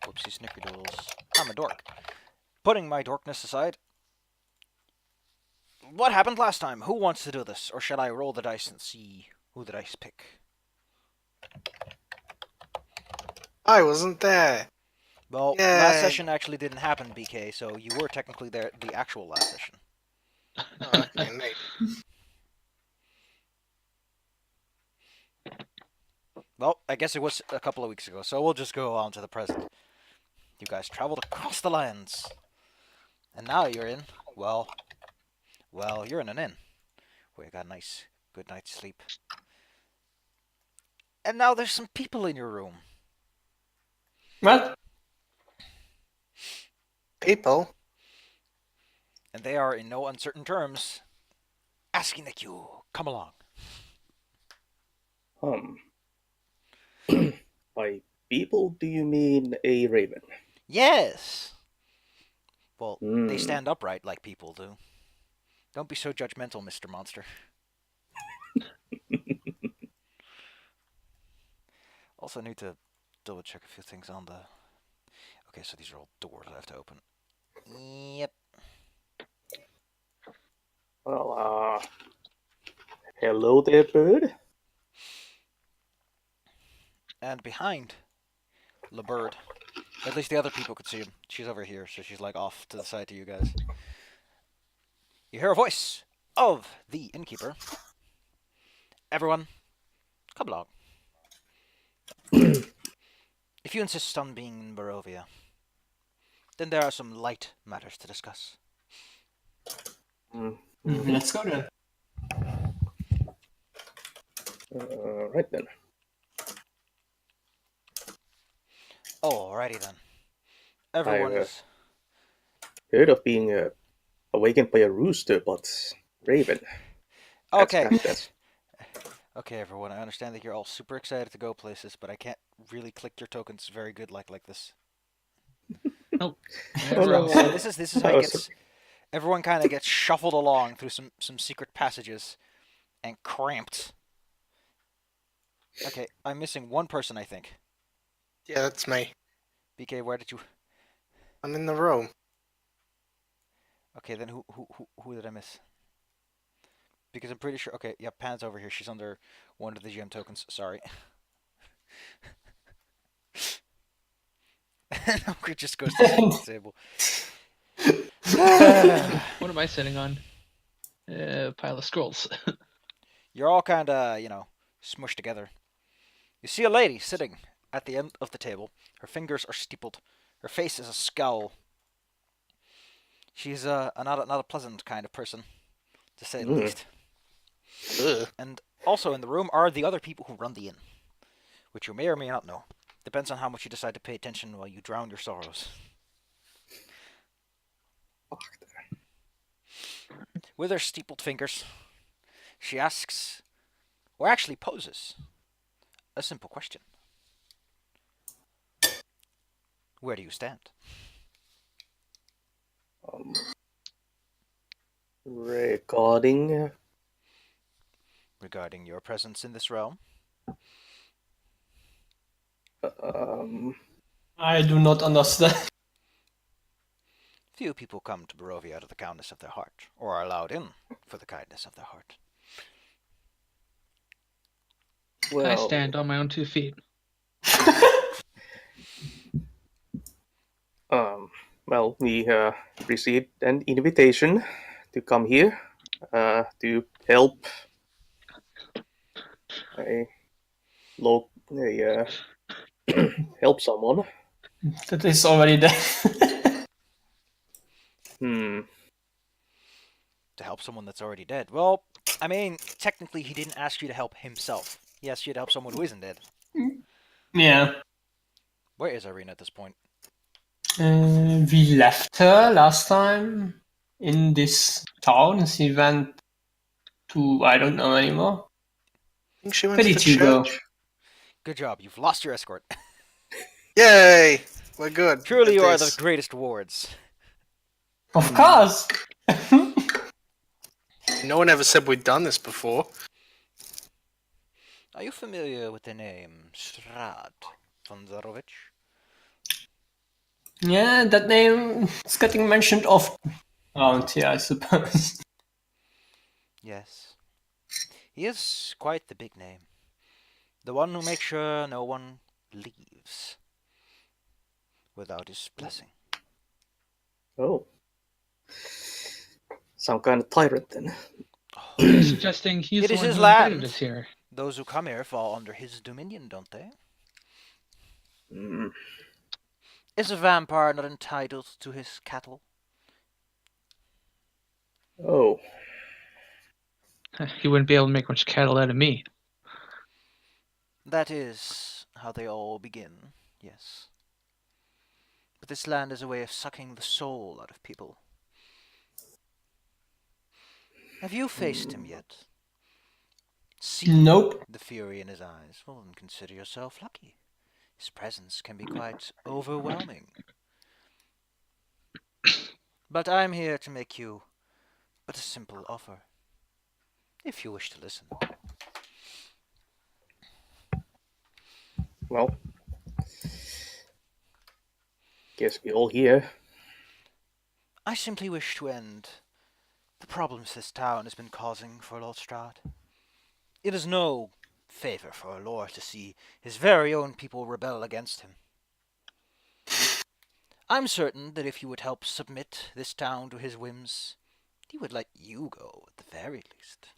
Whoopsie snickerdoodles. I'm a dork. Putting my dorkness aside, what happened last time? Who wants to do this? Or should I roll the dice and see who the dice pick? I wasn't there. Well, Yay. last session actually didn't happen, BK, so you were technically there the actual last session. Oh, okay, neat. Well, I guess it was a couple of weeks ago, so we'll just go on to the present. You guys traveled across the lands. And now you're in, well, you're in an inn. Where you got a nice, good night's sleep. And now there's some people in your room. What? People? And they are, in no uncertain terms, asking that you come along. By people, do you mean a raven? Yes! Well, they stand upright like people do. Don't be so judgmental, Mr. Monster. Also need to double check a few things on the... Okay, so these are all doors I have to open. Yep. Well, hello there, bird. And behind the bird, at least the other people could see him. She's over here, so she's like off to the side to you guys. You hear a voice of the innkeeper. Everyone, come along. If you insist on being in Barovia, then there are some light matters to discuss. Let's go then. Right then. Alrighty then. Everyone is... Heard of being awakened by a rooster, but raven. Okay. That's... Okay, everyone, I understand that you're all super excited to go places, but I can't really click your tokens very good like this. Nope. no. So this is how it gets... Everyone kind of gets shuffled along through some secret passages and cramped. Okay, I'm missing one person, I think. Yeah, that's me. BK, where did you... I'm in the room. Okay, then who did I miss? Because I'm pretty sure... Okay, yeah, Pan's over here. She's under one of the GM tokens. Sorry. And Ogre just goes to the table. What am I sitting on? A pile of scrolls. You're all kind of, smushed together. You see a lady sitting at the end of the table. Her fingers are steepled. Her face is a scowl. She's not a pleasant kind of person, to say the least. Ugh. And also in the room are the other people who run the inn, which you may or may not know. Depends on how much you decide to pay attention while you drown your sorrows. With her steepled fingers, she asks, or actually poses, a simple question. Where do you stand? Regarding Regarding your presence in this realm? I do not understand. Few people come to Barovia out of the kindness of their heart, or are allowed in for the kindness of their heart. Well, I stand on my own 2 feet. Well, we received an invitation to come here to help help someone. That is already there. To help someone that's already dead. Well, I mean, technically he didn't ask you to help himself. He asked you to help someone who isn't dead. Yeah. Where is Irene at this point? We left her last time in this town. She went to, I don't know anymore. I think she went Where to did the you go? church. Good job, you've lost your escort. Yay! We're good. Truly at you are this. the greatest wards. Of course. No one ever said we'd done this before. Are you familiar with the name Strahd von Zarovich? Yeah, that name is getting mentioned often around here, I suppose. Yes. He is quite the big name. The one who makes sure no one leaves without his blessing. Oh. Some kind of tyrant then. Oh, You're suggesting he's it the is one his who invited land. us here. Those who come here fall under his dominion, don't they? Mm. Is a vampire not entitled to his cattle? Oh. He wouldn't be able to make much cattle out of me. That is how they all begin, yes. But this land is a way of sucking the soul out of people. Have you faced him yet? Seen Nope. the fury in his eyes? Well, then consider yourself lucky. His presence can be quite overwhelming. But I'm here to make you but a simple offer, if you wish to listen. Well. Guess we all here. I simply wish to end the problems this town has been causing for Lord Strahd. It is no favor for a lord to see his very own people rebel against him. I'm certain that if you would help submit this town to his whims, he would let you go at the very least.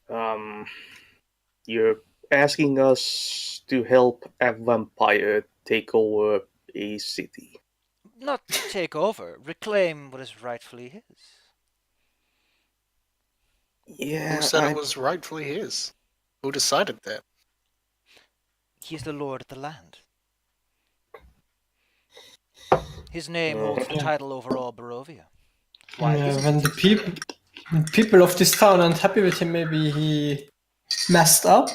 Um, you're asking us to help a vampire take over a city. Not take over, reclaim what is rightfully his. Yeah, Who said it was rightfully his? Who decided that? He is the lord of the land. His name holds the title over all Barovia. Why isn't When it the his? people of this town aren't happy with him, maybe he messed up.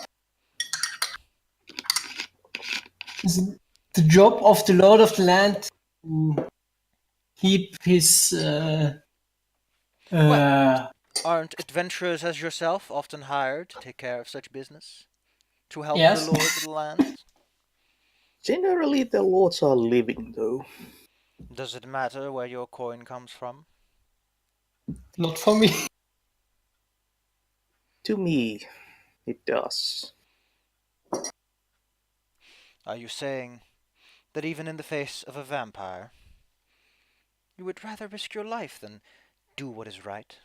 Is it the job of the Lord of the Land to keep his Aren't adventurers as yourself often hired to take care of such business? To help the yes, lords of the land? generally the lords are living, though. Does it matter where your coin comes from? not for me. To me, it does. Are you saying that even in the face of a vampire, you would rather risk your life than do what is right?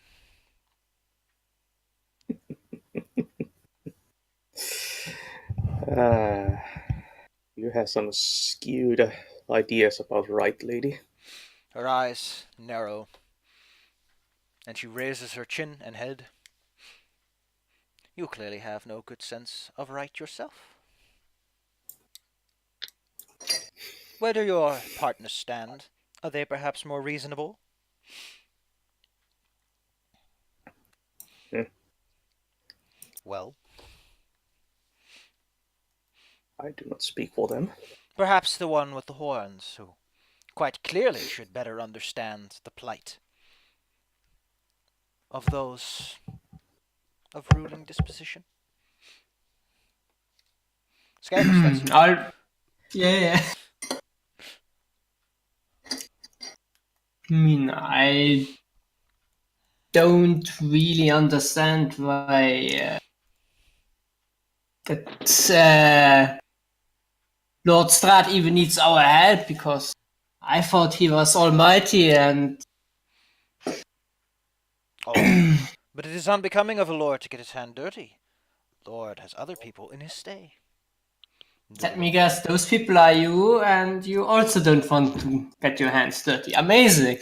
Uh, you have some skewed ideas about right, lady. Her eyes narrow, and she raises her chin and head. You clearly have no good sense of right yourself. Where do your partners stand? Are they perhaps more reasonable? Hmm. Well, I do not speak for them. perhaps the one with the horns, who quite clearly should better understand the plight of those of ruling disposition. Skyros, that's you. I'll, yeah. I mean, I don't really understand why that Lord Strahd even needs our help, because I thought he was almighty and Oh, but it is unbecoming of a lord to get his hand dirty. Lord has other people in his stay. let me guess, those people are you, and you also don't want to get your hands dirty. Amazing.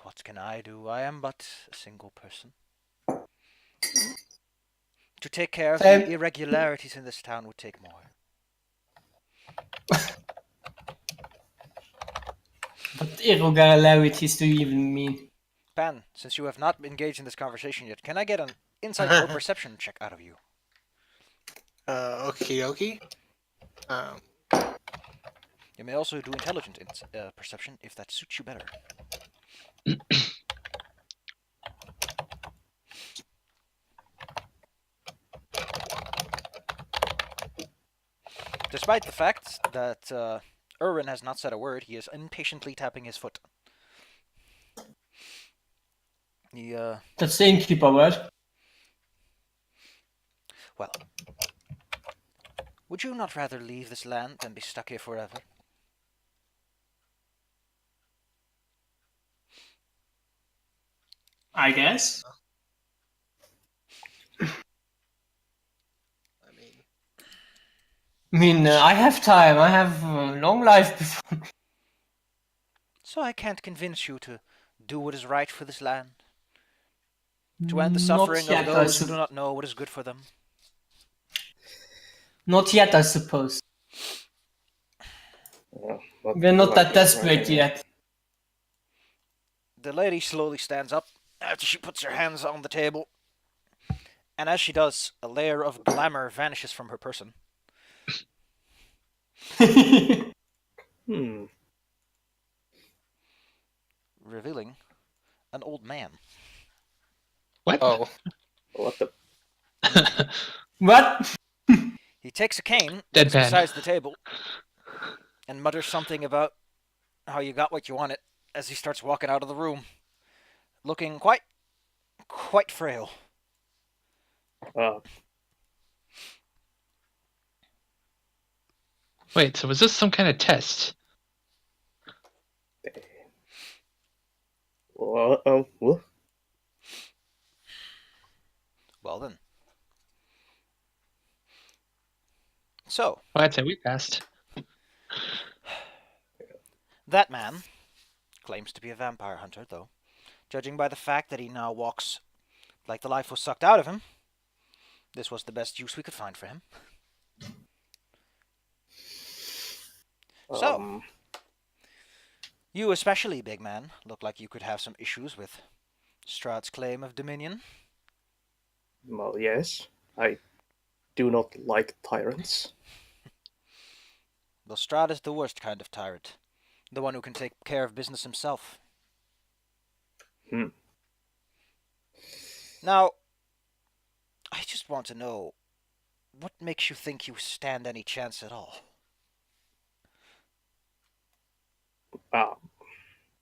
What can I do? I am but a single person. To take care of the irregularities in this town would take more. What irregularities do you even mean? Pan, since you have not engaged in this conversation yet, can I get an insight or perception check out of you? Okie dokie. You may also do intelligent perception if that suits you better. Despite the fact that Erwin has not said a word, he is impatiently tapping his foot. He, That's the innkeeper word. well, would you not rather leave this land than be stuck here forever? I guess. I mean, I mean, I have time. I have a long life before. So I can't convince you to do what is right for this land? To end the Not suffering yet, of those who do not know what is good for them? Not yet, I suppose. But We're not that right desperate now. yet. The lady slowly stands up after she puts her hands on the table. And as she does, a layer of glamour vanishes from her person, Hmm. revealing an old man. What? oh, What the? What? He takes a cane that's Deadpan. beside the table and mutters something about how you got what you wanted as he starts walking out of the room, looking quite frail. Wait, so was this some kind of test? Well, Well then. So, Well, I'd say we passed. that man claims to be a vampire hunter, though, judging by the fact that he now walks like the life was sucked out of him, this was the best use we could find for him. So, you especially, big man, look like you could have some issues with Strahd's claim of dominion. well, yes. I do not like tyrants. Well, Strahd is the worst kind of tyrant. The one who can take care of business himself. Hmm. Now, I just want to know, what makes you think you stand any chance at all?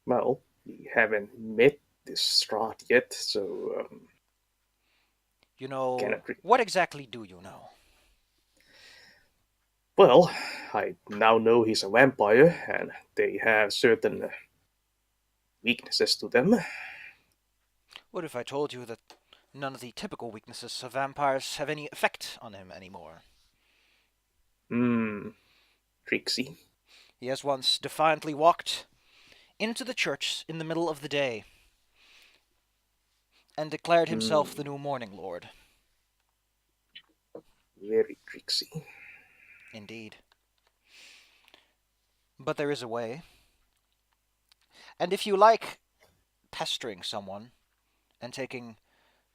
Well, we haven't met this Strahd yet, so You know, cannot re- what exactly do you know? well, I now know he's a vampire, and they have certain weaknesses to them. What if I told you that none of the typical weaknesses of vampires have any effect on him anymore? Trixie. He has once defiantly walked into the church in the middle of the day and declared himself the new Morning Lord. Very Trixie. Indeed. But there is a way. And if you like pestering someone and taking,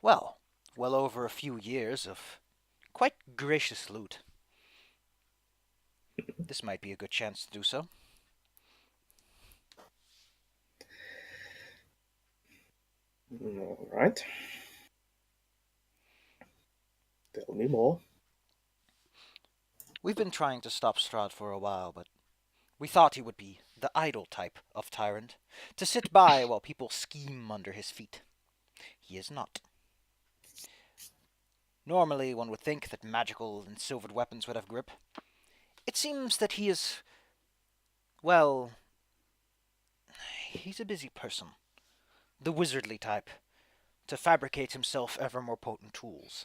well over a few years of quite gracious loot, this might be a good chance to do so. All right. Tell me more. We've been trying to stop Strahd for a while, but we thought he would be the idle type of tyrant, to sit by while people scheme under his feet. He is not. Normally, one would think that magical and silvered weapons would have grip. It seems that he is, well, he's a busy person. The wizardly type, to fabricate himself ever more potent tools.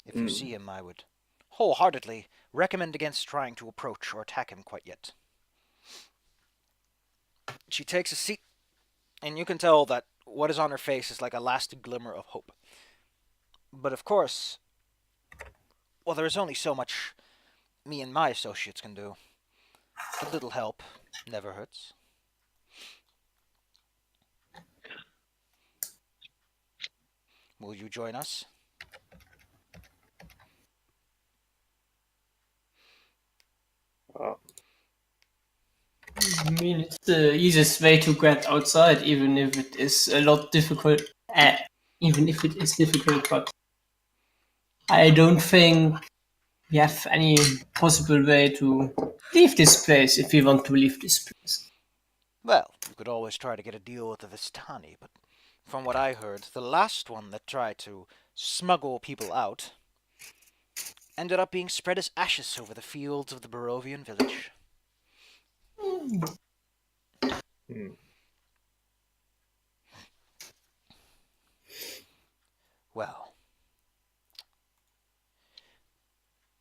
If you see him, I would wholeheartedly recommend against trying to approach or attack him quite yet. She takes a seat, and you can tell that what is on her face is like a last glimmer of hope. But of course, well, there is only so much me and my associates can do. A little help never hurts. Will you join us? I mean, it's the easiest way to get outside, even if it is a lot difficult. Even if it is difficult, but I don't think we have any possible way to leave this place if we want to leave this place. Well, you could always try to get a deal with the Vistani, but from what I heard, the last one that tried to smuggle people out ended up being spread as ashes over the fields of the Barovian village. Well,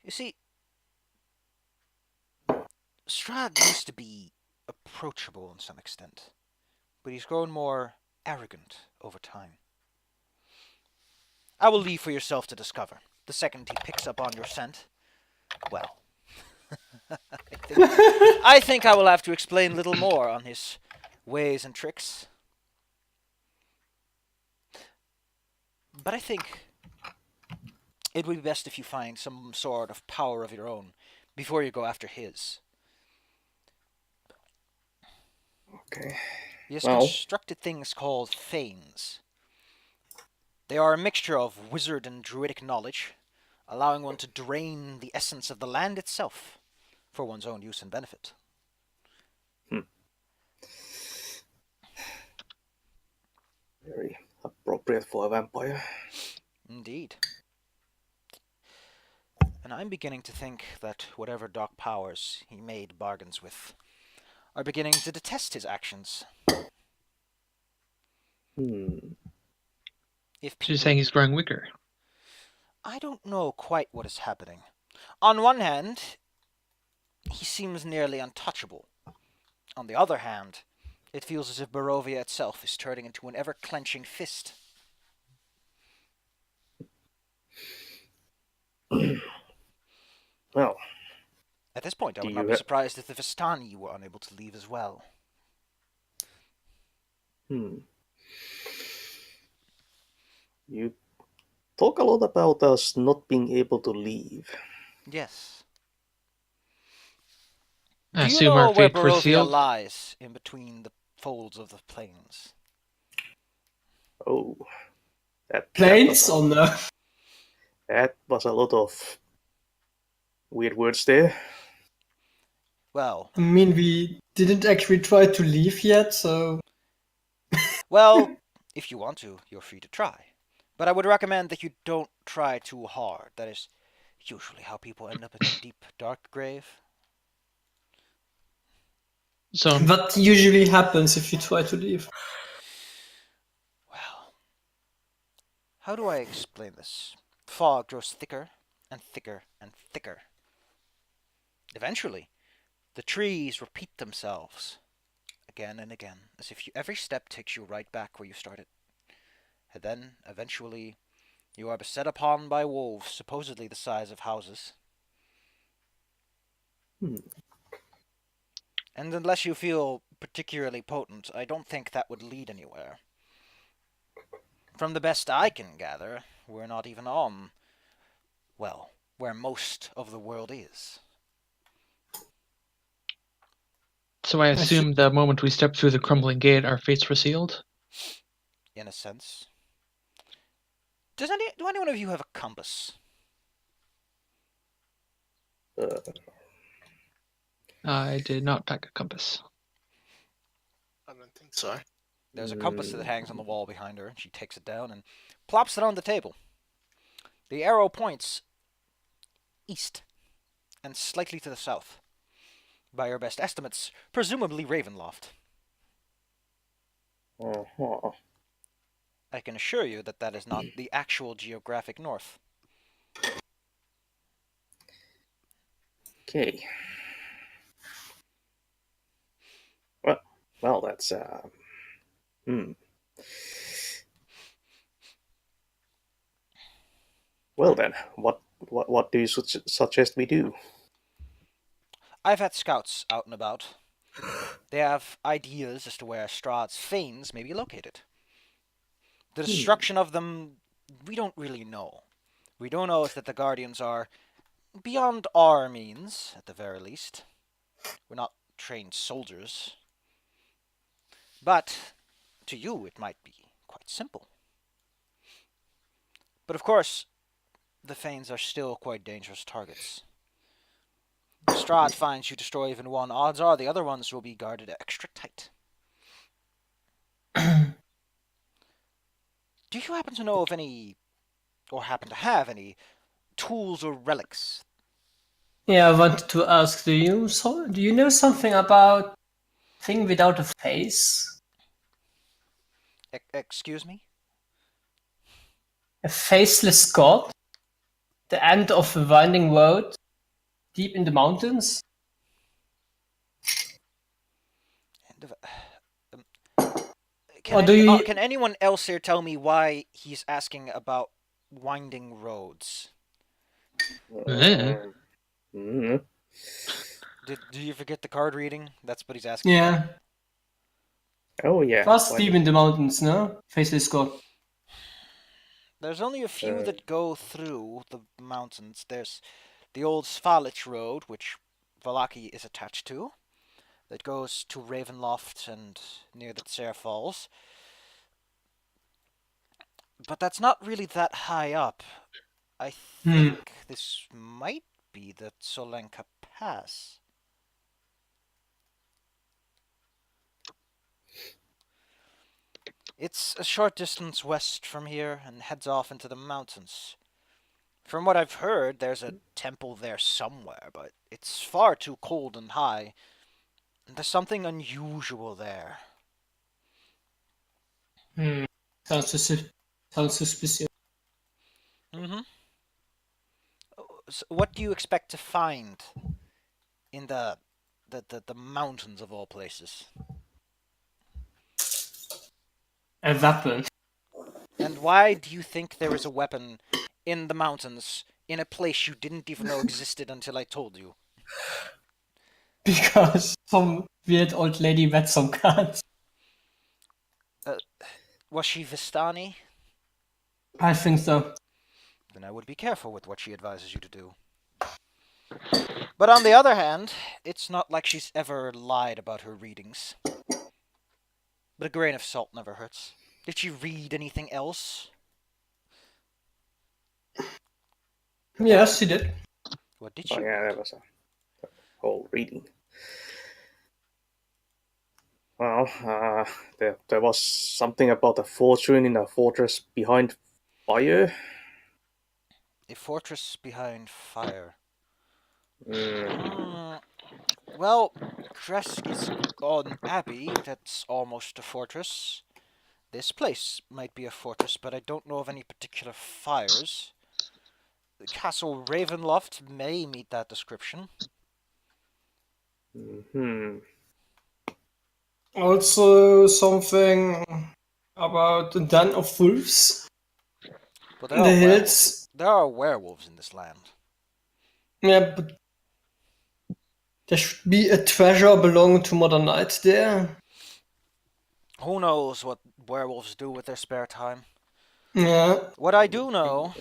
you see, Strahd used to be approachable in some extent, but he's grown more arrogant over time. I will leave for yourself to discover. The second he picks up on your scent, well, I think I will have to explain little more on his ways and tricks. But I think it would be best if you find some sort of power of your own before you go after his. Okay. He has Well. constructed things called Thanes. They are a mixture of wizard and druidic knowledge, allowing one to drain the essence of the land itself for one's own use and benefit. Very appropriate for a vampire. Indeed. And I'm beginning to think that whatever dark powers he made bargains with are beginning to detest his actions. If So you're saying he's growing weaker? I don't know quite what is happening. On one hand, he seems nearly untouchable. On the other hand, it feels as if Barovia itself is turning into an ever-clenching fist. Well, At this point, I Do would you not be ha- surprised if the Vistani were unable to leave as well. you talk a lot about us not being able to leave. Yes. I Do you assume know our where fate were Barovia sealed? lies in between the folds of the plains? Oh, Planes or no? that was a lot of weird words there. Well, I mean, we didn't actually try to leave yet, so well, if you want to, you're free to try. But I would recommend that you don't try too hard. That is usually how people end up in a deep, dark grave. So what usually happens if you try to leave? Well, how do I explain this? Fog grows thicker and thicker and thicker. Eventually, the trees repeat themselves again and again, as if every step takes you right back where you started. And then, eventually, you are beset upon by wolves, supposedly the size of houses. And unless you feel particularly potent, I don't think that would lead anywhere. From the best I can gather, we're not even on, well, where most of the world is. So I assume the moment we stepped through the crumbling gate, our fates were sealed? In a sense. Do anyone of you have a compass? I did not pack a compass. I don't think so. There's a compass that hangs on the wall behind her, and she takes it down and plops it on the table. The arrow points east and slightly to the south. By your best estimates, presumably Ravenloft. I can assure you that that is not the actual geographic north. Okay. Well, that's Well then, what do you suggest we do? I've had scouts out and about. They have ideas as to where Strahd's Thanes may be located. The destruction of them, we don't really know. We don't know is that the Guardians are beyond our means, at the very least. We're not trained soldiers. But to you, it might be quite simple. But of course, the Fanes are still quite dangerous targets. If Strahd finds you destroy even one, odds are the other ones will be guarded extra tight. Do you happen to know of any, or happen to have any, tools or relics? Yeah, I wanted to ask, do you know something about thing without a face? Excuse me? A faceless god? The end of a winding road? Deep in the mountains? Or do you... Can anyone else here tell me why he's asking about winding roads? Mm. Do you forget the card reading? That's what he's asking. Yeah. Oh yeah. Fast why deep not? in the mountains, no? Faceless god. There's only a few that go through the mountains. There's the old Svalich Road, which Valaki is attached to, that goes to Ravenloft and near the Tsar Falls. But that's not really that high up. I think this might be the Solenka Pass. It's a short distance west from here and heads off into the mountains. From what I've heard, there's a temple there somewhere, but it's far too cold and high. And there's something unusual there. Sounds suspicious. Mm-hmm. So what do you expect to find in the mountains of all places? A weapon. And why do you think there is a weapon in the mountains in a place you didn't even know existed until I told you? Because some weird old lady met some cats. Was she Vistani? I think so. Then I would be careful with what she advises you to do. But on the other hand, it's not like she's ever lied about her readings. But a grain of salt never hurts. Did she read anything else? Yes, she did. What did Oh she yeah, read? that was a whole reading. Well, there was something about a fortune in a fortress behind fire. A fortress behind fire. Mm. Well, Kresk is an abbey that's almost a fortress. This place might be a fortress, but I don't know of any particular fires. The Castle Ravenloft may meet that description. Hmm. Also, something about the den of wolves But in the hills. There are werewolves in this land. Yeah, but there should be a treasure belonging to Mother Night there. Who knows what werewolves do with their spare time? Yeah. What I do know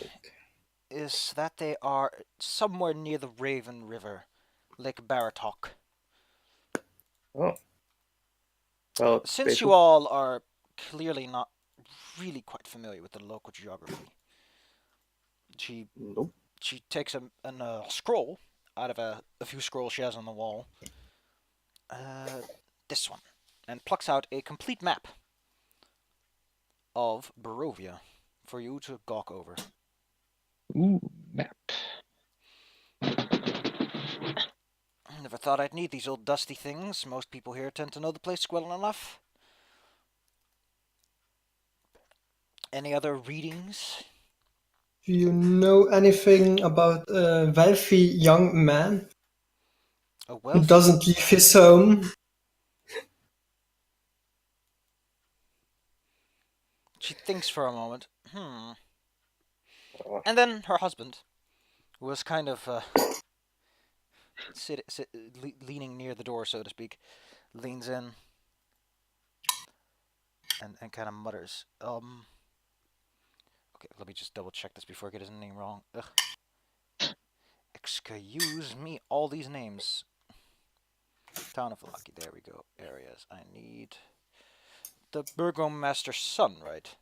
is that they are somewhere near the Raven River, Lake Baratok. Oh. Well, Since you all are clearly not really quite familiar with the local geography, Nope. she takes a scroll out of a few scrolls she has on the wall. This one, and plucks out a complete map of Barovia for you to gawk over. Ooh, map. Never thought I'd need these old dusty things. Most people here tend to know the place well enough. Any other readings? Do you know anything about a wealthy young man A who wealthy... doesn't leave his home? She thinks for a moment. And then her husband, who was kind of leaning near the door, so to speak, leans in and kind of mutters. Okay, let me just double check this before I get his name wrong. Ugh. Excuse me, all these names. Town of Valaki, there we go. Areas. I need the Burgomaster's son, right?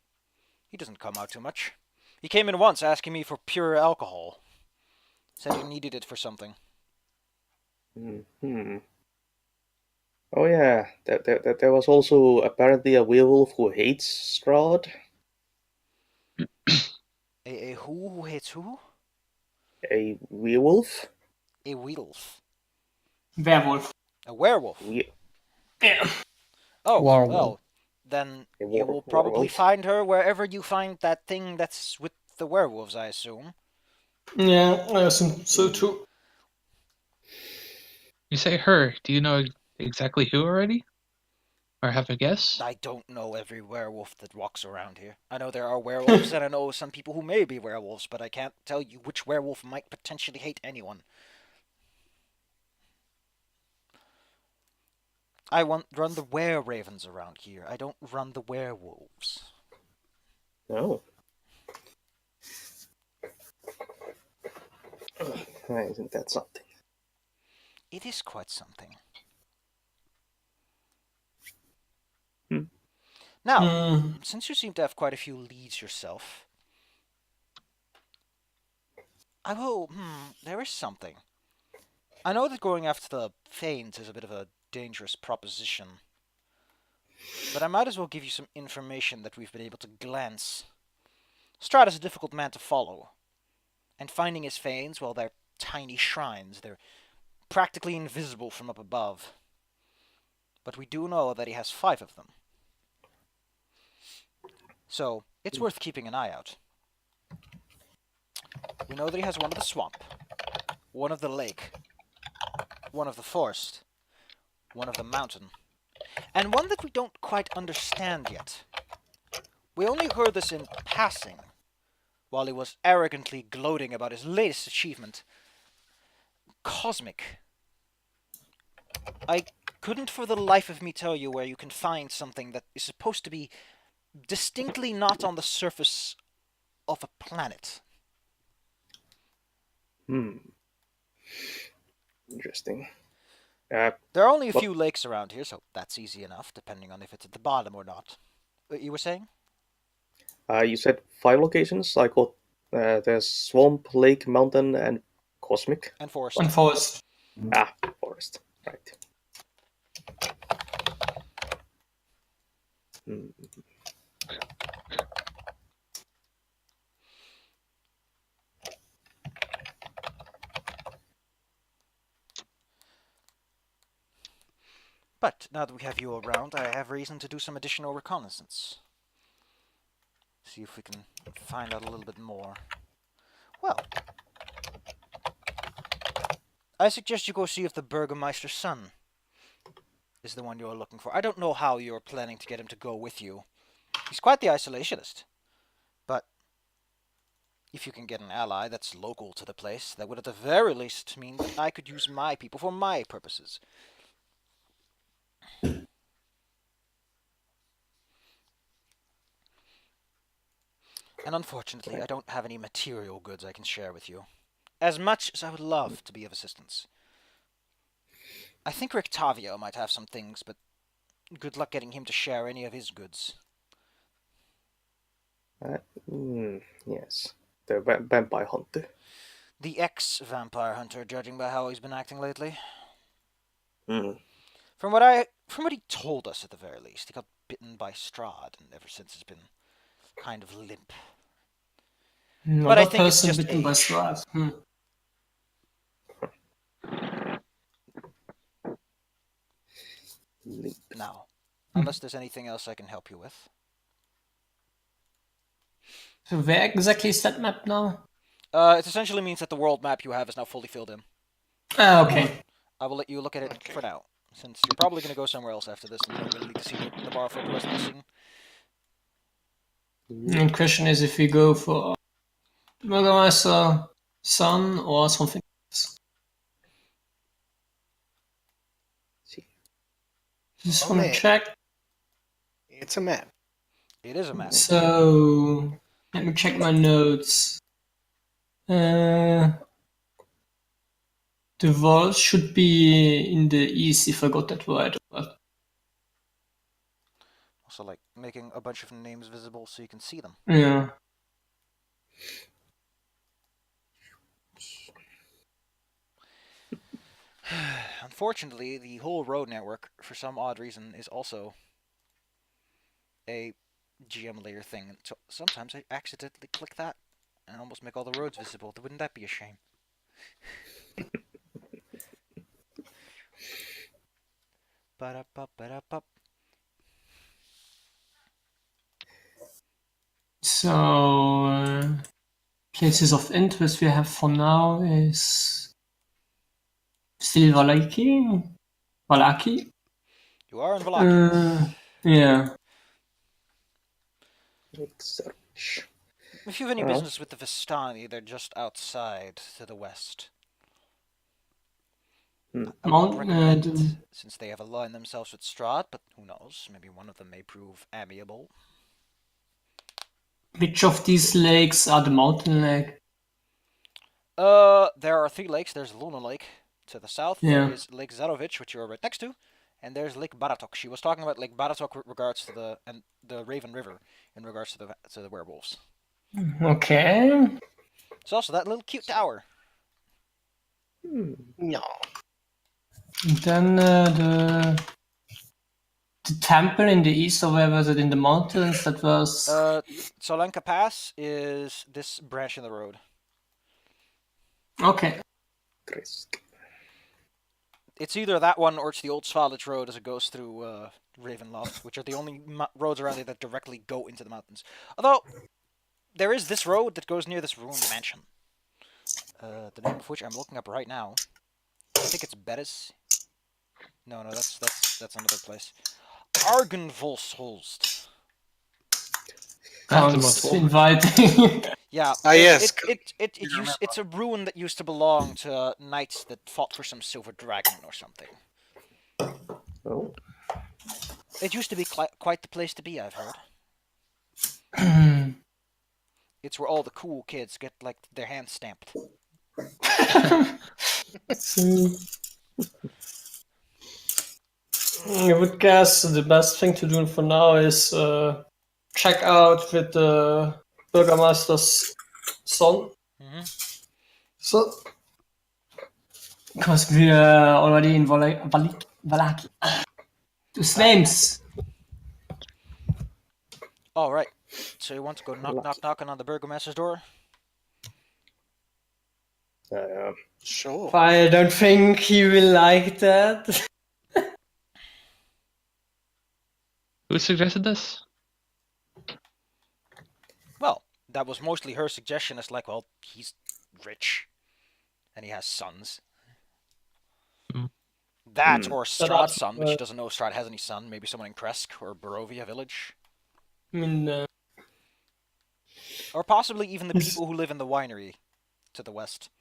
He doesn't come out too much. He came in once asking me for pure alcohol. Said he needed it for something. Hmm. Oh yeah, there was also apparently a werewolf who hates Strahd. A who hates who? A werewolf? A werewolf. Werewolf. A werewolf. Yeah. Oh, Werewolf. well, then A you will probably werewolf? find her wherever you find that thing that's with the werewolves, I assume. Yeah, I assume so too. You say her. Do you know exactly who already? Or have a guess? I don't know every werewolf that walks around here. I know there are werewolves, and I know some people who may be werewolves, but I can't tell you which werewolf might potentially hate anyone. I run the were-ravens around here. I don't run the werewolves. No. Isn't that something? It is quite something. Now, since you seem to have quite a few leads yourself, I will. There is something. I know that going after the Fanes is a bit of a dangerous proposition, but I might as well give you some information that we've been able to glance. Strahd is a difficult man to follow, and finding his Fanes, well, they're tiny shrines. They're practically invisible from up above. But we do know that he has 5 of them. So, it's worth keeping an eye out. We know that he has one of the swamp, one of the lake, one of the forest, one of the mountain, and one that we don't quite understand yet. We only heard this in passing, while he was arrogantly gloating about his latest achievement, Cosmic. I couldn't for the life of me tell you where you can find something that is supposed to be distinctly not on the surface of a planet. Interesting. There are only a few lakes around here, so that's easy enough, depending on if it's at the bottom or not. You were saying? You said 5 locations. I got there's swamp, lake, mountain, and cosmic. And forest. And forest. Ah, forest. Right. But now that we have you around, I have reason to do some additional reconnaissance. See if we can find out a little bit more. Well, I suggest you go see if the Burgermeister's son is the one you're looking for. I don't know how you're planning to get him to go with you. He's quite the isolationist. But if you can get an ally that's local to the place, that would at the very least mean that I could use my people for my purposes. And unfortunately, I don't have any material goods I can share with you. As much as I would love to be of assistance. I think Rictavio might have some things, but good luck getting him to share any of his goods. Yes. The vampire hunter. The ex-vampire hunter, judging by how he's been acting lately. From what he told us at the very least, he got bitten by Strahd, and ever since has been kind of limp. Another But I think it's person just bitten by age. Strahd. Now, unless there's anything else I can help you with. So where exactly is that map now? It essentially means that the world map you have is now fully filled in. Ah, okay. I will let you look at it for now, since you're probably going to go somewhere else after this, and you don't really need to see the bar for the rest of the scene. The question is if we go for Burgermeister, son, or something else. Just want to man. check. It's a map. It is a map. So, let me check my notes. The walls should be in the east if I got that right. Also, like, making a bunch of names visible so you can see them. Yeah. Unfortunately, the whole road network, for some odd reason, is also a GM layer thing. So sometimes I accidentally click that and almost make all the roads visible. Wouldn't that be a shame? Ba-da-bup, ba-da-bup. So, places of interest we have for now is still Valaki. You are in Valaki. Yeah. Research. If you have any Well. business with the Vistani, they're just outside to the west. I won't recommend, since they have aligned themselves with Strahd, but who knows? Maybe one of them may prove amiable. Which of these lakes are the mountain lake? There are 3 lakes. There's Luna Lake to the south. Yeah. There is Lake Zarovich, which you are right next to, and there's Lake Baratok. She was talking about Lake Baratok with regards to the Raven River in regards to the werewolves. Okay. There's also that little cute tower. No. Then the temple in the east, or where was it, in the mountains? That was Solenka Pass is this branch in the road. okay. Risk. It's either that one or it's the old Svalage Road as it goes through Ravenloft, which are the only roads around there that directly go into the mountains. Although, there is this road that goes near this ruined mansion. The name of which I'm looking up right now. I think it's Bettis. No, that's another place. Argenvolsholst. Sounds inviting. Yeah. Yes. It's a ruin that used to belong to knights that fought for some silver dragon or something. Oh. It used to be quite the place to be, I've heard. It's where all the cool kids get like their hands stamped. I would guess the best thing to do for now is check out with the Bürgermeister's son. So, because we are already in Valaki. Those names. All right. So you want to go knocking on the Burgomaster's door? Sure. I don't think he will like that. Who suggested this? Well, that was mostly her suggestion. It's like, well, he's rich, and he has sons. That or Strahd's son, but she doesn't know if Strahd has any son. Maybe someone in Kresk or Barovia village. I mean, or possibly even the people who live in the winery to the west.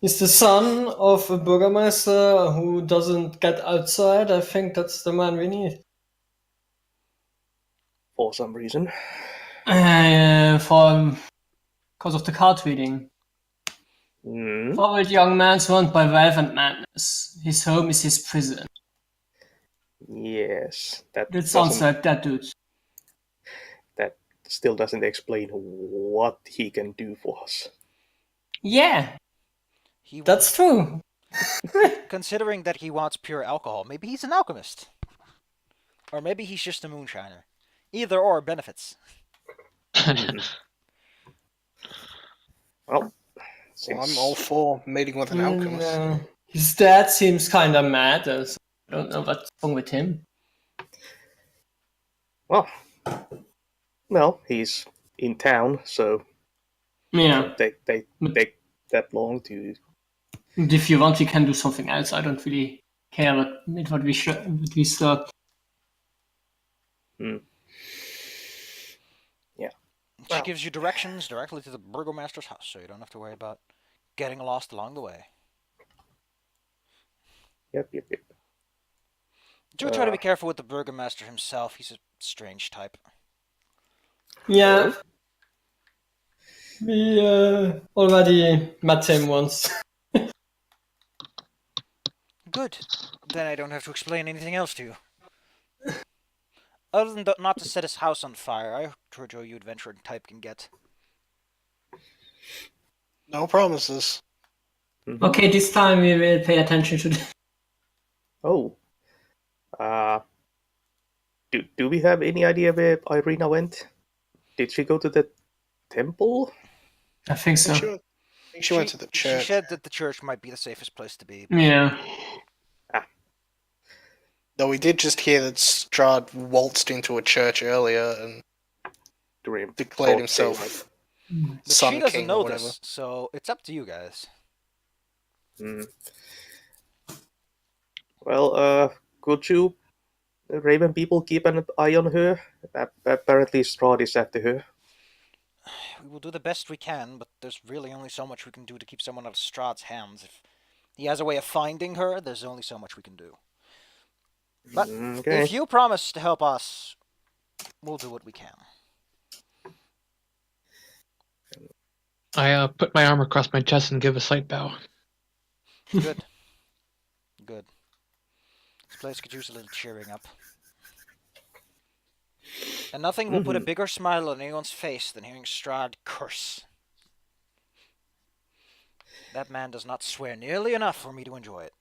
He's the son of a Bürgermeister who doesn't get outside. I think that's the man we need. For some reason. Because of the card reading. Forward young man surrounded by wealth and madness. His home is his prison. Yes. That sounds like that dude. That still doesn't explain what he can do for us. Yeah. That's true. Considering that he wants pure alcohol, maybe he's an alchemist. Or maybe he's just a moonshiner. Either or benefits. Well, I'm all for meeting with an alchemist. His dad seems kind of mad. So I don't know what's wrong with him. Well, he's in town, so yeah, they take that long to. If you want, we can do something else. I don't really care what we start. Yeah. She gives you directions directly to the Burgomaster's house, so you don't have to worry about getting lost along the way. Yep. Do try to be careful with the Burgomaster himself. He's a strange type. Yeah. We already met him once. Good. Then I don't have to explain anything else to you. Other than not to set his house on fire, I heard you adventuring type can get. No promises. Mhm. Okay, this time we will pay attention to the... Oh. Uh, do we have any idea where Irina went? Did she go to the temple? I think so. I think she went to the She church. said that the church might be the safest place to be. Yeah. Though we did just hear that Strahd waltzed into a church earlier and During declared broad himself But Sun she doesn't King know or whatever. this, so it's up to you guys. daylight. Well, could you Raven people keep an eye on her? Apparently Strahd is after her. We will do the best we can, but there's really only so much we can do to keep someone out of Strahd's hands. If he has a way of finding her, there's only so much we can do. But Okay. if you promise to help us, we'll do what we can. I put my arm across my chest and give a slight bow. Good. Good. This place could use a little cheering up. And nothing will put a bigger smile on anyone's face than hearing Strahd curse. That man does not swear nearly enough for me to enjoy it.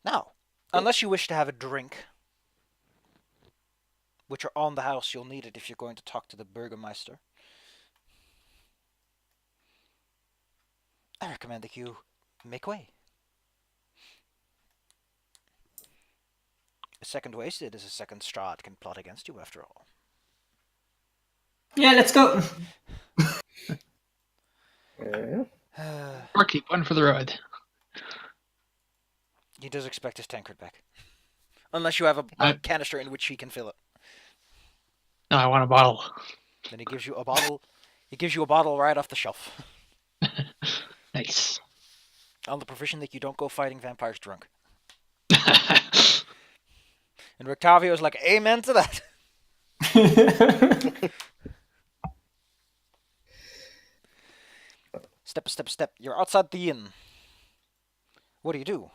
Now, unless you wish to have a drink, which are on the house, you'll need it if you're going to talk to the Burgermeister. I recommend that you make way. A second wasted is a second Strahd can plot against you, after all. Yeah, let's go. Yeah. Or keep one for the road. He does expect his tankard back. Unless you have a canister in which he can fill it. No, I want a bottle. Then he gives you a bottle. He gives you a bottle right off the shelf. Nice. On the provision that you don't go fighting vampires drunk. And Rictavio's like, amen to that. Step. You're outside the inn. What do you do?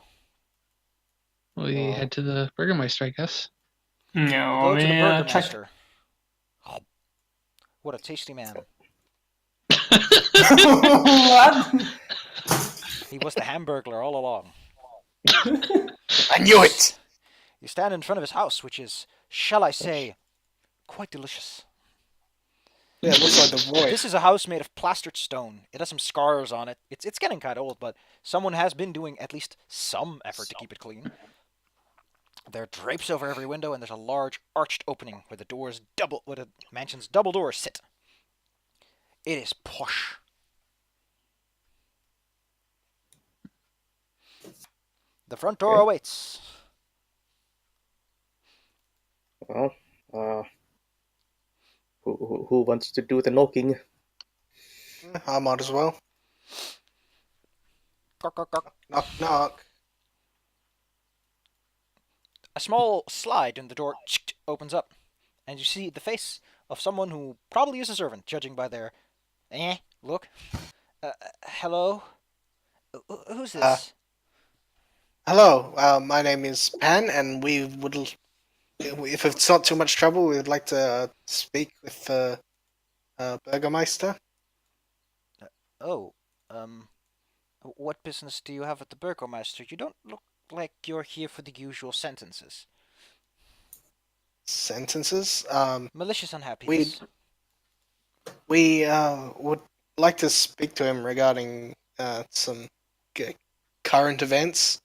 We head to the Burgermeister, I guess. You No, go to the check. Burgermeister. What a tasty man. What? He was the Hamburglar all along. I knew it! You stand in front of his house, which is, shall I say, quite delicious. Yeah, it looks like the void. This is a house made of plastered stone. It has some scars on it. It's getting kind of old, but someone has been doing at least some effort to keep it clean. There are drapes over every window, and there's a large arched opening where the mansion's double doors sit. It is posh. The front door awaits. Well, who wants to do the knocking? I might as well. Knock. Knock, knock. A small slide in the door opens up, and you see the face of someone who probably is a servant, judging by their look. Hello? Who's this? Hello, my name is Pan, and we would, if it's not too much trouble, we would like to speak with the Burgermeister. What business do you have at the Burgermeister? You don't look like you're here for the usual sentences. Sentences? Malicious unhappiness. We would like to speak to him regarding some current events.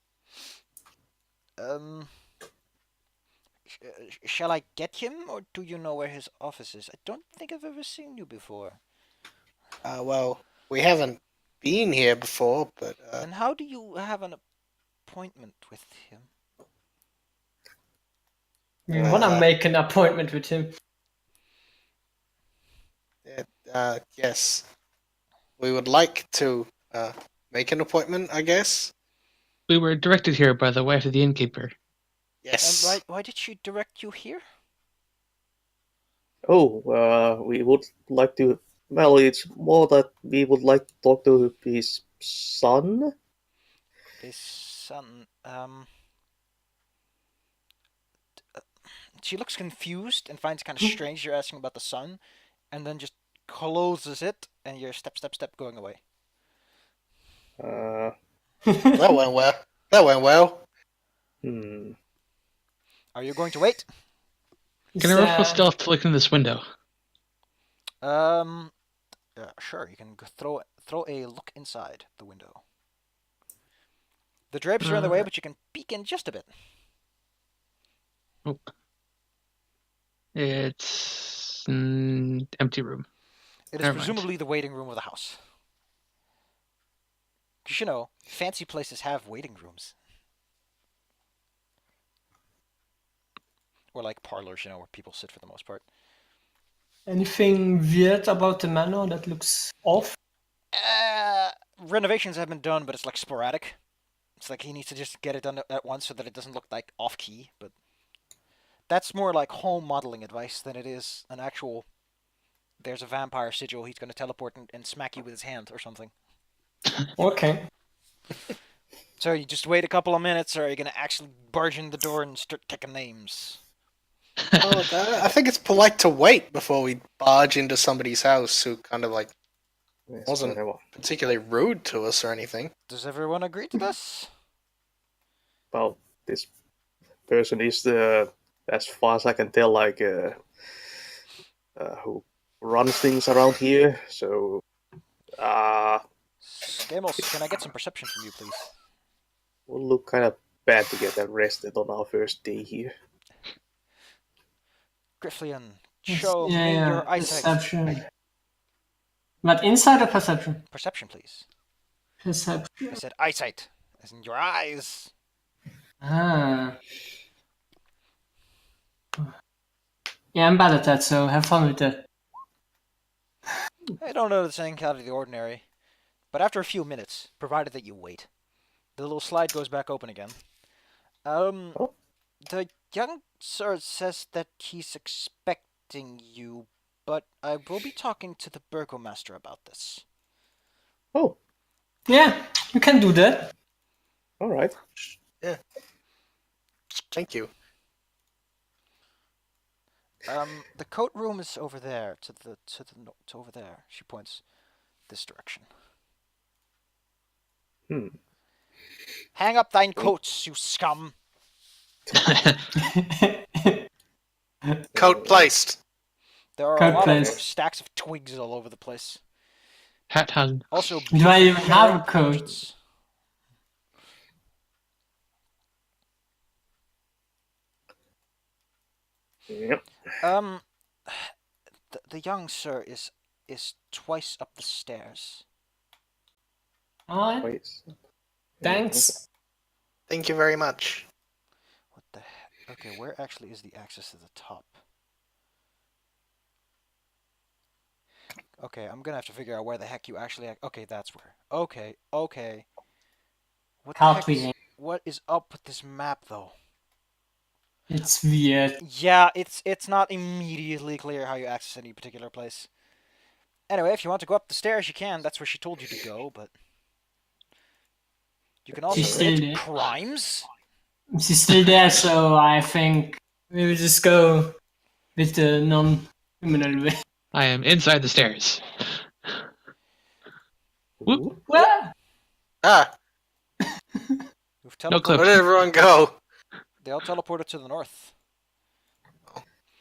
Shall I get him, or do you know where his office is? I don't think I've ever seen you before. Well, we haven't been here before, but... And how do you have an appointment with him? We wanna make an appointment with him. Yes. We would like to make an appointment, I guess. We were directed here by the wife of the innkeeper. Yes. Why did she direct you here? We would like to. Well, it's more that we would like to talk to his son. His son, she looks confused and finds it kind of strange you're asking about the son, and then just closes it, and you're step going away. Uh, That went well. That went well. hmm. Are you going to wait? Can I roll for stealth to look in this window? Sure. You can throw a look inside the window. The drapes are in the way, but you can peek in just a bit. Oh. It's empty room. It is Never mind. presumably the waiting room of the house. Because, you know, fancy places have waiting rooms. Or like parlors, you know, where people sit for the most part. Anything weird about the manor that looks off? Renovations have been done, but it's like sporadic. It's like he needs to just get it done at once so that it doesn't look like off-key, but that's more like home modeling advice than it is an actual, there's a vampire sigil, he's going to teleport and smack you with his hand or something. Okay. So you just wait a couple of minutes, or are you going to actually barge in the door and start taking names? Oh, I think it's polite to wait before we barge into somebody's house who kind of like Yes, wasn't whatever. particularly rude to us or anything. Does everyone agree to this? Well, this person is as far as I can tell, like who runs things around here. So, Stamos, can I get some perception from you, please? will look kind of bad to get arrested on our first day here. Grifflian, show me your eyesight. Perception. But inside or perception? Perception, please. Perception. I said eyesight, as in your eyes. Ah. Yeah, I'm bad at that, so have fun with that. I don't notice anything out of the ordinary, but after a few minutes, provided that you wait, the little slide goes back open again. The young sir says that he's expecting you, but I will be talking to the burgomaster about this. Oh, Yeah, you can do that. all right. Thank you. The coat room is over there, to over there. She points this direction. Hang up thine coats, you scum! Coat placed. There are Coat a lot placed. of stacks of twigs all over the place. Hat hung. Also, Do I even have a beautiful coat? portraits. Yep. The young sir is twice up the stairs. Alright, Wait. thanks. Thank you very much. What the heck? Okay, where actually is the access to the top? Okay, I'm gonna have to figure out where the heck you actually. Okay, that's where. Okay. What the heck is, what is up with this map, though? It's weird. Yeah, it's not immediately clear how you access any particular place. Anyway, if you want to go up the stairs, you can. That's where she told you to go, but you can also She's still commit there. crimes. She's still there, so I think we will just go with the non-criminal way. I am inside the stairs. Whoop. Well, Ah, You've No clip. where did everyone go? They all teleported to the north.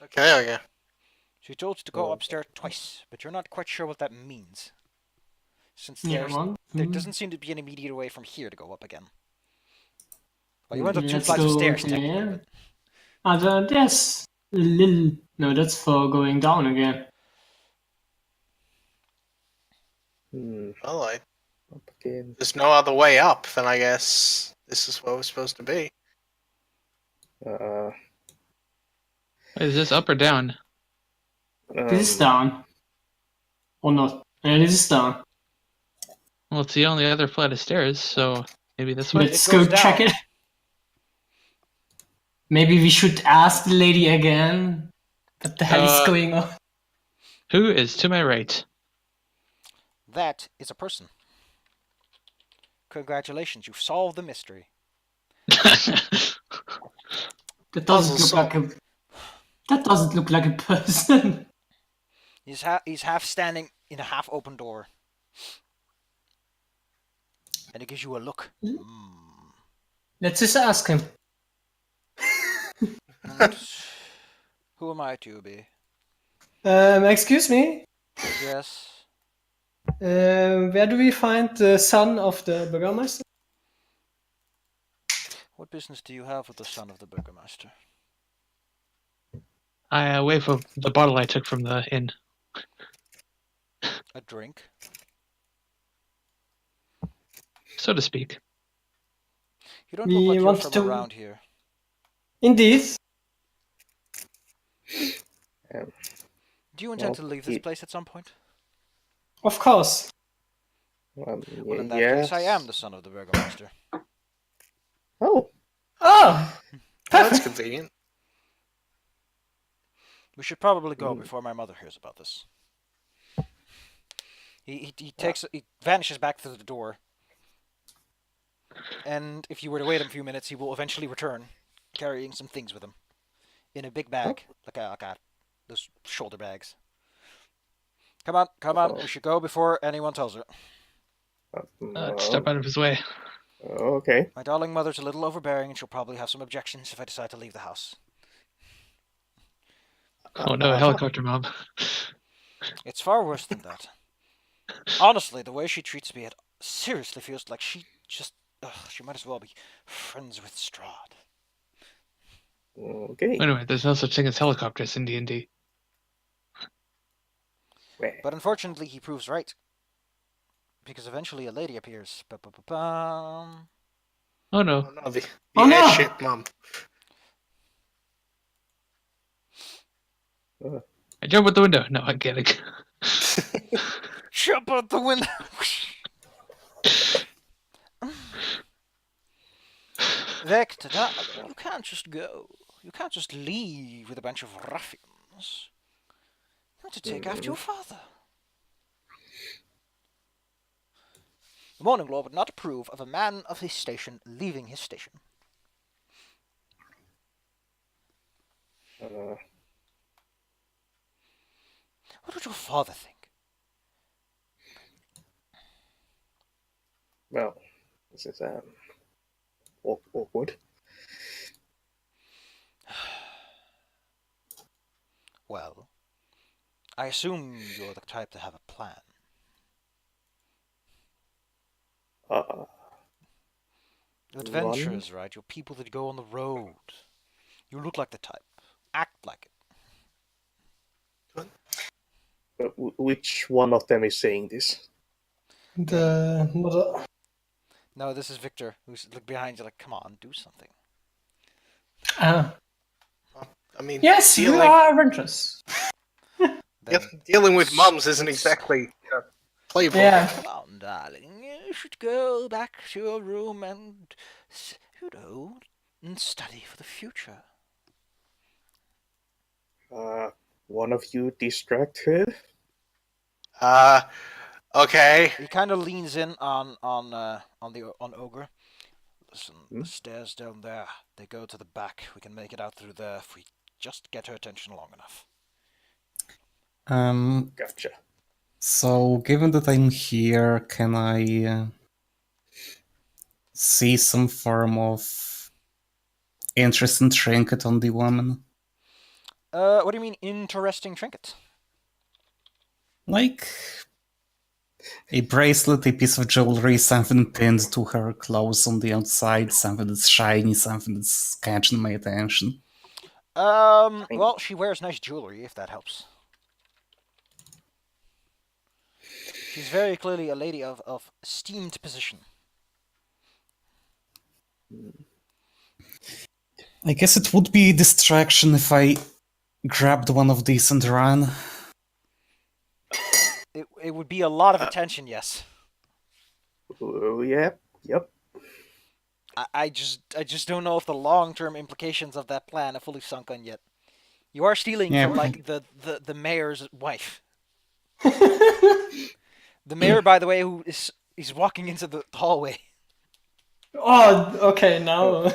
Okay. She told you to go upstairs twice, but you're not quite sure what that means. Since yeah, there doesn't seem to be an immediate way from here to go up again. Well, you went up two Let's flights of go stairs, there. technically. But There's a little. No, that's for going down again. Well, Up again. there's no other way up, then I guess this is where we're supposed to be. Is this up or down? This is down. Or not. Yeah, this is down. Well, it's the only other flight of stairs, so maybe this way. Let's It go goes check down. it. Maybe we should ask the lady again. What the hell is going on? Who is to my right? that is a person. Congratulations, you've solved the mystery. That doesn't look like a. That doesn't look like a person. He's half standing in a half open door, and he gives you a look. Let's just ask him. And who am I to be? Excuse me. Yes. Where do we find the son of the Bürgermeister? What business do you have with the son of the Burgomaster? I wait for the bottle I took from the inn. A drink? So to speak. You don't We look like you're want from to- around here. Indeed. Do you intend Well, to leave this place at some point? Of course. Well, in that yes. case, I am the son of the Burgomaster. Oh, Oh! That's convenient. We should probably go before my mother hears about this. He vanishes back through the door. And if you were to wait a few minutes, he will eventually return, carrying some things with him. In a big bag, like those shoulder bags. Come on, we should go before anyone tells her. Step out of his way. Okay. My darling mother's a little overbearing, and she'll probably have some objections if I decide to leave the house. Oh no, a helicopter mob. It's far worse than that. Honestly, the way she treats me, it seriously feels like she might as well be friends with Strahd. Okay. Anyway, there's no such thing as helicopters in D&D. But unfortunately, he proves right. Because eventually a lady appears. Ba-ba-ba-bum. Oh no. Oh no, the Oh, no! airship mum. I jump out the window. No, I'm kidding. Jump out the window! Vector, you can't just go. You can't just leave with a bunch of ruffians. You have to take after your father. The Morning Law would not approve of a man of his station leaving his station. What would your father think? Well, this is awkward. Well, I assume you're the type to have a plan. Adventurers, right? You're people that go on the road. You look like the type. Act like it. Which one of them is saying this? The mother. No, this is Victor, who's behind you like, come on, do something. Ah. I mean, Yes, you are adventurous. Then, dealing with mums isn't exactly playful. Yeah. come on, darling. You should go back to your room and, and study for the future. One of you distract her? Okay. He kind of leans in on Ogre. Listen, the stairs down there, they go to the back. We can make it out through there if we just get her attention long enough. Gotcha. So, given that I'm here, can I see some form of interesting trinket on the woman? What do you mean, interesting trinket? Like a bracelet, a piece of jewelry, something pinned to her clothes on the outside, something that's shiny, something that's catching my attention. Well, she wears nice jewelry, if that helps. She's very clearly a lady of esteemed position. I guess it would be a distraction if I grabbed one of these and ran. It would be a lot of attention, yes. Oh, yeah. Yep. I just don't know if the long-term implications of that plan are fully sunk in yet. You are stealing from, like, the mayor's wife. The mayor, by the way, who is walking into the hallway. Oh, okay, now.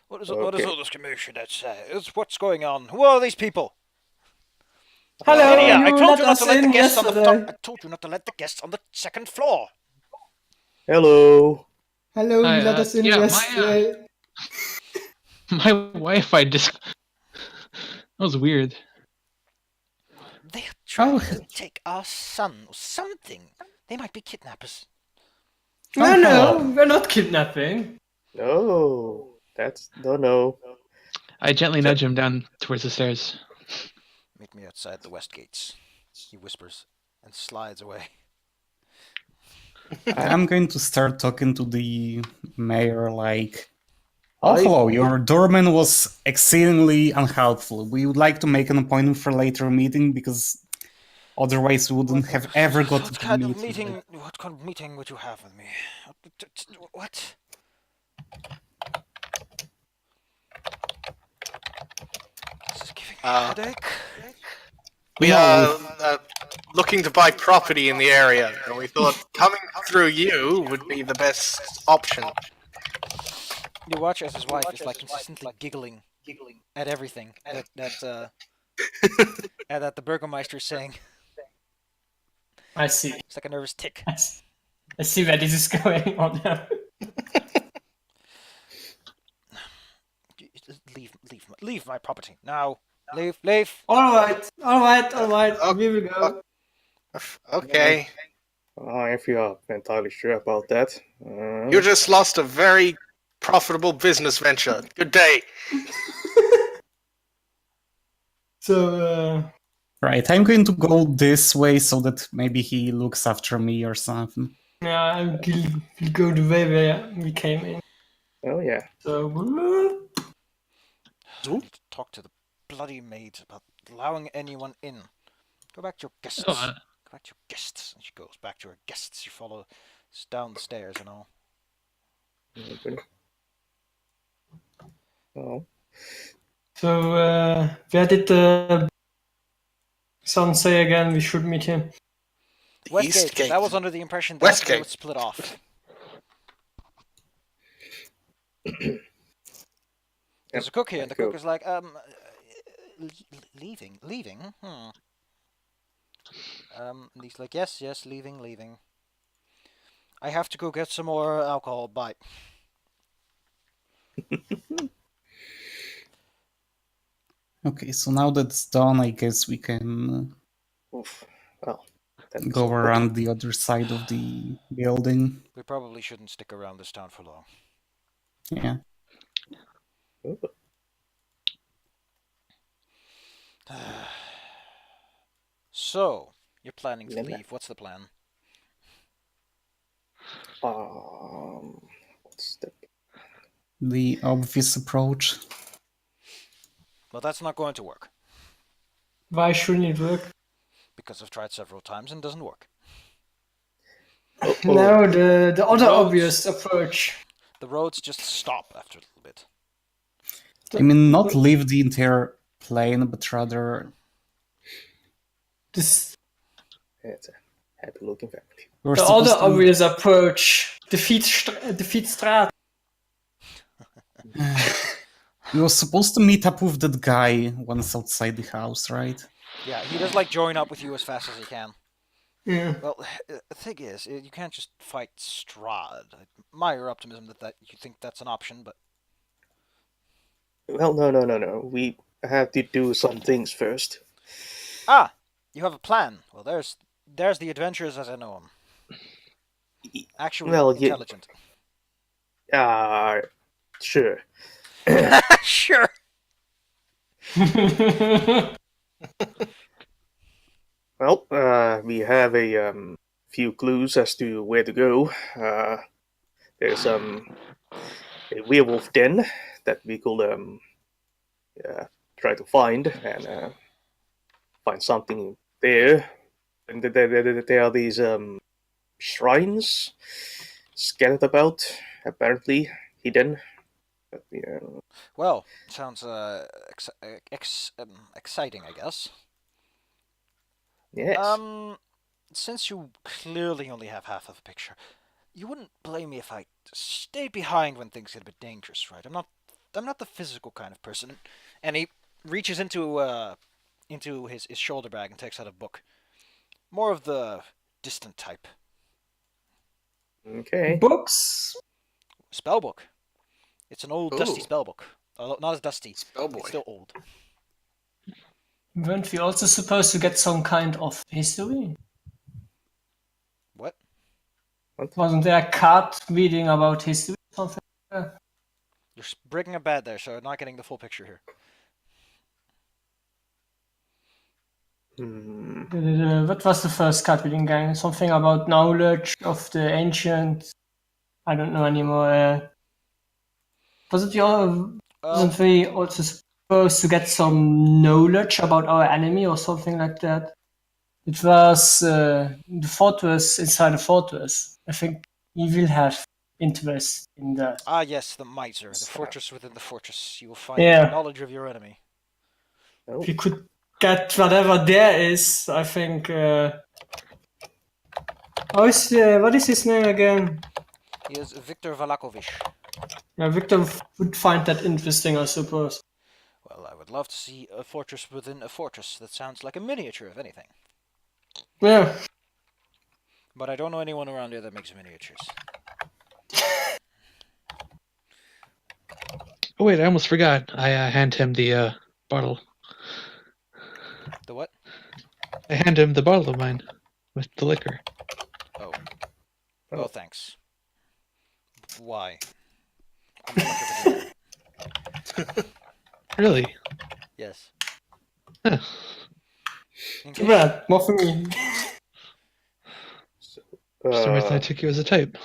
What is all this commotion outside? What's going on? Who are these people? Hello, Lydia, I you told let you not us to let the in guests on the yesterday. I told you not to let the guests on the second floor. Hello. Hello, you Hi, let us in yeah, yesterday. my Wi-Fi just that was weird. They're trying Oh, to take our son or something. They might be kidnappers. No, hello. no, we're not kidnapping. No. That's no. I gently nudge him down towards the stairs. Meet me outside the west gates, he whispers, and slides away. I'm going to start talking to the mayor like, oh, I- hello, your doorman was exceedingly unhelpful. We would like to make an appointment for a later meeting because otherwise we wouldn't have ever got What to kind of meet meeting? What kind of meeting would you have with me? What? This is giving me a headache. We No, are looking to buy property in the area, and we thought coming through you would be the best option. You watch as his wife is like consistently giggling at everything that the Burgermeister is saying. I see. It's like a nervous tick. I see where this is going on now. Leave my property now. Leave. Alright, we will go. Okay, if you're entirely sure about that. you just lost a very profitable business venture. Good day. So, right, I'm going to go this way so that maybe he looks after me or something. yeah, we'll go the way where we came in. Oh yeah. So, I need to talk to the bloody maids about allowing anyone in. Go back to your guests. Oh, Go back to your guests. And she goes back to her guests. She follows down the stairs and all. Okay. Oh. so where did the son say again we should meet him? Westgate. Eastgate. That was under the impression that Westgate. they would split off. There's a cook here, and the cook is like, leaving? And he's like, yes, leaving. I have to go get some more alcohol, bye. Okay, so now that's done, I guess we can Oof. Well, that is go awkward. around the other side of the building. We probably shouldn't stick around this town for long. Yeah. Ooh. So, you're planning to Yeah. leave. What's the plan? What's the The obvious approach. Well, that's not going to work. Why shouldn't it work? Because I've tried several times and it doesn't work. No, the other roads. obvious approach. The roads just stop after a little bit. I mean, not leave the entire plane, but rather This, It's a happy-looking family. we're the supposed other to... obvious approach. Defeat Strahd. We were supposed to meet up with that guy once outside the house, right? Yeah, he does like join up with you as fast as he can. Yeah. Well, the thing is, you can't just fight Strahd. I admire your optimism that you think that's an option, but Well, no. We have to do some things first. you have a plan. Well, there's the adventurers as I know them. Actually, Well, yeah. intelligent. Sure. Sure. Well, we have a few clues as to where to go. There's a werewolf den that we could try to find and find something there. And there are these shrines scattered about, apparently hidden. But, Well, sounds exciting, I guess. yes. Since you clearly only have half of the picture, you wouldn't blame me if I stayed behind when things get a bit dangerous, right? I'm not the physical kind of person. And he reaches into into his shoulder bag and takes out a book. More of the distant type. Okay. Books? Spell book. It's an old, dusty Ooh. spell book. Although not as dusty. Spellboy. It's still old. Weren't we also supposed to get some kind of history? What? Wasn't there a card reading about history or something? You're breaking up bad there, so I'm not getting the full picture here. What was the first card reading game? Something about knowledge of the ancient. I don't know anymore. Wasn't we also supposed to get some knowledge about our enemy or something like that? It was the fortress inside the fortress. I think he will have interest in that. Ah, yes, the miser, the fortress within the fortress. You will find Yeah. knowledge of your enemy. Oh, If we could get whatever there is, I think. What is his name again? He is Viktor Valakovich. Yeah, Victor would find that interesting, I suppose. Well, I would love to see a fortress within a fortress. That sounds like a miniature of anything. Yeah. But I don't know anyone around here that makes miniatures. Oh wait, I almost forgot. I hand him the bottle. The what? I hand him the bottle of mine with the liquor. Oh. Oh. Oh, thanks. Why? I'm not much of a drinker. Really? Yes. Huh. In Too case, bad. More for me. For some reason, I took you as a type.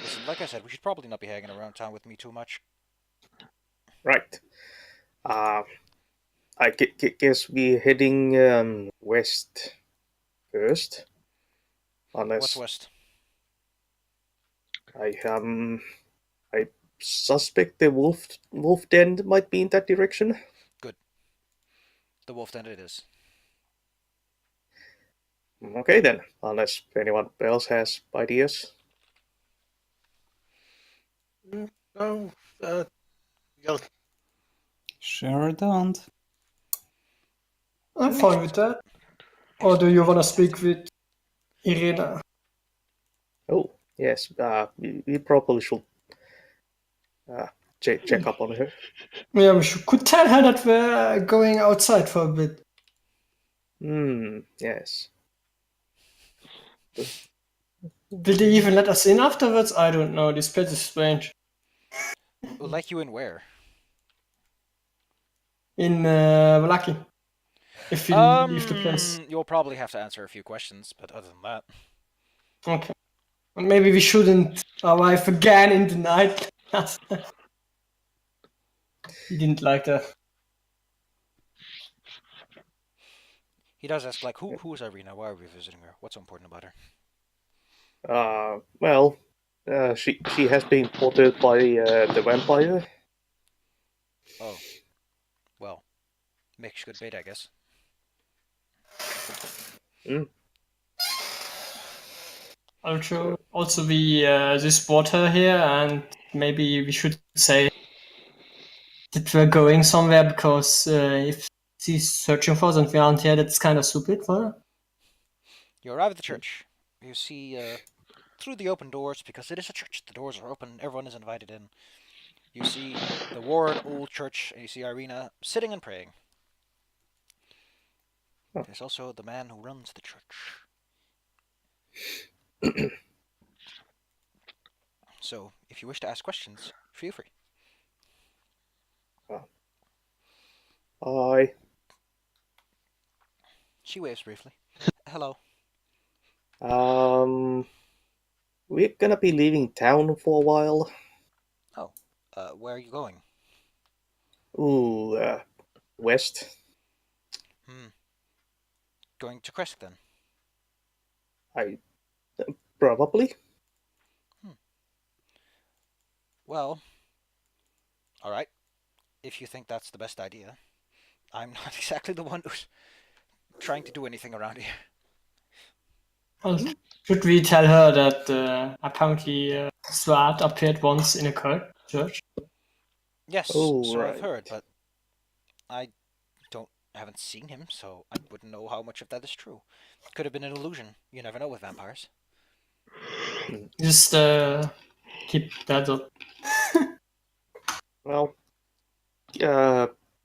listen, like I said, we should probably not be hanging around town with me too much. right. I guess we're heading west first. Unless What's west? I suspect the wolf den might be in that direction. The wolf den it is. Okay then, unless anyone else has ideas. No, go. Sure don't. I'm fine with that. Or do you want to speak with Irina? Oh yes, we probably should check up on her. Yeah, could tell her that we're going outside for a bit. Yes. Will they even let us in afterwards? I don't know. This place is strange. Well, like you in where? In Valaki. If you leave the place. You'll probably have to answer a few questions, but other than that, Okay. And maybe we shouldn't arrive again in the night. He didn't like that. he does ask like, who is Irina? Why are we visiting her? What's so important about her? Well, she has been spotted by the vampire. Oh, well, makes good bait, I guess. Also we just brought her here, and maybe we should say that we're going somewhere, because if she's searching for us and we aren't here, that's kind of stupid for her. You arrive at the church. You see through the open doors, because it is a church. The doors are open. Everyone is invited in. You see the worn old church, and you see Irina sitting and praying. Oh. There's also the man who runs the church. So, if you wish to ask questions, feel free. Hi. She waves briefly. Hello. We're gonna be leaving town for a while. Where are you going? Ooh, west. Going to Kresk then? Probably. Well, alright. If you think that's the best idea. I'm not exactly the one who's trying to do anything around here. Well, should we tell her that apparently Strahd appeared once in a church? Yes, Oh, so I've right. heard, but I don't haven't seen him, so I wouldn't know how much of that is true. Could have been an illusion. You never know with vampires. Just keep that up. Well,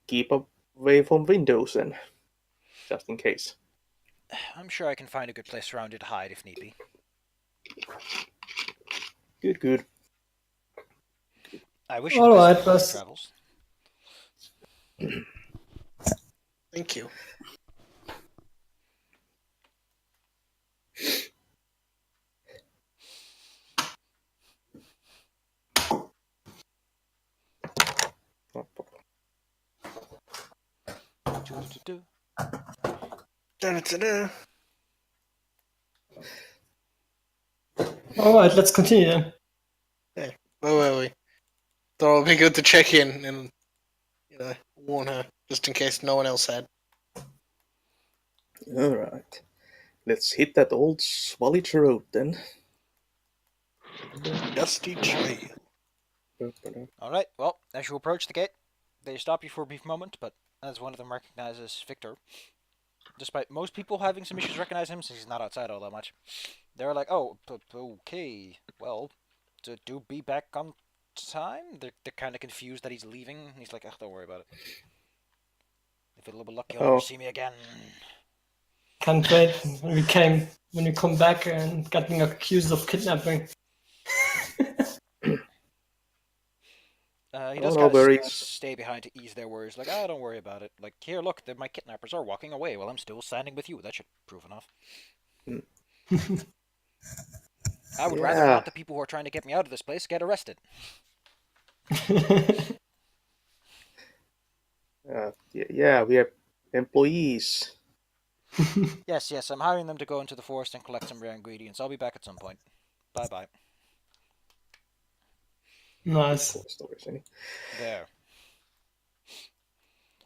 keep away from windows then, just in case. I'm sure I can find a good place around it to hide if need be. Good. I wish you All the right, best of your boss. travels. Thank you. Do-do-do-do. Da-da-da-da. All right, let's continue then. Where were we? Thought it would be good to check in and, warn her, just in case no one else had. Alright. Let's hit that old Swallage Road then. Dusty trail. Alright, well, as you approach the gate, they stop you for a brief moment, but as one of them recognizes Victor, despite most people having some issues recognizing him since he's not outside all that much, they're like, oh, okay, well, do be back on time? They're kind of confused that he's leaving. He's like, don't worry about it. If you're a little bit lucky, you'll never see me again. Can't wait when we come back and getting accused of kidnapping. He does no kind worries. of stay behind to ease their worries. Like, don't worry about it. Like, here, look, my kidnappers are walking away while I'm still standing with you. That should prove enough. I would rather not the people who are trying to get me out of this place get arrested. Yeah, we have employees. Yes, I'm hiring them to go into the forest and collect some rare ingredients. I'll be back at some point. Bye-bye. Nice. There.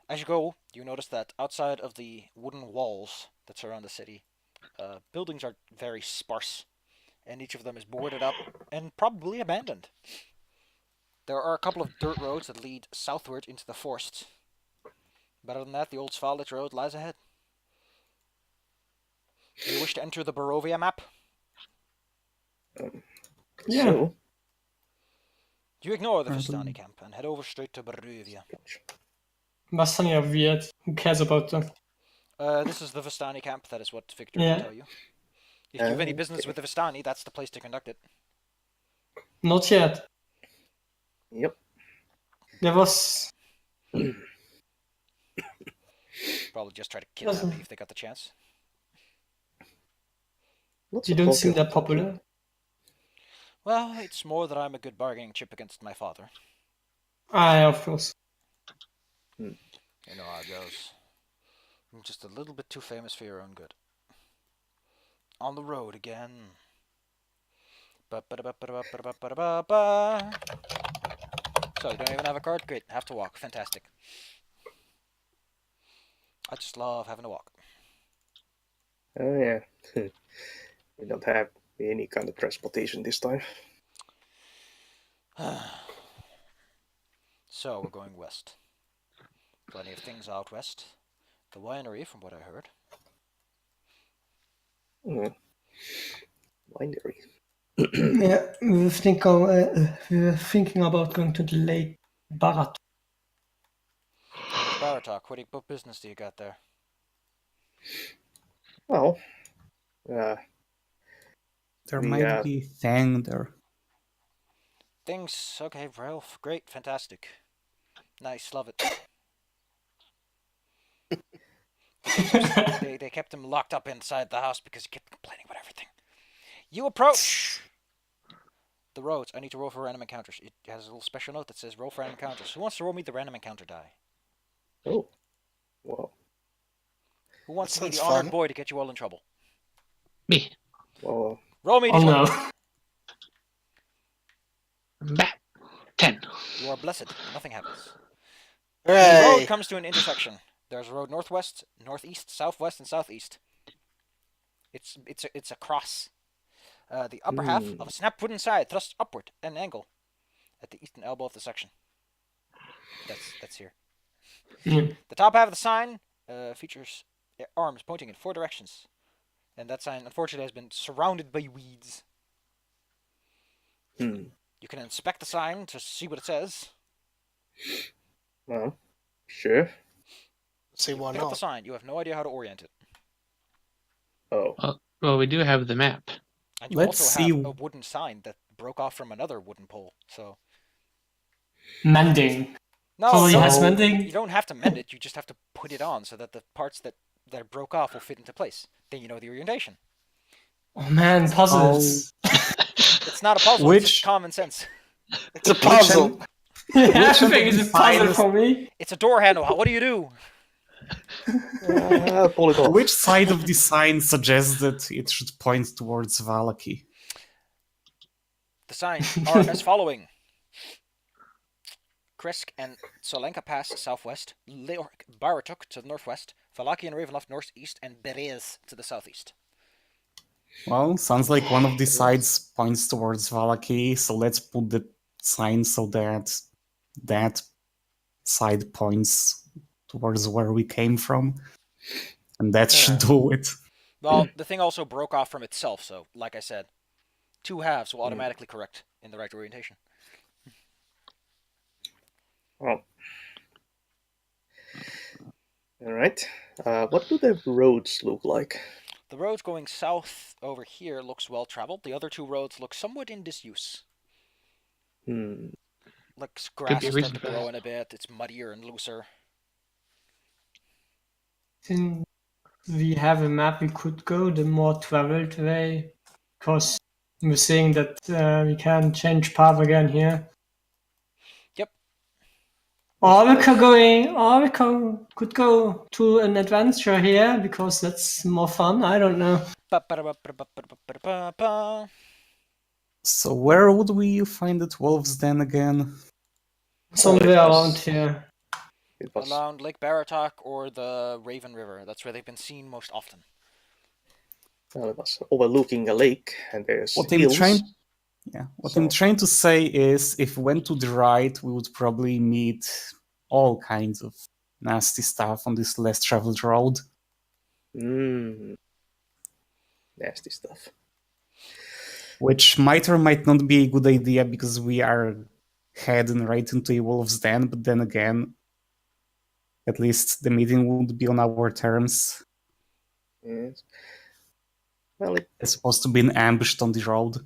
As you go, you notice that outside of the wooden walls that surround the city, buildings are very sparse, and each of them is boarded up and probably abandoned. There are a couple of dirt roads that lead southward into the forests. But other than that, the old Svalage Road lies ahead. Do you wish to enter the Barovia map? Yeah. So, You ignore the Vistani camp and head over straight to Barovia. Bastani are weird. Who cares about them? This is the Vistani camp. That is what Victor Yeah. will tell you. If you have any business with the Vistani, that's the place to conduct it. Not yet. yep. There was. Probably just try to kidnap me if they got the chance. Lots You of don't talking seem that about popular. Well, it's more that I'm a good bargaining chip against my father. Yeah, of course. You know how it goes. I'm just a little bit too famous for your own good. On the road again. Ba-ba-da-ba-ba-da-ba-ba-da-ba-ba. So, you don't even have a card? Great. Have to walk. Fantastic. I just love having to walk. Oh yeah. We don't have any kind of transportation this time. So, we're going west. Plenty of things out west. The winery, from what I heard. Winery. Yeah, we were thinking about going to the Lake Barat. Baratok, what business do you got there? Well, There We, might be thing there. Things, okay, Ralph, great, fantastic. Nice, love it. They kept him locked up inside the house because he kept complaining about everything. You approach the roads. I need to roll for random encounters. It has a little special note that says roll for random encounters. Who wants to roll me the random encounter die? oh, well, Who wants That to be the sounds honored fun. boy to get you all in trouble? Me. well, Roll me Oh d20. no. I'm back. 10. You are blessed. Nothing happens. The road Hooray! comes to an intersection. There's a road northwest, northeast, southwest, and southeast. It's a cross. The upper half of a snapped wooden side thrusts upward at an angle at the eastern elbow of the section. That's here. Mm. The top half of the sign features arms pointing in 4 directions. And that sign, unfortunately, has been surrounded by weeds. Hmm. You can inspect the sign to see what it says. Well, sure. See You why pick up the not? sign. You have no idea how to orient it. Oh. Well, we do have the map. And you Let's also have see. a wooden sign that broke off from another wooden pole. So Mending. no, Probably no, has So- mending. you don't have to mend it. You just have to put it on so that the parts that broke off will fit into place. Then you know the orientation. Oh man, puzzles. It's not a puzzle. It's just Which common sense. It's a puzzle. Everything is a puzzle designs- for me. It's a door handle. What do you do? I'll pull it off. which side of the sign suggests that it should point towards Valaki? The signs are as following. Kresk and Solenka Pass southwest, Baratuk to the northwest, Valaki and Ravenloft northeast, and Berez to the southeast. Well, sounds like one of the sides points towards Valaki, so let's put the sign so that that side points towards where we came from. And that should do it. Well, the thing also broke off from itself, so, like I said, 2 halves will automatically correct in the right orientation. Oh. Alright. What do the roads look like? The roads going south over here looks well traveled. The other 2 roads look somewhat in disuse. Hmm. Like Could grass be a is reason starting for to grow that. in a bit. It's muddier and looser. Since we have a map, we could go the more traveled way. Because we're saying that we can change path again here. Yep. Or we could go to an adventure here because that's more fun. I don't know. Ba-ba-da-ba-ba-ba-ba-ba-ba. So where would we find the 12's den again? Somewhere it was- around here. It was Around Lake Baratok or the Raven River. That's where they've been seen most often. well, it was overlooking a lake, and there's What I'm hills. trying, what I'm So- trying to say is, if we went to the right, we would probably meet all kinds of nasty stuff on this less traveled road. Nasty stuff. Which might or might not be a good idea because we are heading right into a wolf's den, but then again, at least the meeting would be on our terms, Yes. Well, it as opposed to being ambushed on the road.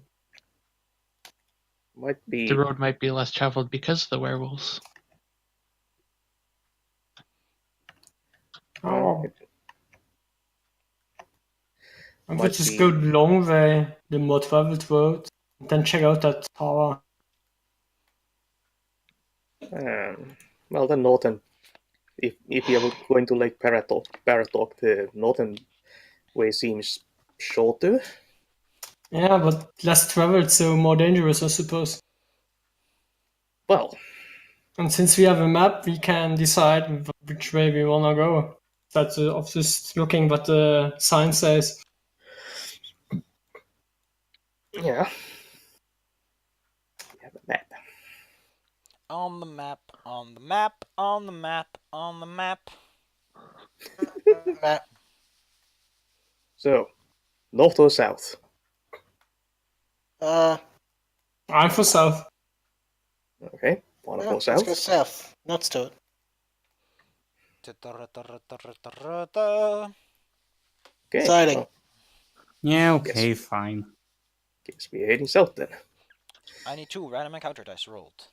might be. The road might be less traveled because of the werewolves. Oh, I Might could just be- go the long way, the more traveled road, and then check out that tower. Well, the northern. If you are going to Lake Baratok, the northern way seems shorter. Yeah, but less traveled, so more dangerous, I suppose. Well, And since we have a map, we can decide which way we wanna go. That's of just looking what the sign says. yeah. We have a map. On the map, on the map, on the map, on the map. Map. So, north or south? I'm for south. Okay, wanna Yeah, go let's go south? south. Nuts to it. Ta-ta-ra-ta-ra-ta-ra-ta-ra-ta. Okay, Exciting. well, Yeah, okay, fine. guess we're heading south then. I need 2 random encounter dice rolled.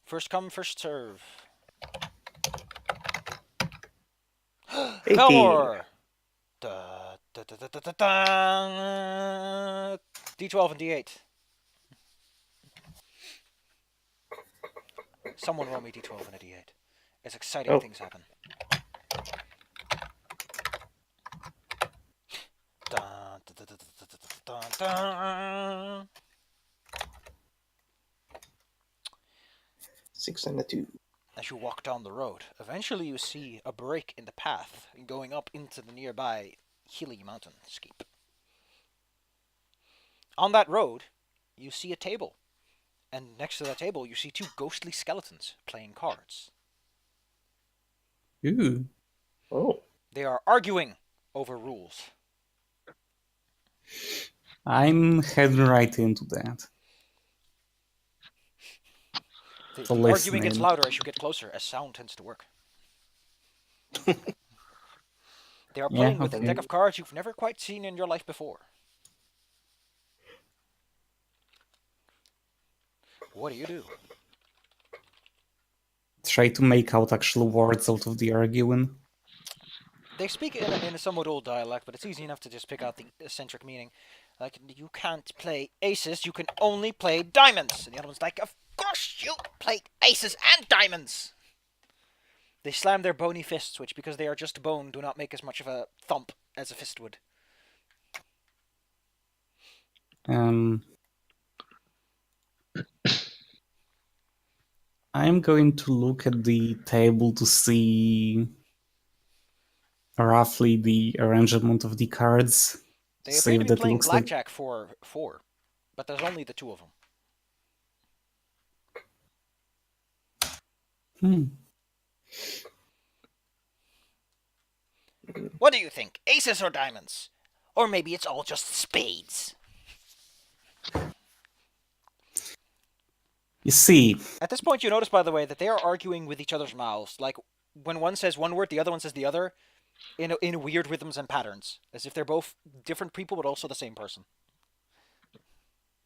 First come, first serve. 18. Belmore! Da, da, da, da, da, da, da. D12 and D8. Someone roll me D12 and a D8. As exciting Oh. things happen. Da, da, da, da, da, da, da, da. 6 and a 2. As you walk down the road, eventually you see a break in the path going up into the nearby hilly mountainscape. On that road, you see a table, and next to that table you see 2 ghostly skeletons playing cards. Ooh. Oh. They are arguing over rules. I'm heading right into that. The So arguing gets listening. louder as you get closer, as sound tends to work. They are playing with a okay. deck of cards you've never quite seen in your life before. What do you do? Try to make out actual words out of the arguing. They speak in a somewhat old dialect, but it's easy enough to just pick out the eccentric meaning. Like, you can't play aces, you can only play diamonds. And the other one's like, of course you play aces and diamonds. They slam their bony fists, which, because they are just bone, do not make as much of a thump as a fist would. I'm going to look at the table to see roughly the arrangement of the cards. They See appear to if be that playing looks like. blackjack for 4, but there's only the 2 of them. What do you think? Aces or diamonds? Or maybe it's all just spades. You see, At this point, you notice, by the way, that they are arguing with each other's mouths. Like, when one says one word, the other one says the other, in weird rhythms and patterns. As if they're both different people, but also the same person.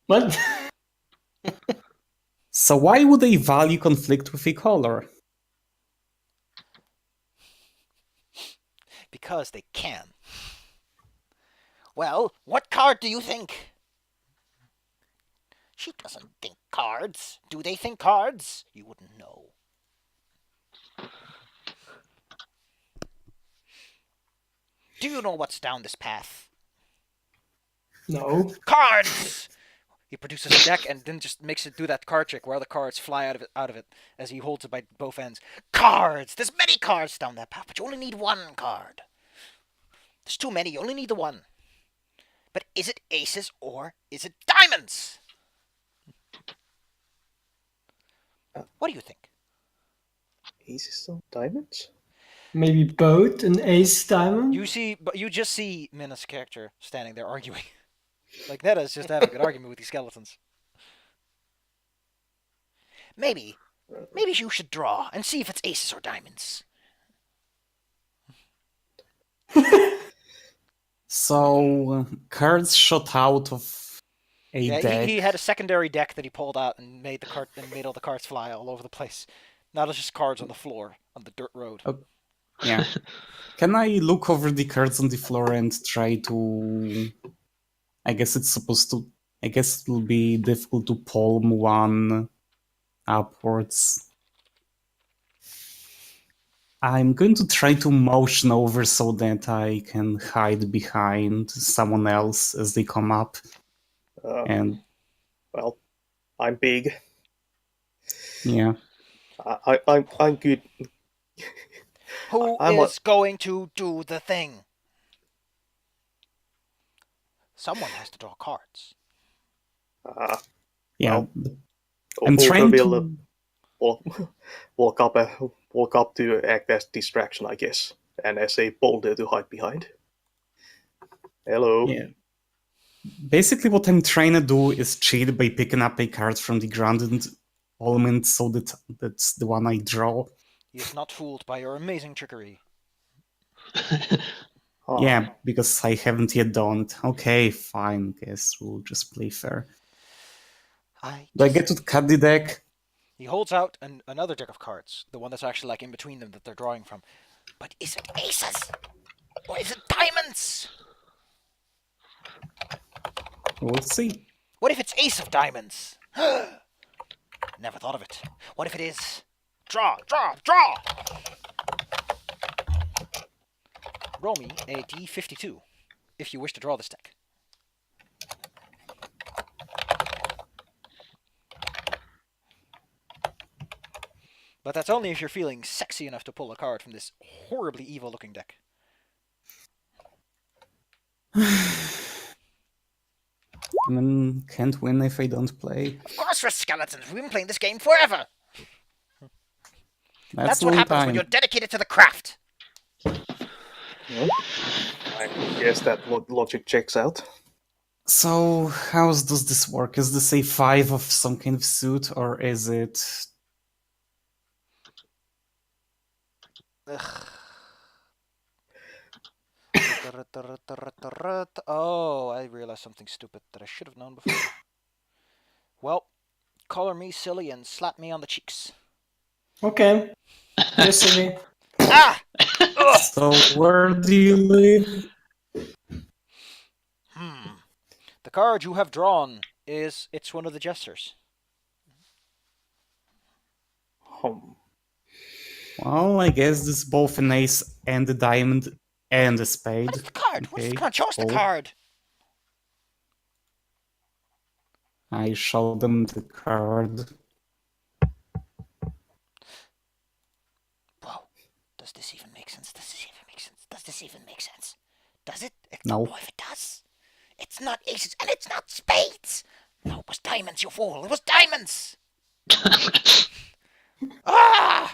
What? so why would they value conflict with a color? Because they can. Well, what card do you think? She doesn't think cards. Do they think cards? You wouldn't know. Do you know what's down this path? No. Cards! He produces a deck and then just makes it do that card trick where all the cards fly out of it as he holds it by both ends. Cards! There's many cards down that path, but you only need one card. There's too many, you only need the one. But is it aces or is it diamonds? What do you think? Aces or diamonds? Maybe both an ace diamond? You just see Mina's character standing there arguing. Like, Netta's just having an argument with these skeletons. Maybe you should draw and see if it's aces or diamonds. So cards shot out of a deck. He had a secondary deck that he pulled out and made all the cards fly all over the place. Not just cards on the floor on the dirt road. Oh, yeah. Can I look over the cards on the floor and try to? I guess it will be difficult to palm one upwards. I'm going to try to motion over so that I can hide behind someone else as they come up. And well, I'm big. Yeah. I'm good. Who is going to do the thing? Someone has to draw cards. Yeah. Well, I'm trying to walk up to act as distraction, I guess, and as a boulder to hide behind. Hello. Yeah. Basically, what I'm trying to do is cheat by picking up a card from the grounded element, so that's the one I draw. He is not fooled by your amazing trickery. Yeah, because I haven't yet done it. Okay, fine. Guess we'll just play fair. Do I get to cut the deck? He holds out another deck of cards, the one that's actually like in between them that they're drawing from. But is it aces? Or is it diamonds? We'll see. What if it's ace of diamonds? Never thought of it. What if it is? Draw! Roll me a d52 if you wish to draw this deck. But that's only if you're feeling sexy enough to pull a card from this horribly evil-looking deck. I mean, can't win if I don't play. Of course we're skeletons! We've been playing this game forever! That's a what long happens when time. you're dedicated to the craft. Yeah. I guess that logic checks out. So, how does this work? Is this a 5 of some kind of suit, or is it... Ugh. Oh, I realized something stupid that I should have known before. Well, color me silly and slap me on the cheeks. Okay. You're silly. Ah! Ugh! So, where do you live? The card you have drawn it's one of the jesters. Well, I guess this is both an ace and a diamond and a spade. What is the card? What is the Okay, card? Show us the cool. card. I show them the card. Whoa. Does this even make sense? Does this even make sense? Does this even make sense? Does it? I No. don't know if it does. It's not aces and it's not spades. No, it was diamonds, you fool. It was diamonds. Ah!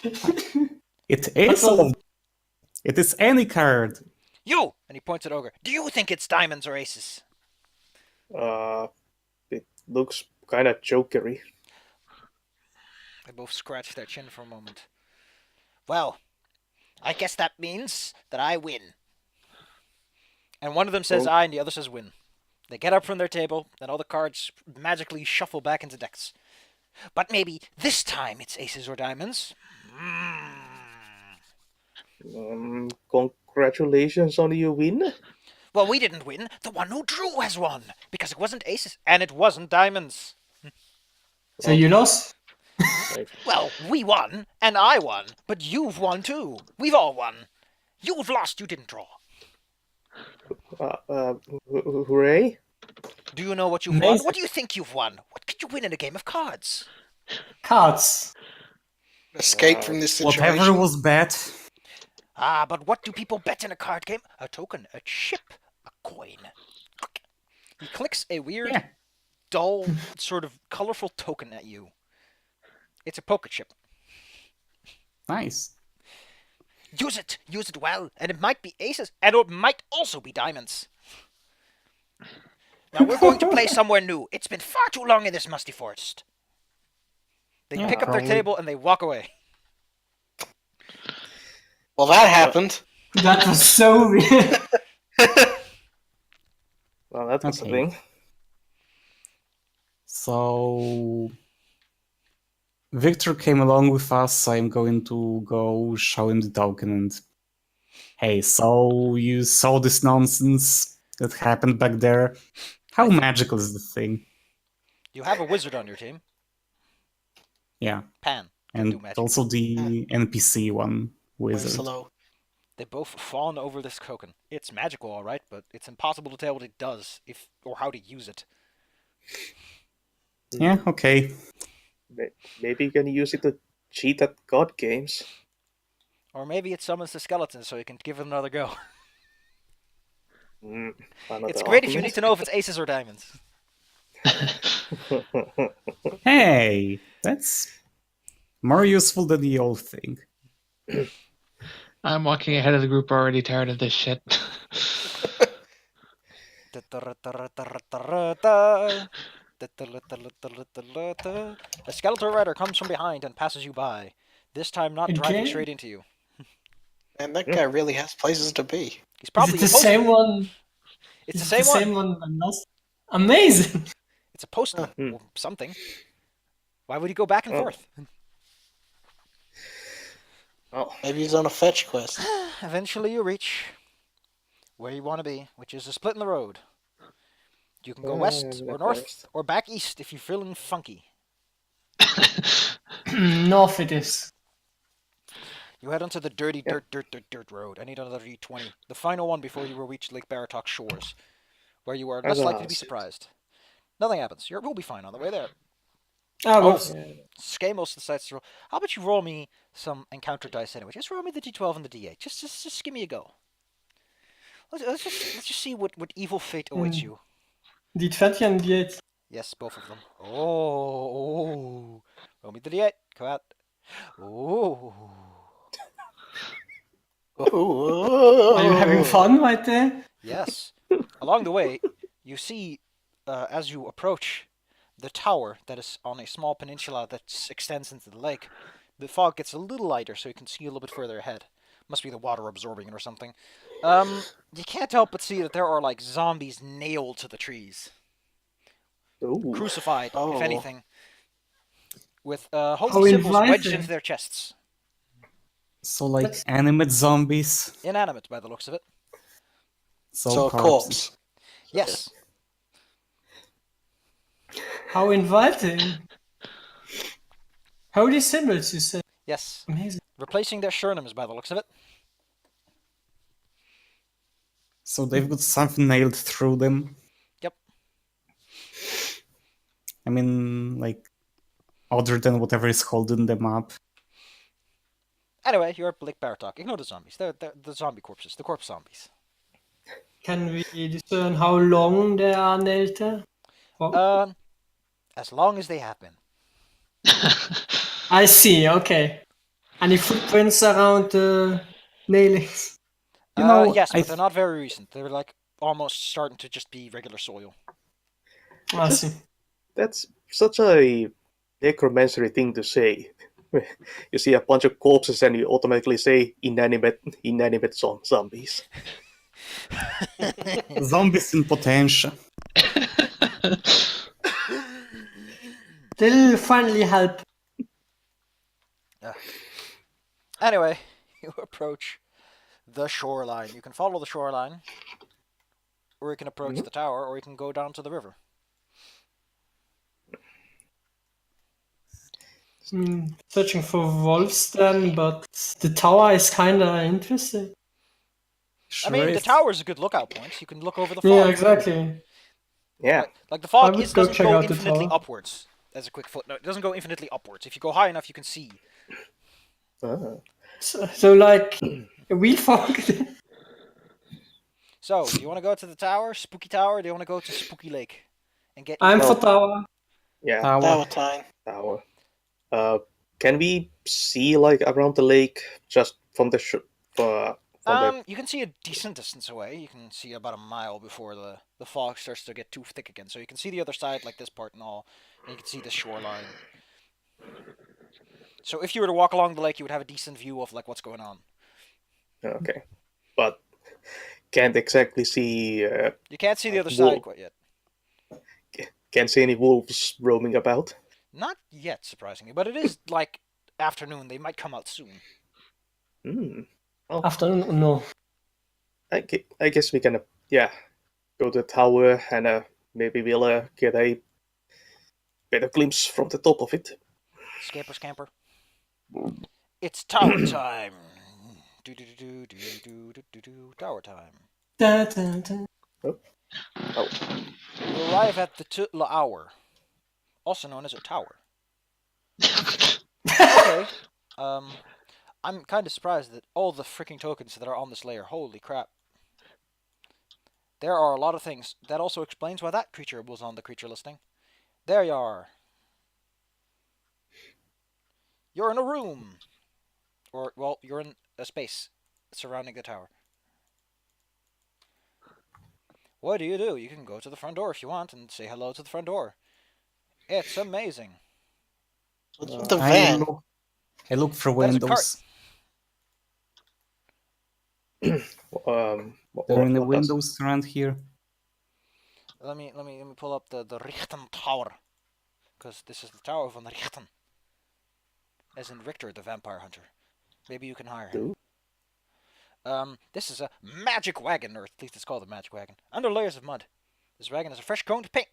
It is was- all. It is any card. You! And he points at Ogre. Do you think it's diamonds or aces? It looks kind of jokery. They both scratch their chin for a moment. Well, I guess that means that I win. And one of them says Oh. I and the other says win. They get up from their table, and all the cards magically shuffle back into decks. But maybe this time it's aces or diamonds. Congratulations on your win. Well, we didn't win. The one who drew has won. Because it wasn't aces, and it wasn't diamonds. So you lost? Well, we won, and I won. But you've won too. We've all won. You've lost, you didn't draw. Hooray! Do you know what you've won? Amazing. What do you think you've won? What could you win in a game of cards? Cards. Escape from this situation. Whatever was bet. Ah, but what do people bet in a card game? A token, a chip, a coin. He clicks a weird, Yeah. dull, sort of colorful token at you. It's a poker chip. Nice. Use it well, and it might be aces, and it might also be diamonds. Now we're going to play somewhere new. It's been far too long in this musty forest. They Yeah, pick up their probably. table and they walk away. Well, that happened. That was so weird. Well, that was the Okay. thing. So Victor came along with us. I'm going to go show him the token and hey, so you saw this nonsense that happened back there. How magical is the thing? You have a wizard on your team. Yeah. Pan. Can do And magic. also the NPC one, Where's wizard. hello? They both fawn over this token. It's magical, all right, but it's impossible to tell what it does or how to use it. Yeah, okay. Maybe you can use it to cheat at god games. Or maybe it summons the skeleton so you can give it another go. Another It's great if you argument. need to know if it's aces or diamonds. Hey, that's more useful than the old thing. I'm walking ahead of the group already tired of this shit. A skeletal rider comes from behind and passes you by. This time not driving Okay. straight into you. And that guy really has places to be. He's Is probably it the a postman. same one? It's Is the it same one. one last? Amazing. It's a postman Hmm. or something. Why would he go back and Oh. forth? Oh, Maybe he's on a fetch quest. Eventually you reach where you want to be, which is a split in the road. You can go west or north west. or back east if you're feeling funky. North it is. You head onto the dirty dirt road. I need another D20. The final one before you will reach Lake Baratok shores, where you are less likely to be surprised. Nothing happens. You'll be fine on the way there. Oh, Oh, whoops. Skamos decides to roll. How about you roll me some encounter dice anyway? Just roll me the D12 and the D8. Just give me a go. Let's just see what evil fate awaits you. Die 20 and the 8. Yes, both of them. Oh. Roll me the D8. Come out. Ooh. Are you having fun right there? Yes. Along the way, you see, as you approach the tower that is on a small peninsula that extends into the lake, the fog gets a little lighter so you can see a little bit further ahead. Must be the water absorbing it or something. You can't help but see that there are like zombies nailed to the trees, Ooh. crucified, if Oh. anything, with holy How symbols wedged inviting. into their chests. So like That's- animate zombies. Inanimate by the looks of it. So a corpses. corpse. Yes. How inviting. Holy symbols, you say? Yes. Amazing. Replacing their surnames by the looks of it. So they've got something nailed through them. Yep. I mean, like, other than whatever is holding them up. Anyway, you're at Lake Baratok. Ignore the zombies. They're the zombie corpses. The corpse zombies. Can we discern how long they are nailed there? Oh, As long as they have been. I see, okay. Any footprints around the nailings? You know, Yes, I but they're not very recent. They're like almost starting to just be regular soil. I see. That's such a necromancy thing to say. You see a bunch of corpses and you automatically say inanimate zombies. zombies in potential. They'll finally help. Anyway, you approach the shoreline. You can follow the shoreline, or you can approach the tower, or you can go down to the river. Searching for wolves then, but the tower is kinda interesting. I mean, the Sure, tower is a good lookout point. You can look over the fog. Yeah, exactly. Yeah. Like the I fog would go doesn't check go out the infinitely tower. upwards. As a quick footnote, it doesn't go infinitely upwards. If you go high enough, you can see. Ah. So like a wheel fog. So, do you want to go to the tower, Spooky Tower, or do you want to go to Spooky Lake and get? I'm for Oh. tower. Yeah, tower. Tower time. tower. Can we see like around the lake just from the You can see a decent distance away. You can see about a mile before the fog starts to get too thick again. So you can see the other side, like this part and all, and you can see the shoreline. So if you were to walk along the lake, you would have a decent view of like what's going on. Okay, but can't exactly see. You can't see the other Wolf. side quite yet. Can't see any wolves roaming about. Not yet, surprisingly, but it is like afternoon. They might come out soon. Hmm. Afternoon, no. I guess we can. Go to the tower and maybe we'll get a better glimpse from the top of it. Scamper. It's tower time. Do. Tower time. Da, da, da. Oh, You arrive at the Tutla Hour, also known as a tower. Okay. I'm kind of surprised that all the freaking tokens that are on this layer. Holy crap. There are a lot of things. That also explains why that creature was on the creature listing. There you are. You're in a room. Or, well, you're in a space surrounding the tower. What do? You can go to the front door if you want and say hello to the front door. It's amazing. What's with the I van? look through That is a cart. windows. what, There are any what does- windows around here? Let me pull up the Richten Tower. Because this is the Tower von Richten. As in Richter, the vampire hunter. Maybe you can hire him. This is a magic wagon, or at least it's called a magic wagon. Under layers of mud. This wagon has a fresh coat of paint.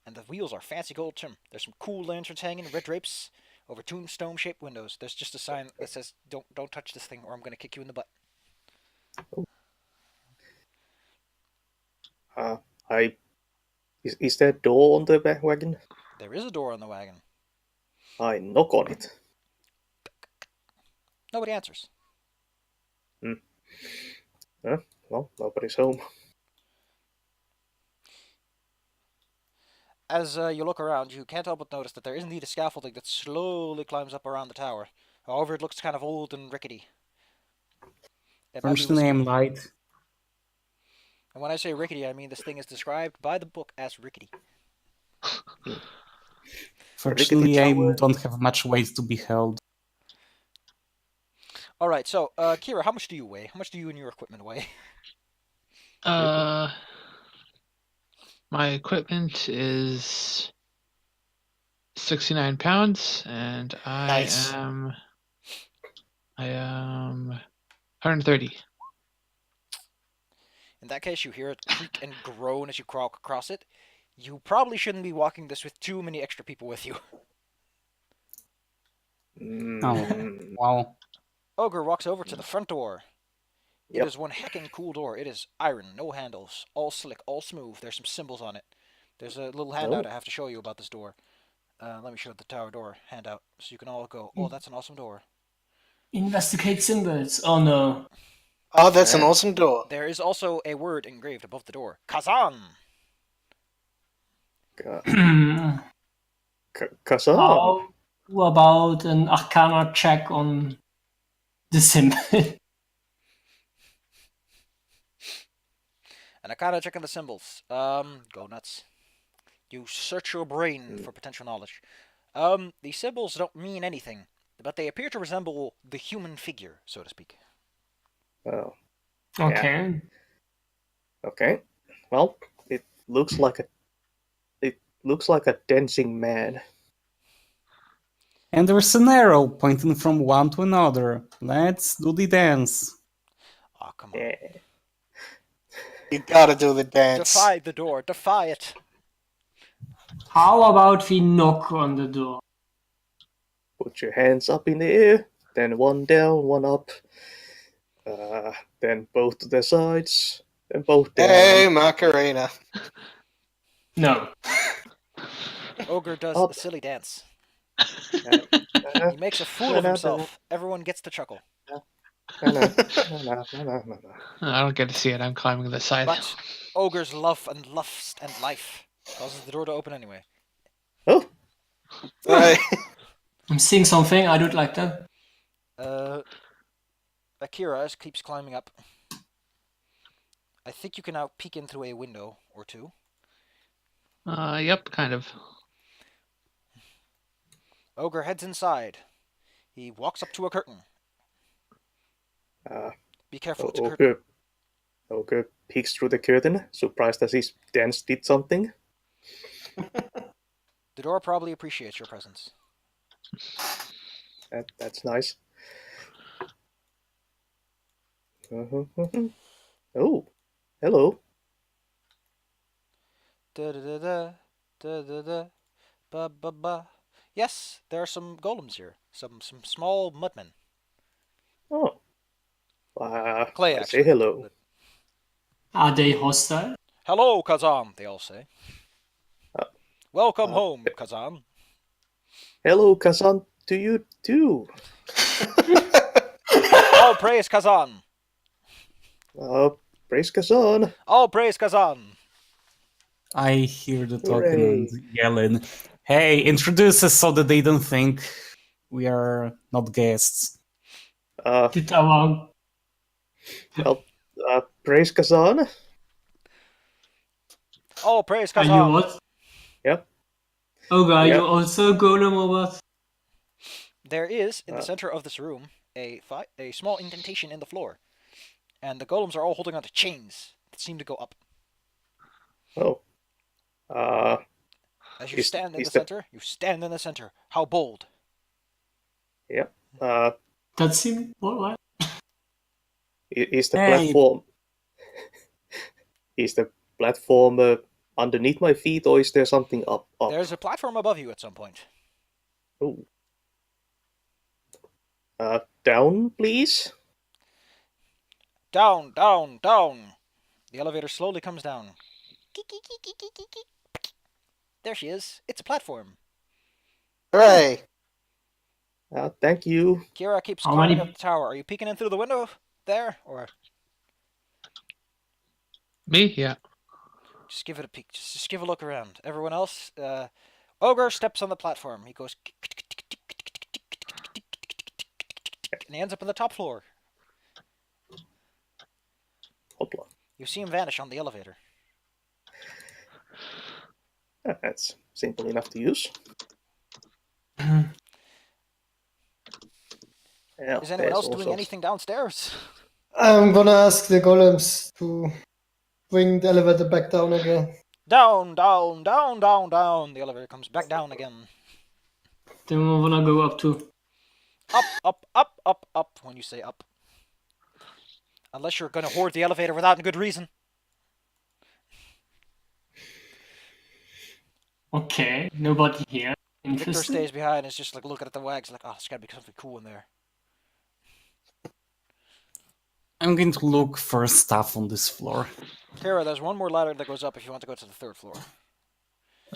And the wheels are fancy gold trim. There's some cool lanterns hanging, red drapes over tombstone-shaped windows. There's just a sign that says, "Don't touch this thing, or I'm gonna kick you in the butt." Is there a door on the back wagon? There is a door on the wagon. I knock on it. Nobody answers. Well, nobody's home. as you look around, you can't help but notice that there is indeed a scaffolding that slowly climbs up around the tower. However, it looks kind of old and rickety. It might be Furnish the risky. name light. And when I say rickety, I mean this thing is described by the book as rickety. Fortunately, I tower. don't have much weight to be held. Alright, so, Kira, how much do you weigh? How much do you and your equipment weigh? My equipment is 69 pounds, and Nice. I am 130. In that case, you hear it creak and groan as you crawl across it. You probably shouldn't be walking this with too many extra people with you. Mm, Well, Ogre walks over to the front door. It Yep. is one hecking cool door. It is iron, no handles, all slick, all smooth. There's some symbols on it. There's a little handout I have to show you about this door. Let me show the tower door handout so you can all go, oh, that's an awesome door. Investigate symbols. Oh no. Oh, that's an Yeah. awesome door. There is also a word engraved above the door. Kazan! Kazan. How about an Arcana check on the symbol? And I kind of check on the symbols. Go nuts. You search your brain for potential knowledge. The symbols don't mean anything, but they appear to resemble the human figure, so to speak. Oh, Okay. okay. Well, it looks like a dancing man. and there's an arrow pointing from one to another. Let's do the dance. Oh, come on. Yeah. You gotta do the dance. Defy the door. Defy it. How about we knock on the door? Put your hands up in the air, then one down, one up. Then both to the sides, then both down. Hey, Macarena. No. Ogre does Up. a silly dance. Uh, He makes a fool of himself. Everyone gets to chuckle. no. I don't get to see it. I'm climbing the side. But Ogre's love and lust and life causes the door to open anyway. Oh, Right. I'm seeing something. I don't like that. Akira keeps climbing up. I think you can now peek in through a window or two. Yep, kind of. Ogre heads inside. He walks up to a curtain. Be careful, it's a curtain. Ogre peeks through the curtain, surprised that his dance did something. The door probably appreciates your presence. That's nice. Oh, hello. Da da da da da da da ba ba ba. Yes, there are some golems here. Some small mudmen. Oh. Clay, I actually. say hello. But- Are they hostile? Hello, Kazan, they all say. Welcome uh, home, Kazan. Hello, Kazan, to you too. All praise Kazan. Praise Kazan. All praise Kazan. I hear the talking Hooray. and yelling. Hey, introduce us so that they don't think we are not guests. Did our Praise Kazan. All praise are you Kazan. what? Yep. Oh, are Yep. you also a golem or what? There is, in the center of this room, a small indentation in the floor. And the golems are all holding onto chains that seem to go up. Oh. As you Is- stand in is the the- center, you stand in the center. How bold. Yep. That seemed what? Is the Hey. platform? Is the platform underneath my feet, or is there something up? There's a platform above you at some point. Oh. Down, please. Down, down, down. The elevator slowly comes down. There she is. It's a platform. Hooray. Thank you. Kira keeps How climbing many- up the tower. Are you peeking in through the window there, or Me? Yeah. Just give it a peek. Just give a look around. Everyone else, Ogre steps on the platform. He goes, and he ends up on the top floor. Hopla. You see him vanish on the elevator. That's simple enough to use. Yeah, Is anyone there's else doing also- anything downstairs? I'm gonna ask the golems to bring the elevator back down again. Down, down, down, down, down. The elevator comes back down again. Then we wanna go up too. Up, up, up, up, up. When you say up. Unless you're gonna hoard the elevator without a good reason. Okay, nobody here. Victor Interesting. stays behind and is just like looking at the wags like, oh, there's gotta be something cool in there. I'm going to look for stuff on this floor. Kara, there's one more ladder that goes up if you want to go to the 3rd floor.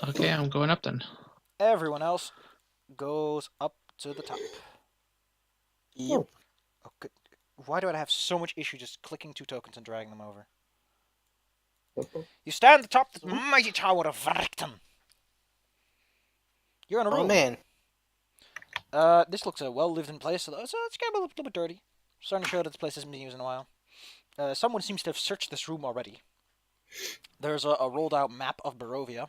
Okay, I'm going up then. Everyone else goes up to the top. Yep. Okay. Why do I have so much issue just clicking 2 tokens and dragging them over? You stand atop the mighty tower of Varikton. You're in a room. Oh man. This looks a well-lived-in place, so it's kind of a little bit dirty. Starting to show that this place hasn't been used in a while. Someone seems to have searched this room already. There's a rolled-out map of Barovia.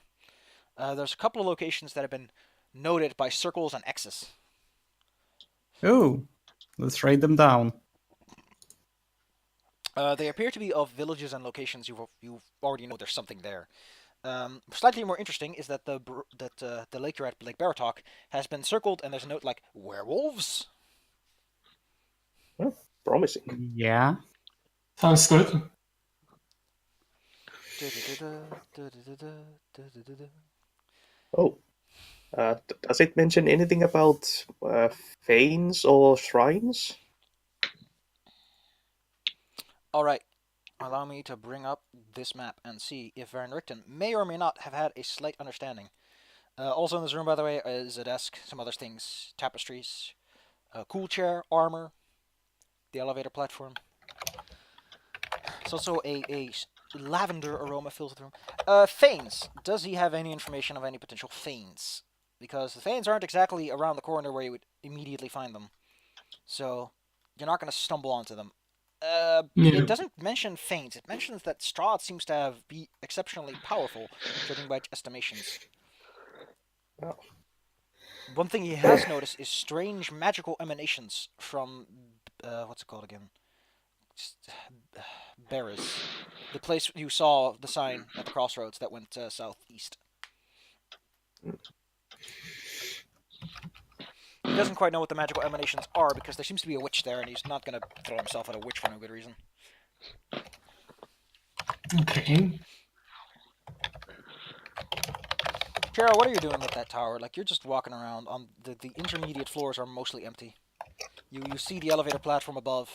There's a couple of locations that have been noted by circles and X's. Oh, let's write them down. They appear to be of villages and locations you already know there's something there. Slightly more interesting is that the lake you're at, Lake Baratok, has been circled, and there's a note like werewolves. Well, promising. Yeah. Sounds good. Oh. Does it mention anything about fanes or shrines? All right. Allow me to bring up this map and see if Van Richten may or may not have had a slight understanding. Also in this room, by the way, is a desk, some other things, tapestries, a cool chair, armor, the elevator platform. There's also a lavender aroma fills the room. Fanes. Does he have any information of any potential Fanes? Because the Fanes aren't exactly around the corner where you would immediately find them. So, you're not going to stumble onto them. It doesn't mention Fanes. It mentions that Strahd seems to be exceptionally powerful, judging by estimations. Oh. One thing he has noticed is strange magical emanations from, what's it called again? Beres. The place you saw the sign at the crossroads that went southeast. He doesn't quite know what the magical emanations are because there seems to be a witch there, and he's not going to throw himself at a witch for no good reason. Okay. Chara, what are you doing with that tower? Like, you're just walking around. On the intermediate floors are mostly empty. You see the elevator platform above.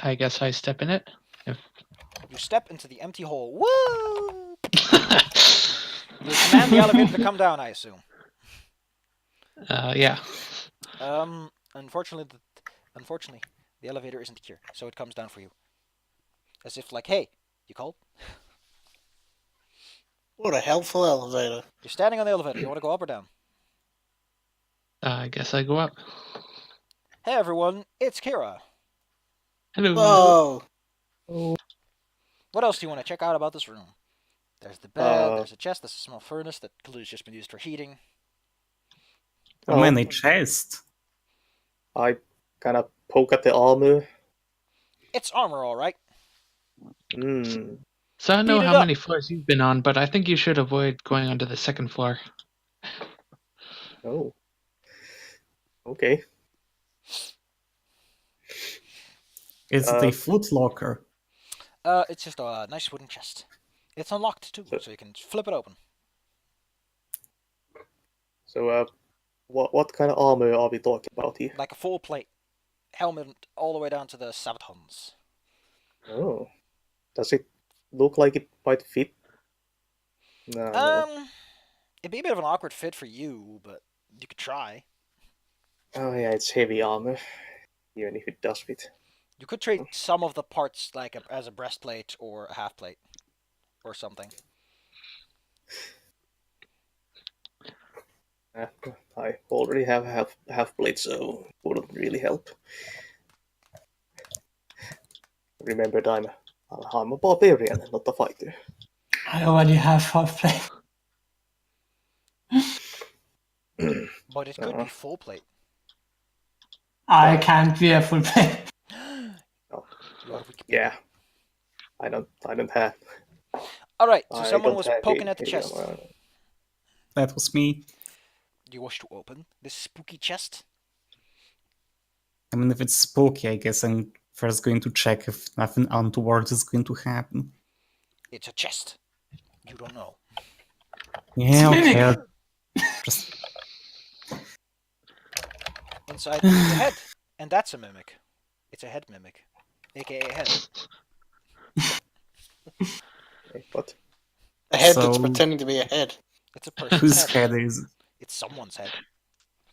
I guess I step in it. You step into the empty hole. Woo! You command the elevator to come down, I assume. Yeah. Unfortunately, the elevator isn't here, so it comes down for you. As if, like, hey, you called? What a helpful elevator. You're standing on the elevator. You want to go up or down? I guess I go up. Hey, everyone. It's Kira. Hello. Whoa. What else do you want to check out about this room? There's the bed, there's a chest, there's a small furnace that clearly has just been used for heating. How many chests? I kind of poke at the armor. It's armor, all right. Hmm. So I know Beat it how up. many floors you've been on, but I think you should avoid going onto the 2nd floor. Oh. Okay. Is it a foot locker? It's just a nice wooden chest. It's unlocked too, so you can flip it open. So, what kind of armor are we talking about here? Like a full plate. Helmet all the way down to the sabatons. Oh. Does it look like it might fit? No. It'd be a bit of an awkward fit for you, but you could try. Oh yeah, it's heavy armor. Even if it does fit. You could trade some of the parts, like as a breastplate or a half plate, or something. I already have half plate, so it wouldn't really help. Remember, I'm a barbarian, not a fighter. I already have half plate. But it could be full plate. I can't be a full plate. Oh, You are Wikipedia. yeah, I don't have. All right. So I someone don't was have poking it at the here, chest. That was me. Do you wish to open this spooky chest? I mean, if it's spooky, I guess I'm first going to check if nothing untoward is going to happen. It's a chest. You don't know. Yeah, It's okay. mimic. Just Inside is a head, and that's a mimic. It's a head mimic, aka a head. Okay, but A head that's So- pretending to be a head. It's a person's whose head. head is it? It's someone's head.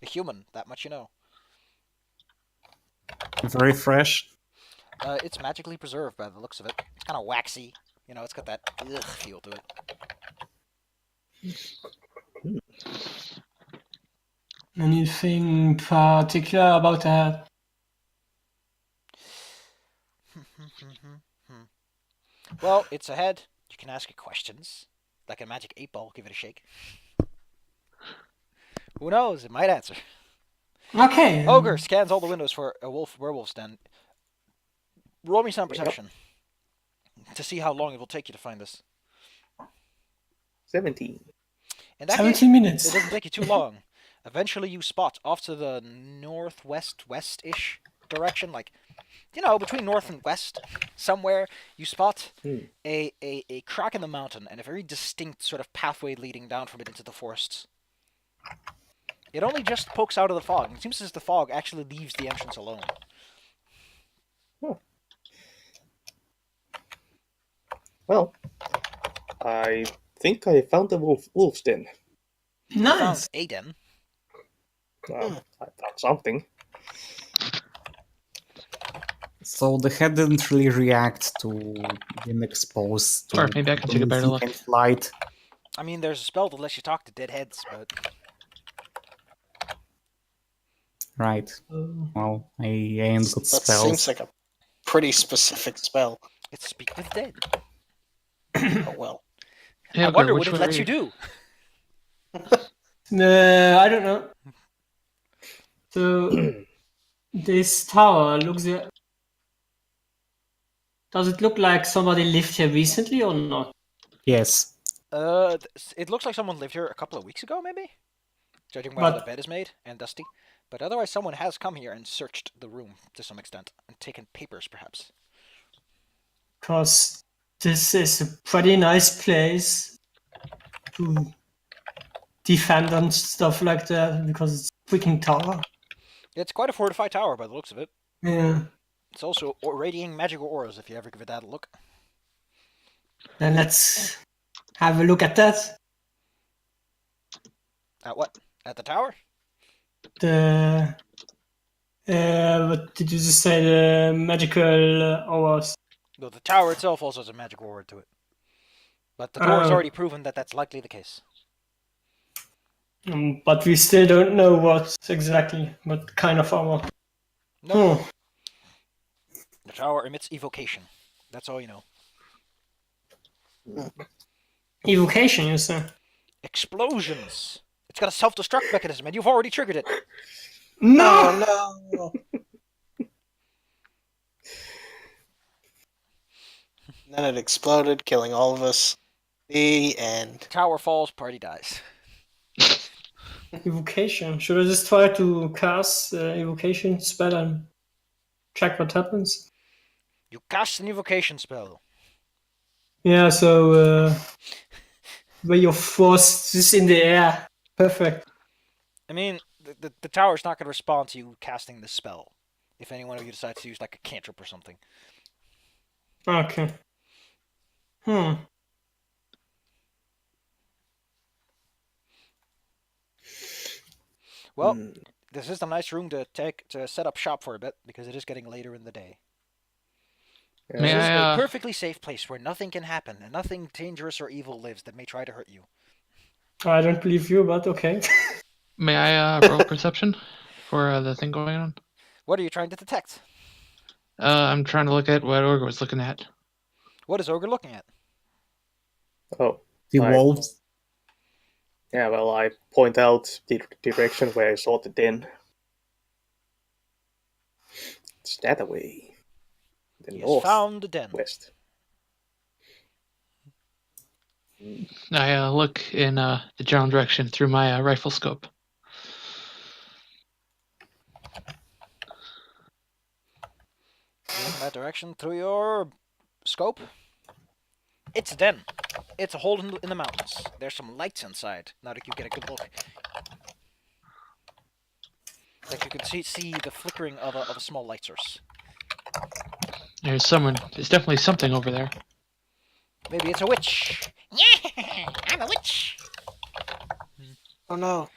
A human. That much you know. Very fresh. It's magically preserved by the looks of it. It's kind of waxy. You know, it's got that ugh feel to it. Anything particular about that? Well, it's a head. You can ask it questions. Like a magic 8-ball, give it a shake. Who knows? It might answer. Okay. Ogre scans all the windows for a werewolf's den. Roll me some perception to see how long it will take you to find this. 17. In that 17 case, it minutes. doesn't take you too long. Eventually, you spot off to the northwest-west-ish direction, like, you know, between north and west, somewhere, you spot a crack in the mountain and a very distinct sort of pathway leading down from it into the forests. It only just pokes out of the fog. It seems as the fog actually leaves the entrance alone. Well, I think I found the wolf's den. You found Nice. a den. I found something. So the head didn't really react to being exposed to Or maybe I can take a better look. anything in light. I mean, there's a spell that lets you talk to dead heads, but Right. Well, I ain't got That spells. seems like a pretty specific spell. it's speak with dead. Oh well. Hey, I Ogre, wonder which what it way lets are you do. I don't know. So this tower looks. Does it look like somebody lived here recently or not? Yes. It looks like someone lived here a couple of weeks ago, maybe? Judging by how the But- bed is made and dusty. But otherwise, someone has come here and searched the room to some extent. And taken papers, perhaps. Because this is a pretty nice place to defend and stuff like that. Because it's a freaking tower. It's quite a fortified tower by the looks of it. Yeah. It's also radiating magical auras, if you ever give it that a look. Then let's have a look at that. At what? At the tower? The what did you just say? The magical hours. No, the tower itself also has a magical aura to it. But the door has Oh. already proven that that's likely the case. But we still don't know what exactly, what kind of hour. No, Hmm. the tower emits evocation. That's all you know. Evocation, you say? Explosions! It's got a self-destruct mechanism, and you've already triggered it. No! Oh no! Then it exploded, killing all of us. The end. Tower falls, party dies. Evocation. Should I just try to cast evocation spell and check what happens? You cast an evocation spell. Yeah, so where your force is in the air. Perfect. I mean, the tower's not going to respond to you casting this spell. If any one of you decides to use like a cantrip or something. Okay. Well, this is a nice room to set up shop for a bit because it is getting later in the day. May This is I, a perfectly safe place where nothing can happen and nothing dangerous or evil lives that may try to hurt you. I don't believe you, but okay. may I roll perception for the thing going on? What are you trying to detect? I'm trying to look at what Orga was looking at. What is Ogre looking at? Oh, The Right. wolves. yeah, well, I point out the direction where I saw the den. It's that way. The He has north found the den. west. I look in the general direction through my rifle scope. You look in that direction through your scope. It's a den. It's a hole in the mountains. There's some lights inside. Now that you get a good look. Like you can see the flickering of a small light source. There's definitely something over there. Maybe it's a witch. Yeah, I'm a witch. Oh no.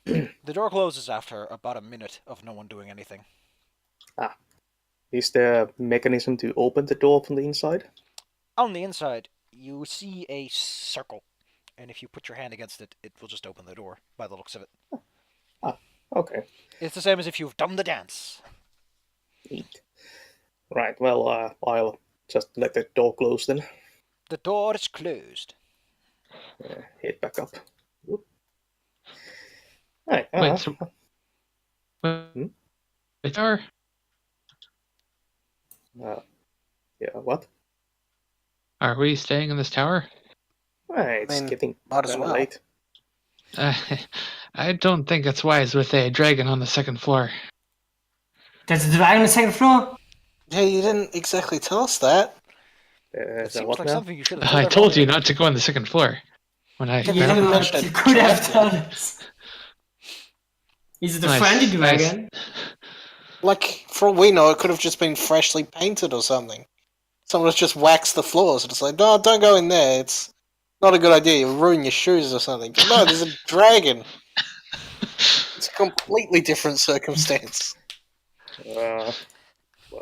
The door closes after about a minute of no one doing anything. Is there a mechanism to open the door from the inside? On the inside, you see a circle. And if you put your hand against it, it will just open the door, by the looks of it. Okay. It's the same as if you've done the dance. Neat. Right, well, I'll just let the door close then. The door is closed. Head back up. Whoop. Right, Wait, so wait, tower? yeah, what? Are we staying in this tower? It's mean, getting might as kinda well. late. I don't think it's wise with a dragon on the second floor. There's a dragon on the second floor. Yeah, you didn't exactly tell us that. It So seems what like now? something you should have told I everyone. told you not to go on the second floor. When I Yeah, You, didn't know, mention a you could have dragon. done it. Is it a Nice, friendly nice. dragon? Like, for all we know, it could have just been freshly painted or something. Someone has just waxed the floors. It's like, no, don't go in there. It's not a good idea. You'll ruin your shoes or something. But no, there's a dragon. It's a completely different circumstance.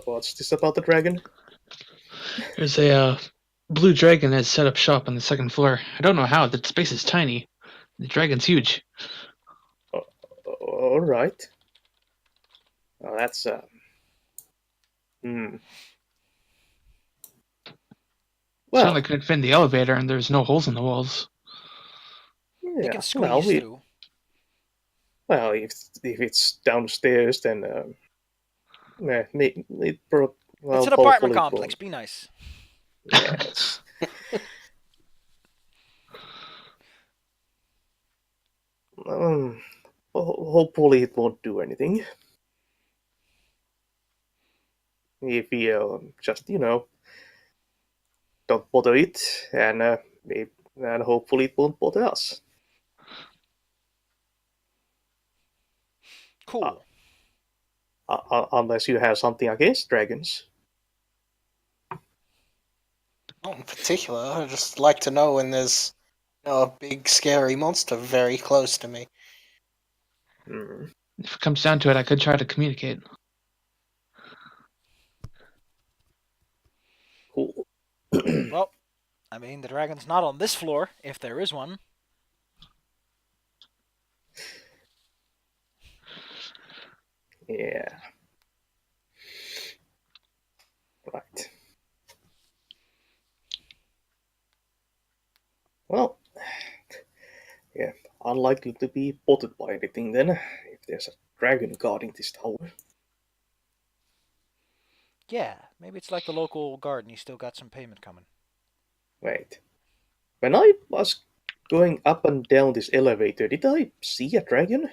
What's this about the dragon? There's a blue dragon that's set up shop on the second floor. I don't know how. The space is tiny. The dragon's huge. All right. Oh, that's Hmm. Well, Certainly couldn't fit in the elevator, and there's no holes in the walls. yeah. It can squeeze through. Well, if it's downstairs, then yeah, well, It's an hopefully apartment it complex. won't. Be nice. Yes. Hopefully it won't do anything. If we just don't bother it, and and hopefully it won't bother us. Cool. Unless you have something against dragons. Not in particular. I just like to know when there's a big scary monster very close to me. Hmm. If it comes down to it, I could try to communicate. Cool. Well, I mean, the dragon's not on this floor, if there is one. Yeah. Right. Well, yeah, unlikely to be spotted by anything then, if there's a dragon guarding this tower. Yeah, maybe it's like the local guard and he's still got some payment coming. Wait. When I was going up and down this elevator, did I see a dragon?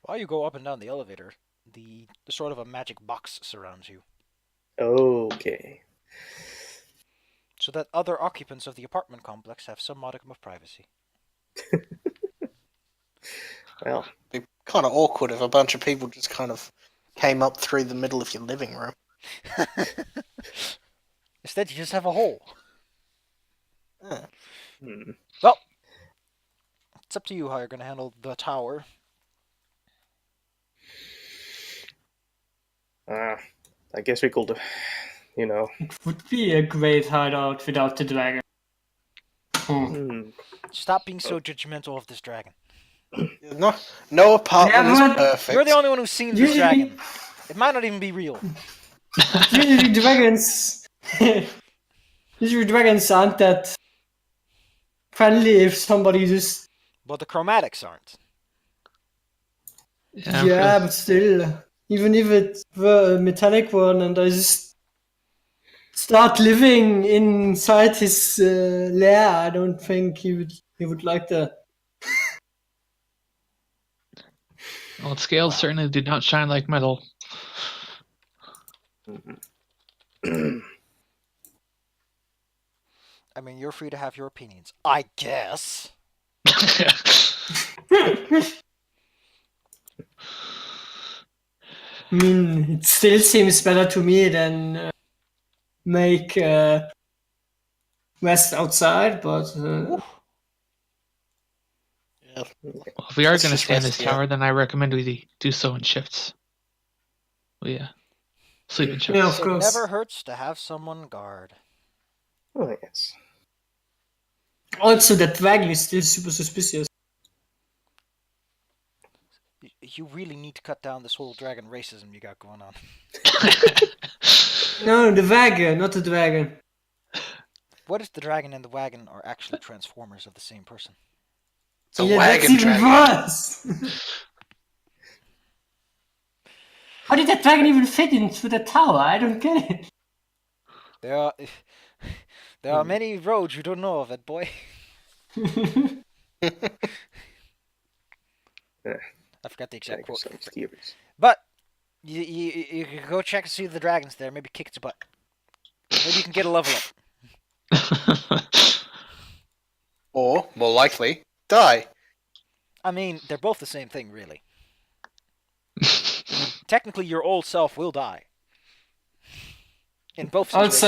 While you go up and down the elevator, the sort of a magic box surrounds you, Okay. so that other occupants of the apartment complex have some modicum of privacy. Well, kind of awkward if a bunch of people just kind of came up through the middle of your living room. Instead, you just have a hole. Yeah. Hmm. Well, it's up to you how you're going to handle the tower. I guess we could, It would be a great hideout without the dragon. Stop being so judgmental of this dragon. No apartment Yeah, is but perfect. You're the only one who's seen this Usually- dragon. It might not even be real. Usually dragons. Usually dragons aren't that friendly if somebody just. But the chromatics aren't. Yeah, but still, even if it were a metallic one and I just start living inside his lair, I don't think he would like that. Well, scales certainly do not shine like metal. I mean, you're free to have your opinions. I guess. I mean, it still seems better to me than make rest outside, but Yeah. Well, if we are Let's going to just stay in rest this here. tower, then I recommend we do so in shifts. We sleep in shifts. yeah, of It course. never hurts to have someone guard. Oh, yes. Also, that dragon is still super suspicious. You really need to cut down this whole dragon racism you got going on. No, the wagon, not the dragon. What if the dragon and the wagon are actually transformers of the same person? It's a Yeah, that's wagon even dragon. worse. How did that dragon even fit into the tower? I don't get it. There are many roads you don't know of, it boy. I forgot the exact quote. Some theories. But you can go check and see the dragons there. Maybe kick its butt. Maybe you can get a level up. Or, more likely, die. I mean, they're both the same thing, really. Technically, your old self will die. In both situations.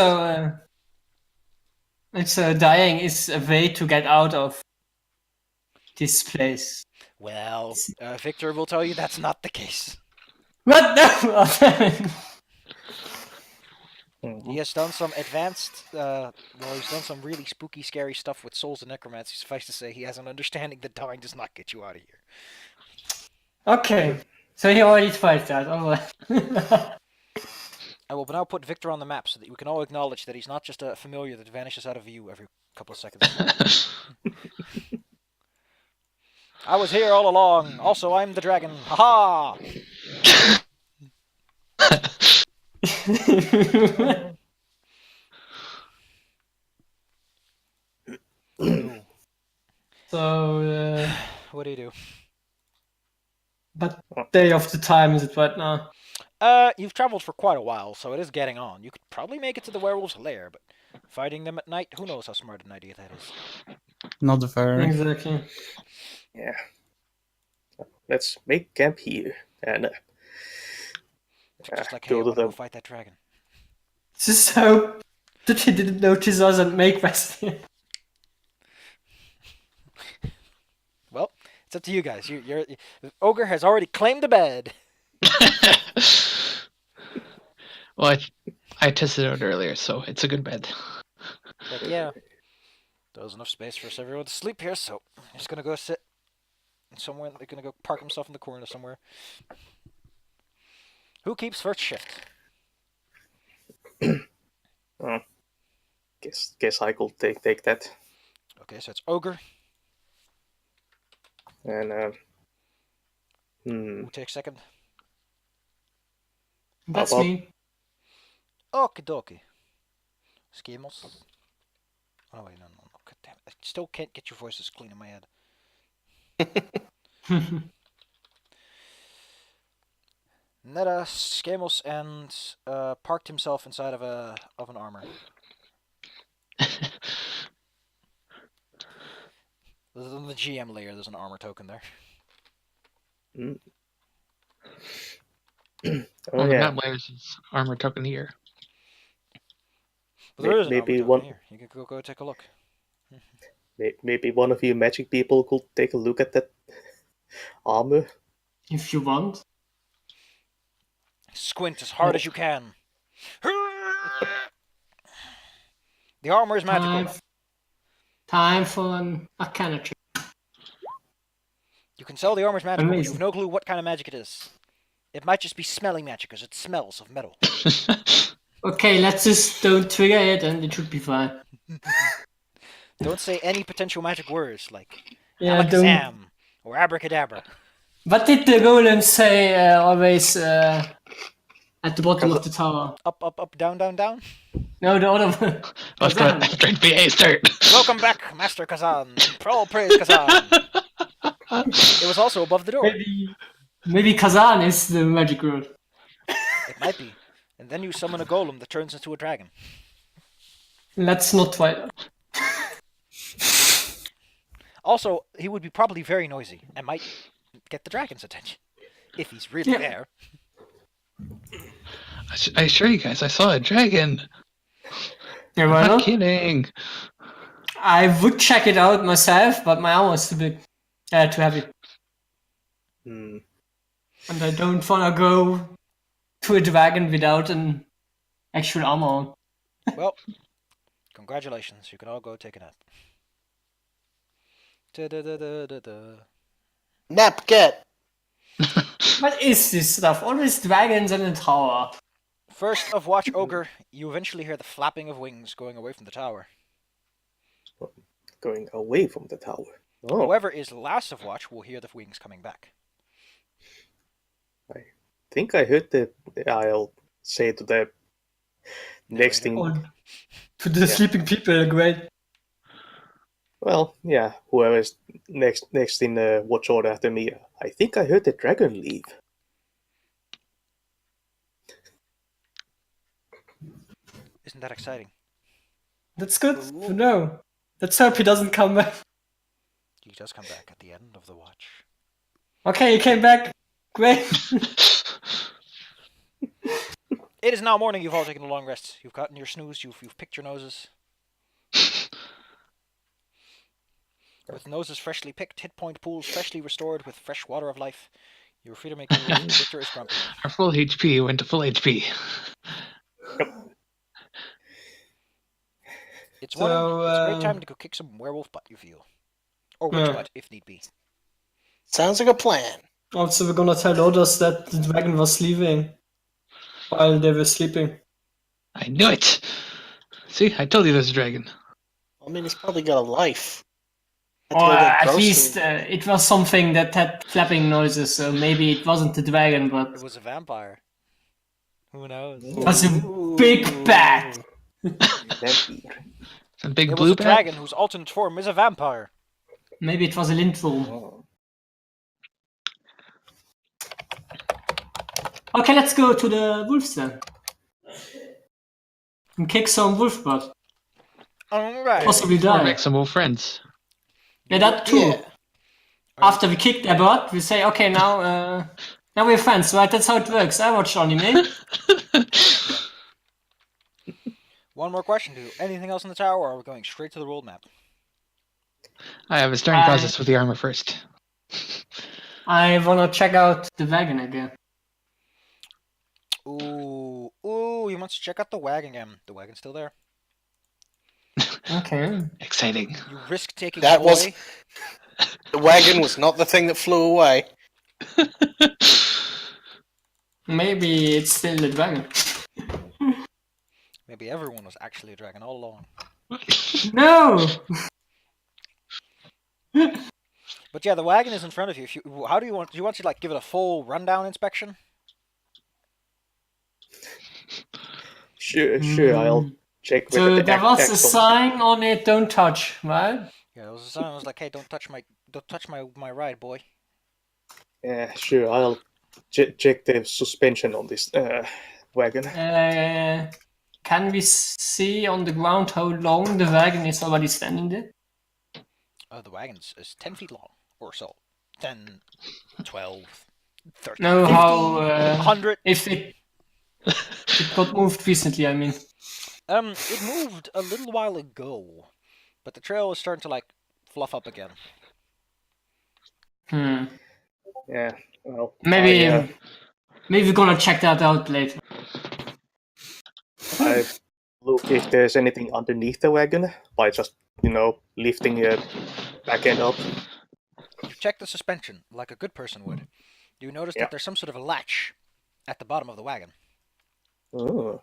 Also, dying is a way to get out of this place. Well, Victor will tell you that's not the case. What? No! He has done some advanced, he's done some really spooky, scary stuff with souls and necromancy. Suffice to say, he has an understanding that dying does not get you out of here. Okay, so he already tried that. Alright. I will now put Victor on the map so that we can all acknowledge that he's not just a familiar that vanishes out of view every couple of seconds. I was here all along. Also, I'm the dragon. Ha ha! So, What do you do? but day of the time is it right now? You've traveled for quite a while, so it is getting on. You could probably make it to the werewolves' lair, but fighting them at night, who knows how smart an idea that is. Not very. Exactly. Yeah. Let's make camp here. And It's just like, hey, go I to want to go them. fight that dragon. Just hope that he didn't notice us and make rest here. Well, it's up to you guys. Ogre has already claimed the bed. Well, I tested it out earlier, so it's a good bed. But yeah, there's enough space for everyone to sleep here, so he's gonna go sit somewhere. They're gonna go park himself in the corner somewhere. Who keeps first shift? Oh, guess I could take that. Okay, so it's Ogre. And Who takes second? That's about- me. Okie dokie. Schemos. Oh wait, no. God damn it. I still can't get your voices clean in my head. Netta, Schemos, and parked himself inside of an armor. On the GM layer, there's an armor token there. Mm. On the yeah. map, where's his armor token here? But there is an armor Maybe token one. here. You can go take a look. Maybe one of you magic people could take a look at that armor. If you want. Squint as hard as you can. The armor is magical. Time for an arcana check. You can sell the armor's magical, but Amazing. you've no clue what kind of magic it is. It might just be smelling magic, because it smells of metal. Okay, let's just don't trigger it and it should be fine. Don't say any potential magic words, like Yeah, alakazam or abracadabra. What did the golem say always at the bottom of the tower? Up, up, up, down, down, down. No, the other one. Let's go Kazan. after BA start. Welcome back, Master Kazan. All praise Kazan. It was also above the door. Maybe Kazan is the magic word. It might be. And then you summon a golem that turns into a dragon. Let's not try that. Also, he would be probably very noisy and might get the dragon's attention. If he's really there. I assure you guys, I saw a dragon. Yeah, I'm why not not? kidding. I would check it out myself, but my armor is too big. Too heavy. Hmm. And I don't wanna go to a dragon without an actual armor on. Well, congratulations. You can all go take a nap. Da-da-da-da-da-da. Nap get. What is this stuff? Always dragons in a tower. First of Watch Ogre, you eventually hear the flapping of wings going away from the tower. Going away from the tower. Oh, Whoever is last of Watch will hear the wings coming back. I think I heard the. I'll say to the next thing. Oh, to the sleeping people, great. Well, yeah, whoever's next in the watch order after me. I think I heard the dragon leave. Isn't that exciting? That's good to know. Let's hope he doesn't come back. He does come back at the end of the watch. Okay, he came back. Great. It is now morning. You've all taken a long rest. You've gotten your snooze. You've picked your noses. With noses freshly picked, hit point pools freshly restored with fresh water of life, you are free to make your move. Victor is grumpy. Our full HP went to full HP. It's morning. So, It's a great time to go kick some werewolf butt, you feel. Or witch butt, if need be. Sounds like a plan. Also, we're gonna tell others that the dragon was leaving while they were sleeping. I knew it. See, I told you there's a dragon. I mean, he's probably got a life. Or at least it was something that had flapping noises, so maybe it wasn't the dragon, It but was a vampire. Who knows? it was a big bat. Vampire. A big It blue was a bat. dragon whose alternate form is a vampire. Maybe it was a lindworm. Oh. Okay, let's go to the wolves then. And kick some wolf butt. Alright. Possibly Or die. make some old friends. Yeah, that too. Yeah. After we kick their butt, we say, okay, now we're friends, right? That's how it works. I watch anime. One more question to you. Anything else in the tower, or are we going straight to the world map? I have a starting process with the armor first. I wanna check out the wagon again. Ooh, he wants to check out the wagon again. The wagon's still there. Okay. Exciting. You risk taking That boy. was- The wagon was not the thing that flew away. Maybe it's still the dragon. Maybe everyone was actually a dragon all along. No! But yeah, the wagon is in front of you. How do you want? Do you want to like give it a full rundown inspection? Sure, I'll check with So the there was a axle. sign on it, don't touch, right? Yeah, there was a sign that was like, "Hey, don't touch my ride, boy." Yeah, sure, I'll check the suspension on this wagon. Can we see on the ground how long the wagon is already standing there? The wagon is 10 feet long, or so. 10, 12, 13, Know 15, how 100. if it got moved recently, I mean. It moved a little while ago, but the trail is starting to like fluff up again. Yeah. Well, Maybe we're gonna check that out later. I look if there's anything underneath the wagon by just lifting the back end up. You check the suspension like a good person would. You notice Yeah. that there's some sort of a latch at the bottom of the wagon. Oh,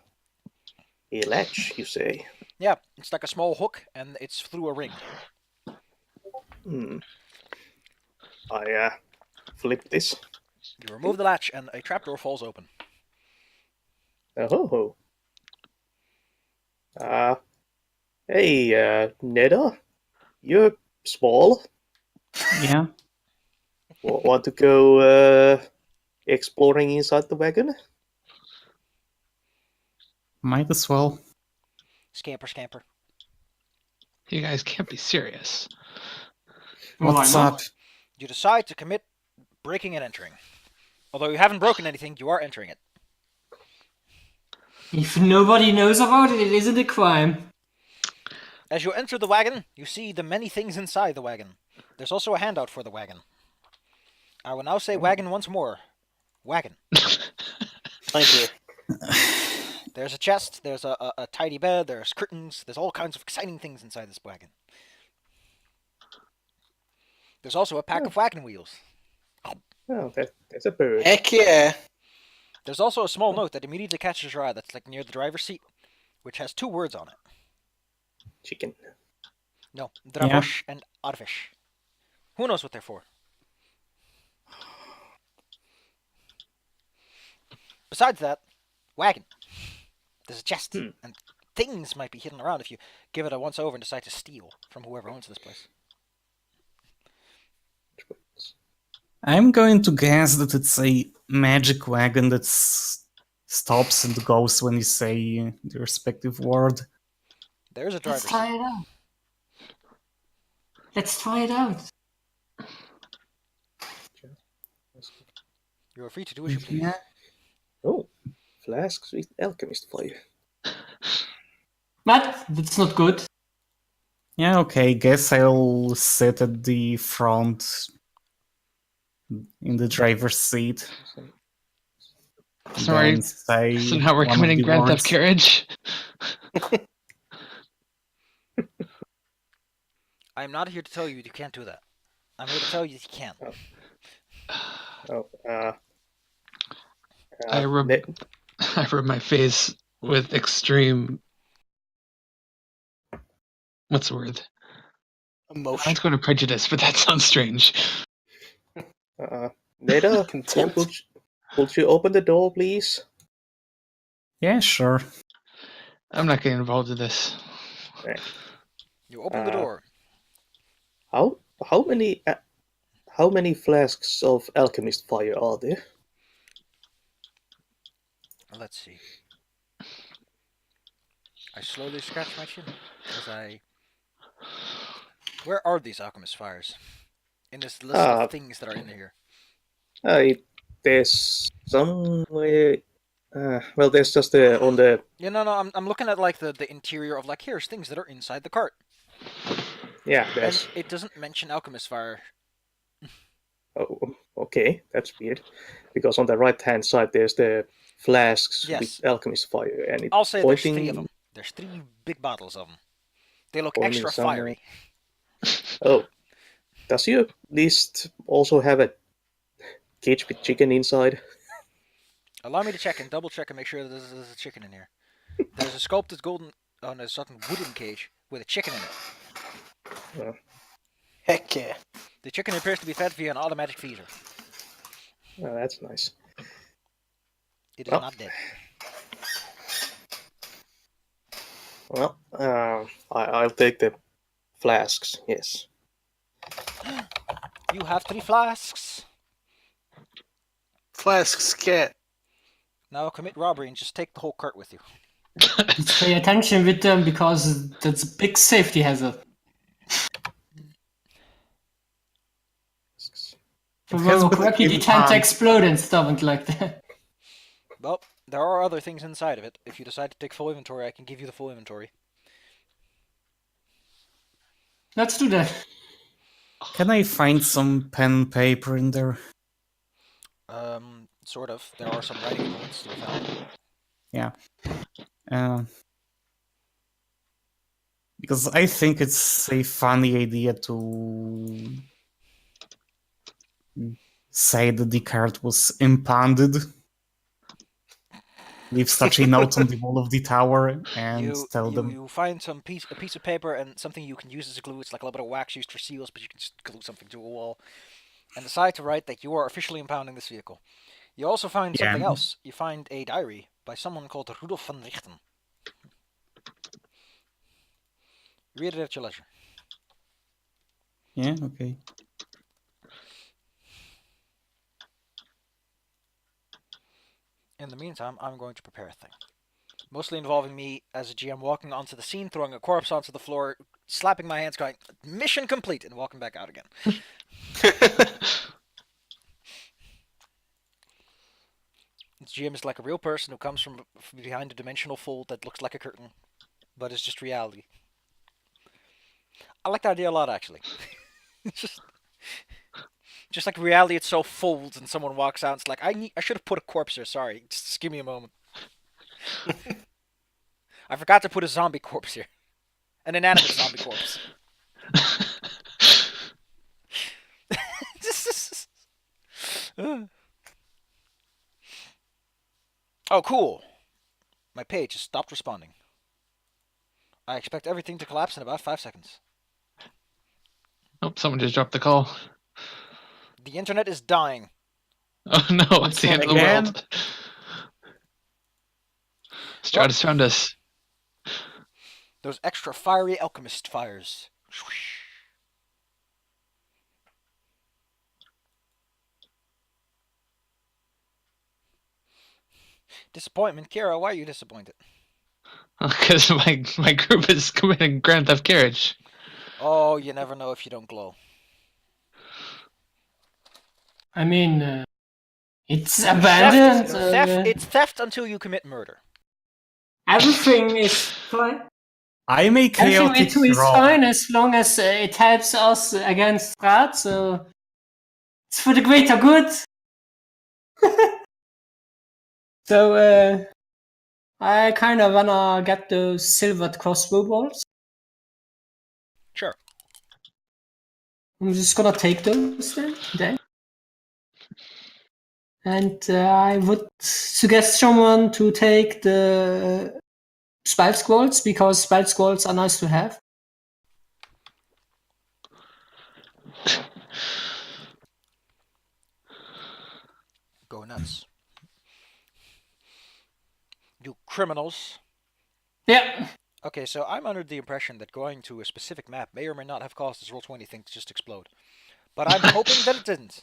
a latch, you say? Yeah, it's like a small hook, and it's through a ring. I flip this. You remove the latch, and a trapdoor falls open. Oh. Hey, Neda, you're small. Yeah. Want to go exploring inside the wagon? Might as well. Scamper, scamper. You guys can't be serious. Well, why What's not? up? You decide to commit breaking and entering. Although you haven't broken anything, you are entering it. If nobody knows about it, it isn't a crime. As you enter the wagon, you see the many things inside the wagon. There's also a handout for the wagon. I will now say wagon once more. Wagon. Thank you. There's a chest, there's a tidy bed, there's curtains, there's all kinds of exciting things inside this wagon. There's also a pack of wagon wheels. Oh, that's a bird. Heck yeah. There's also a small note that immediately catches your eye that's like near the driver's seat, which has 2 words on it. Chicken. No, Drabosh and Arvish. Who knows what they're for? Besides that, wagon. There's a chest, and things might be hidden around if you give it a once over and decide to steal from whoever owns this place. I'm going to guess that it's a magic wagon that stops and goes when you say the respective word. There's a Let's driver's try seat. it out. Let's try it out. You are free to do as you please. Yeah. Oh, flasks with alchemist fire. But that's not good. Yeah, okay, guess I'll sit at the front in the driver's seat. Sorry. Then say So now we're one of committing the Grand words. Theft Carriage. I'm not here to tell you can't do that. I'm here to tell you you can. Oh, I rub my face with extreme. What's the word? Emotion. Mine's going to prejudice, but that sounds strange. Neda, Contempt. would you open the door, please? Yeah, sure. I'm not getting involved in this. You open the door. How many flasks of alchemist fire are there? Let's see. I slowly scratch my chin as Where are these alchemist fires? In this list of things that are in here. There's somewhere. Well, there's just on the. Yeah, no. I'm looking at like the interior of like here's things that are inside the cart. Yeah, there's. And it doesn't mention alchemist fire. Oh, okay, that's weird. Because on the right-hand side, there's the flasks Yes. with alchemist fire, and it's I'll say there's pointing. 3 of them. There's 3 big bottles of them. They look Pointing extra somewhere. fiery. Oh, does your list also have a cage with chicken inside? Allow me to check and double check and make sure that there's a chicken in here. There's a sculpted golden on a certain wooden cage with a chicken in it. Heck yeah. The chicken appears to be fed via an automatic feeder. Oh, that's nice. It is Oh. not dead. Well, I'll take the flasks. Yes. You have 3 flasks. Flasks, cat. Now commit robbery and just take the whole cart with you. Let's pay attention with them because that's a big safety hazard. If I has remember been correctly, they tend to implanted. explode and stuff like that. Well, there are other things inside of it. If you decide to take full inventory, I can give you the full inventory. Let's do that. Can I find some pen paper in there? Sort of. There are some writing implements to be found. Yeah. Because I think it's a funny idea to say that the card was impounded. Leave such a note on the wall of the tower and tell them. You find a piece of paper and something you can use as a glue. It's like a little bit of wax used for seals, but you can just glue something to a wall. And decide to write that you are officially impounding this vehicle. You also find something else. You find a diary by someone called Rudolf van Richten. Read it at your leisure. Yeah, okay. In the meantime, I'm going to prepare a thing. Mostly involving me as a GM walking onto the scene, throwing a corpse onto the floor, slapping my hands, going, mission complete, and walking back out again. This GM is like a real person who comes from behind a dimensional fold that looks like a curtain, but is just reality. I like that idea a lot, actually. just like reality itself folds and someone walks out and it's like, I should have put a corpse here, sorry. Just give me a moment. I forgot to put a zombie corpse here. An inanimate zombie corpse. Oh, cool. My page has stopped responding. I expect everything to collapse in about 5 seconds. Oh, someone just dropped the call. The internet is dying. Oh no, it's the end of the Again? world. Strahd has found us. Those extra fiery alchemist fires. Disappointment, Kira. Why are you disappointed? Because my group is committing Grand Theft Carriage. Oh, you never know if you don't glow. I mean, it's abandoned. It's theft until you commit murder. Everything is fine. I'm a Everything chaotic into is troll. fine as long as it helps us against Strahd, so it's for the greater good. So I kind of wanna get those silvered crossbow bolts. Sure. I'm just gonna take those then. And I would suggest someone to take the spell scrolls, because spell scrolls are nice to have. Go nuts. You criminals. Yeah. Okay, so I'm under the impression that going to a specific map may or may not have caused this Roll20 thing to just explode. But I'm hoping that it didn't.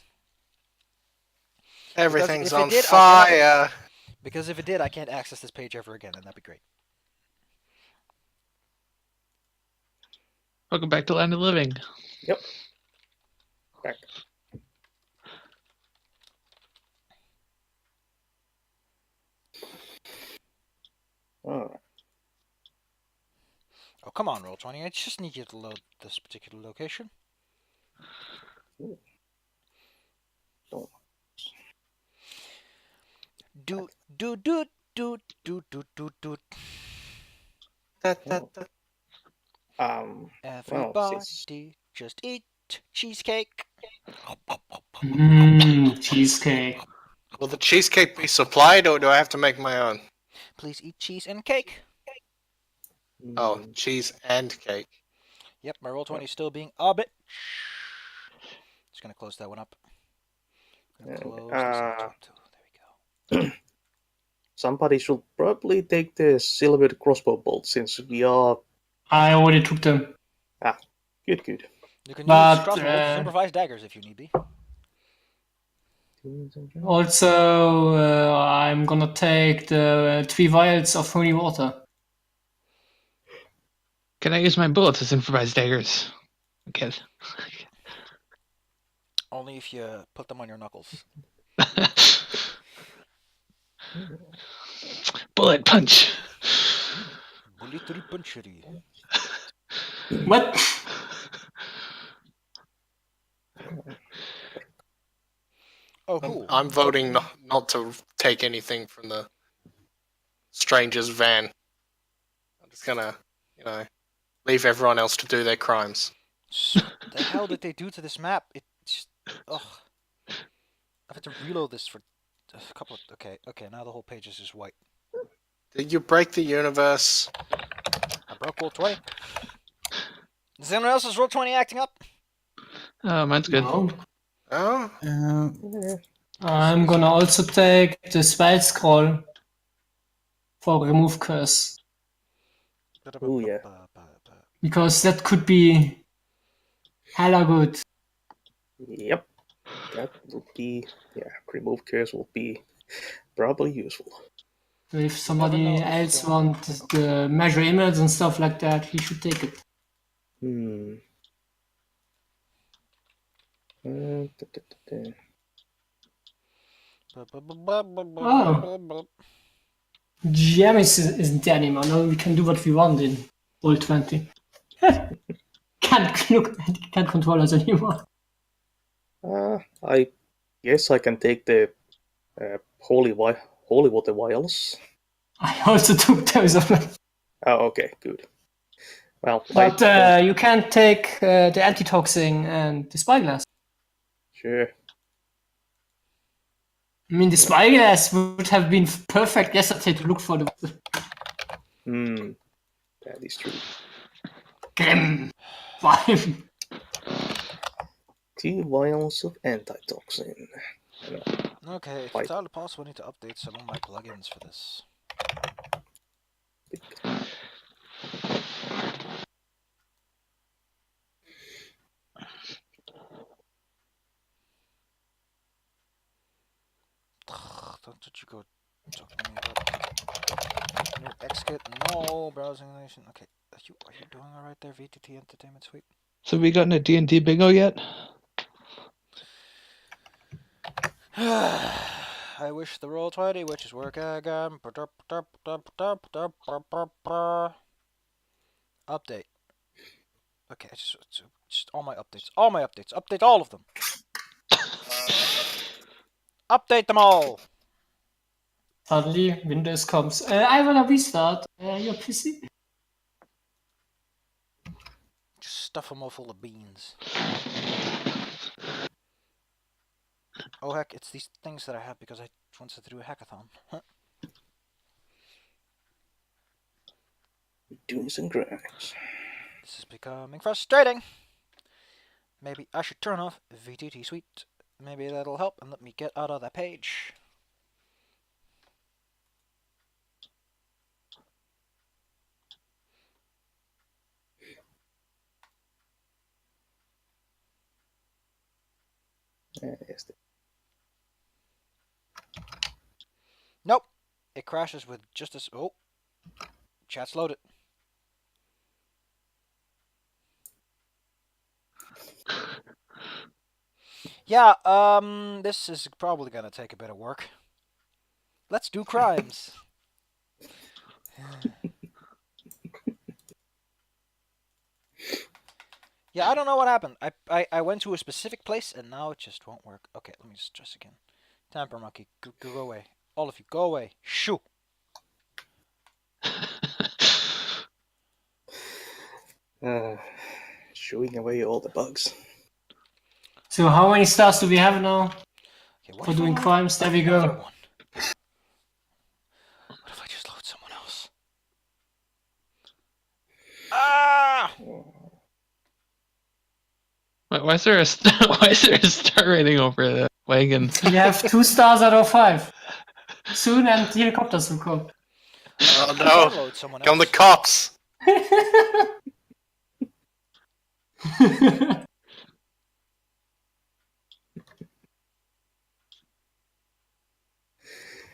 Everything's if it on did, fire. Because if it did, I can't access this page ever again, and that'd be great. Welcome back to Land of the Living. Yep. Back. Alright. Oh, come on, Roll20. I just need you to load this particular location. Ooh. Don't. Do. Everybody since- just eat cheesecake. Cheesecake. Will the cheesecake be supplied, or do I have to make my own? Please eat cheese and cake. Oh, cheese and cake. Yep, my Roll20 is still being a bit. Just gonna close that one up. Gonna close this up too. There we go. Somebody should probably take the silver crossbow bolt, since we are... I already took them. Good. You can But, use crossbows as improvised daggers if you need be. Also, I'm gonna take the 3 vials of holy water. Can I use my bullets as improvised daggers? Okay. Only if you put them on your knuckles. Bullet punch. Bulletary punchery. What? Oh, cool. I'm voting not to take anything from the stranger's van. I'm just gonna, leave everyone else to do their crimes. What the hell did they do to this map? It just... Ugh. I've had to reload this for a couple of... Okay, now the whole page is just white. Did you break the universe? I broke roll 20. Is anyone else's roll 20 acting up? Mine's good. No. Oh? I'm gonna also take the spell scroll for remove curse. Oh, yeah. Because that could be hella good. Yep. That would be, remove curse will be probably useful. So if know somebody if else the- wants the measure image and stuff like that, he should take it. Jamis isn't there anymore. Now we can do what we want in roll 20. Can't control us anymore. I guess I can take the holy water vials. I also took those of them. Oh, okay, good. Well, But you can't take the antitoxin and the spyglass. sure. I mean, the spyglass would have been perfect yesterday to look for the That is true. Grim 5. 2 vials of antitoxin. Okay, it's entirely possible I need to update some of my plugins for this. Don't you go talk to me about new XKit? No, browsing nation. Okay, are you doing alright there, VTT Entertainment Suite? So we gotten a D&D bingo yet? I wish the roll 20, which is work again. Update. Okay, just all my updates. All my updates. Update all of them. Update them all. Suddenly, Windows comes. I wanna restart your PC. Just stuff them all full of beans. Oh heck, it's these things that I have because I wanted to do a hackathon. Doing some grinds. This is becoming frustrating. Maybe I should turn off VTT Suite. Maybe that'll help and let me get out of that page. Yes. Nope. It crashes with just as... Oh. Chat's loaded. Yeah, this is probably gonna take a bit of work. Let's do crimes. Yeah, I don't know what happened. I went to a specific place and now it just won't work. Okay, let me just try again. Tamper monkey, go away. All of you, go away. Shoo. Shooing away all the bugs. So how many stars do we have now Okay, for doing crimes? There we go. What if I just load someone else? Ah! Why is there a why is there a star rating over the wagon? We have 2 stars out of 5. Soon, and the helicopters will come. Oh I no! can load someone Come the else. cops!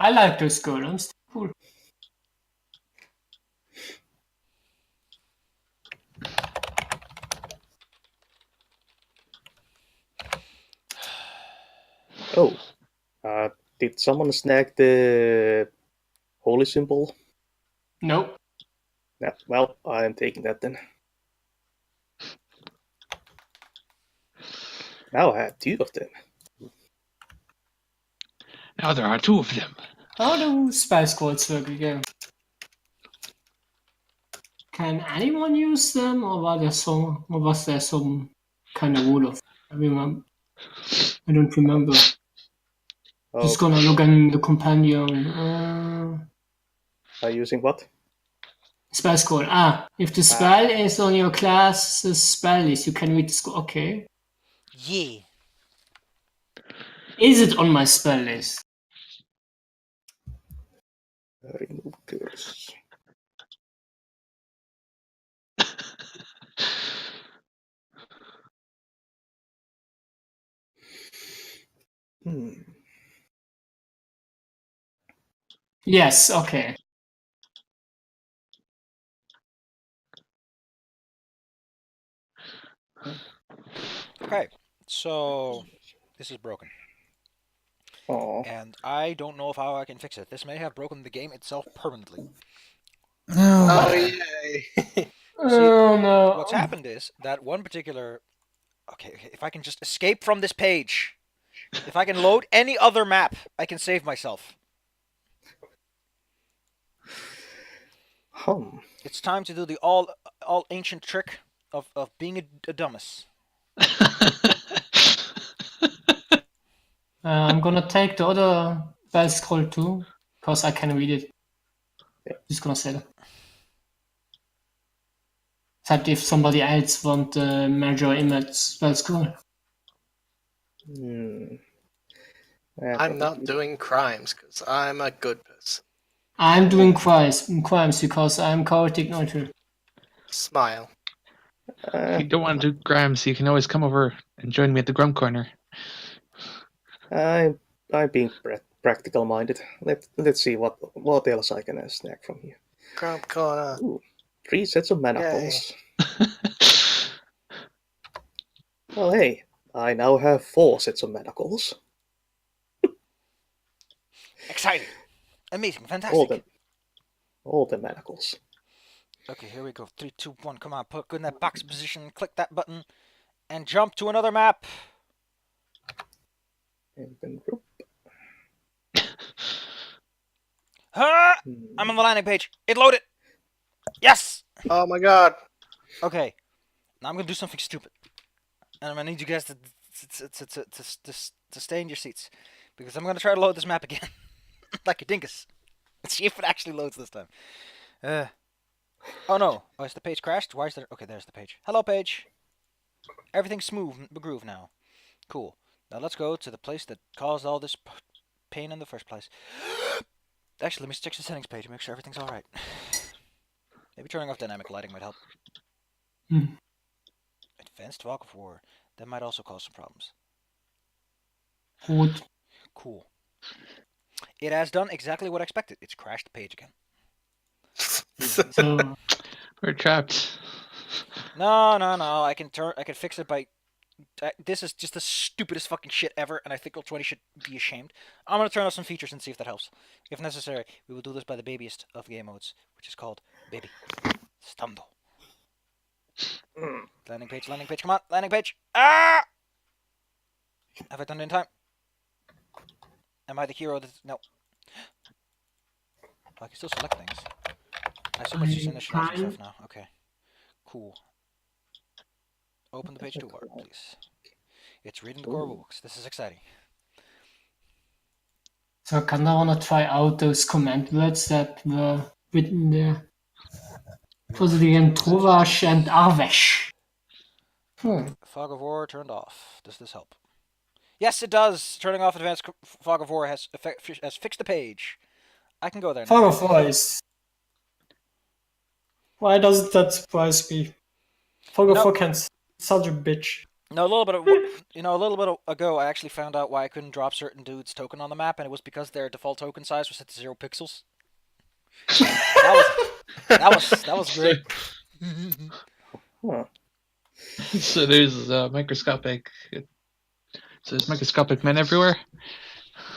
I like those golems. Cool. Oh, did someone snag the holy symbol? Nope. Yeah, well, I'm taking that then. Now I have 2 of them. Now there are 2 of them. How do spell scrolls work again? Can anyone use them, or was there some kind of rule of? I don't remember. Just gonna look in the companion. Are you using what? Spell scroll. If the spell is on your class's spell list, you can read the scroll. Okay. Yeah. Is it on my spell list? Remove curse. Yes. Okay. Okay, so this is broken. Oh, And I don't know how I can fix it. This may have broken the game itself permanently. Oh, What? yay. Oh no. What's happened is that one particular... Okay, if I can just escape from this page. If I can load any other map, I can save myself. It's time to do the all ancient trick of being a dumbass. I'm gonna take the other spell scroll too, because I can read it. Yeah. Just gonna say that. Except if somebody else want the major image spell scroll. I'm not doing crimes because I'm a good person. I'm doing crimes because I'm chaotic neutral. Smile. If you don't want to do crimes, you can always come over and join me at the Grum Corner. I'm being practical minded. Let's see what else I can snag from here. Grump corner. Ooh, 3 sets of manacles. Well, hey, I now have 4 sets of manacles. Exciting. Amazing. Fantastic. All the manacles. Okay, here we go. 3, 2, 1. Come on, put in that box position, click that button, and jump to another map. And then I'm on the landing page. It loaded. Yes. Oh my god. Okay. Now I'm gonna do something stupid, and I'm gonna need you guys to stay in your seats, because I'm gonna try to load this map again, like a dingus. Let's see if it actually loads this time. Oh no. Oh, is the page crashed? Why is there... Okay, there's the page. Hello, page. Everything's smooth and groove now. Cool. Now let's go to the place that caused all this pain in the first place. Actually, let me check the settings page and make sure everything's alright. Maybe turning off dynamic lighting might help. Advanced fog of war. That might also cause some problems. Good. Cool. It has done exactly what I expected. It's crashed the page again. So, We're trapped. No. I can fix it by... this is just the stupidest fucking shit ever, and I think Roll20 should be ashamed. I'm gonna turn off some features and see if that helps. If necessary, we will do this by the babiest of game modes, which is called Baby. Stando. Landing page, come on, landing page! Ah! Have I done it in time? Am I the hero that... No. I can still select things. I so much just initialize yourself now. Okay. Cool. Open the page toolbar, please. It's reading the core books. This is exciting. so I kinda wanna try out those command words that were written there. Positive Trovash and Arvesh. Fog of War turned off. Does this help? Yes, it does. Turning off Advanced Fog of War has fixed the page. I can go there now. Fog of War is... Why doesn't that surprise me? Fog of War can such a bitch. No, a little bit ago, I actually found out why I couldn't drop certain dudes' token on the map, and it was because their default token size was set to 0 pixels. that was great. Huh. So there's microscopic So there's microscopic men everywhere.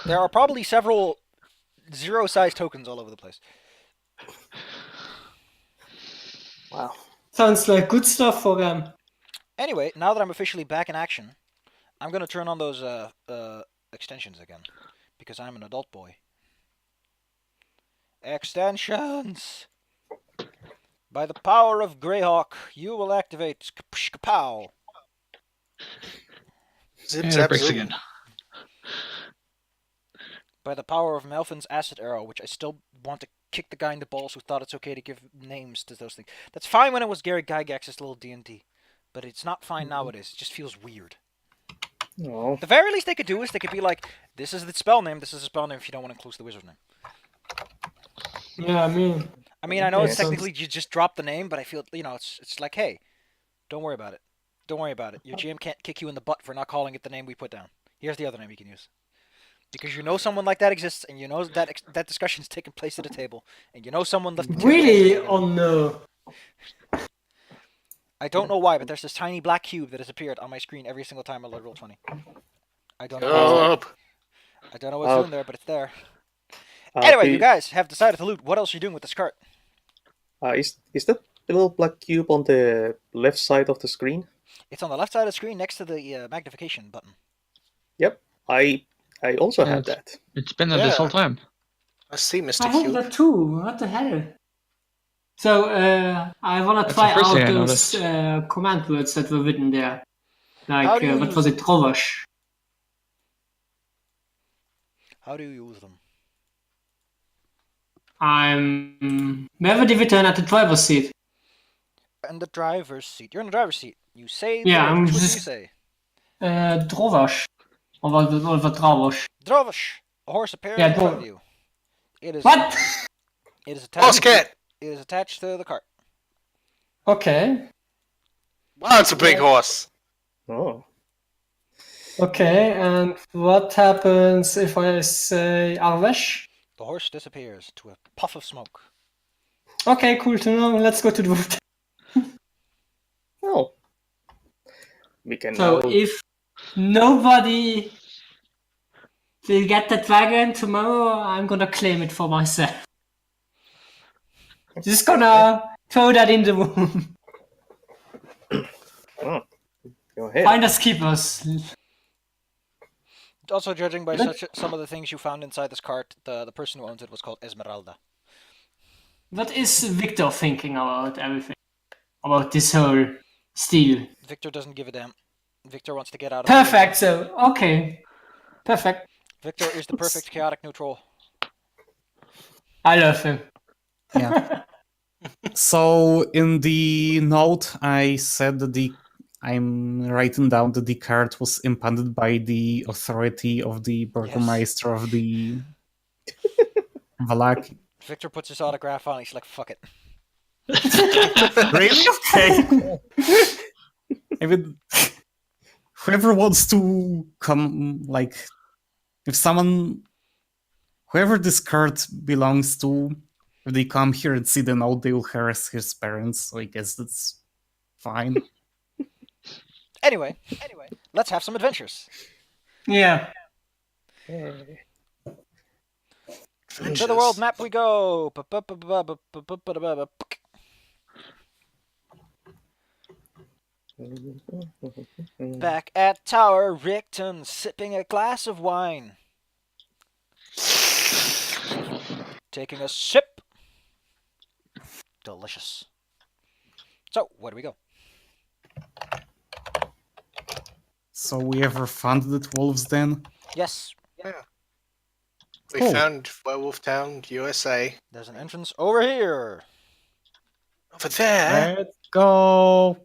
There are probably several zero-size tokens all over the place. Wow. Sounds like good stuff for them. Anyway, now that I'm officially back in action, I'm gonna turn on those extensions again, because I'm an adult boy. Extensions! By the power of Greyhawk, you will activate Kapow. Zip And it zap breaks zoom. again. By the power of Melfin's acid arrow, which I still want to kick the guy in the balls who thought it's okay to give names to those things. That's fine when it was Gary Gygax's little D&D, but it's not fine nowadays. It just feels weird. No. The very least they could do is they could be like, this is the spell name, this is the spell name if you don't want to include the wizard's name. Yeah, I mean, I know it's Yeah. technically you just drop the name, but I feel, it's like, hey, don't worry about it. Don't worry about it. Your GM can't kick you in the butt for not calling it the name we put down. Here's the other name you can use. Because you know someone like that exists, and you know that that discussion's taking place at a table, and you know someone left the table really? empty. Oh no. I don't know why, but there's this tiny black cube that has appeared on my screen every single time I load Roll20. I don't know. Up. I don't know what's doing there, but it's there. Uh, Anyway, do you guys have decided to loot. What else are you doing with this cart? Is that the little black cube on the left side of the screen? It's on the left side of the screen next to the magnification button. Yep. I also have Yes. that. It's been there this Yeah. whole time. I see, Mr. I have Cube. that too. What the hell? So, I wanna That's try the first out thing I those noticed. command words that were written there. How Like, do you what use was it? Trovash. How do you use them? Wherever the return at the driver's seat. In the driver's seat. You're in the driver's seat. You say Yeah, the word. I'm Which one do you just- say? Drovash. Or Drovash. Drovish. A horse appears Yeah, in front of Dro- you. It is. What? It is Boss attached. cat! It is attached to the cart. Okay. Wow, it's a big horse. Oh. Okay, and what happens if I say Arvesh? The horse disappears to a puff of smoke. Okay, cool to know. Let's go to the wood. Oh. We can So now... if nobody will get that wagon tomorrow, I'm gonna claim it for myself. Just gonna throw that in the room. Oh. Go ahead. Finders keepers. Also, judging by some of the things you found inside this cart, the person who owns it was called Esmeralda. What is Victor thinking about everything? About this whole steal? Victor doesn't give a damn. Victor wants to get out of Perfect, so, okay. Perfect. Victor is the perfect chaotic neutral. I love him. Yeah. So in the note, I said that I'm writing down that the card was impounded by the authority of the Burgermeister of the Valaki. Victor puts his autograph on. He's like, "Fuck it." Really? Okay. I mean, whoever wants to come, like, if someone, whoever this card belongs to, if they come here and see the note, they will harass his parents. So I guess that's fine. Anyway, let's have some adventures. Yeah. Hey. To the world map we go. Back at Tower Rickton, sipping a glass of wine. Taking a sip. Delicious. So, where do we go? So we ever founded Wolves Den? Yes, We Cool. found Werewolf Town, USA. there's an entrance over here. Over there, Let's go.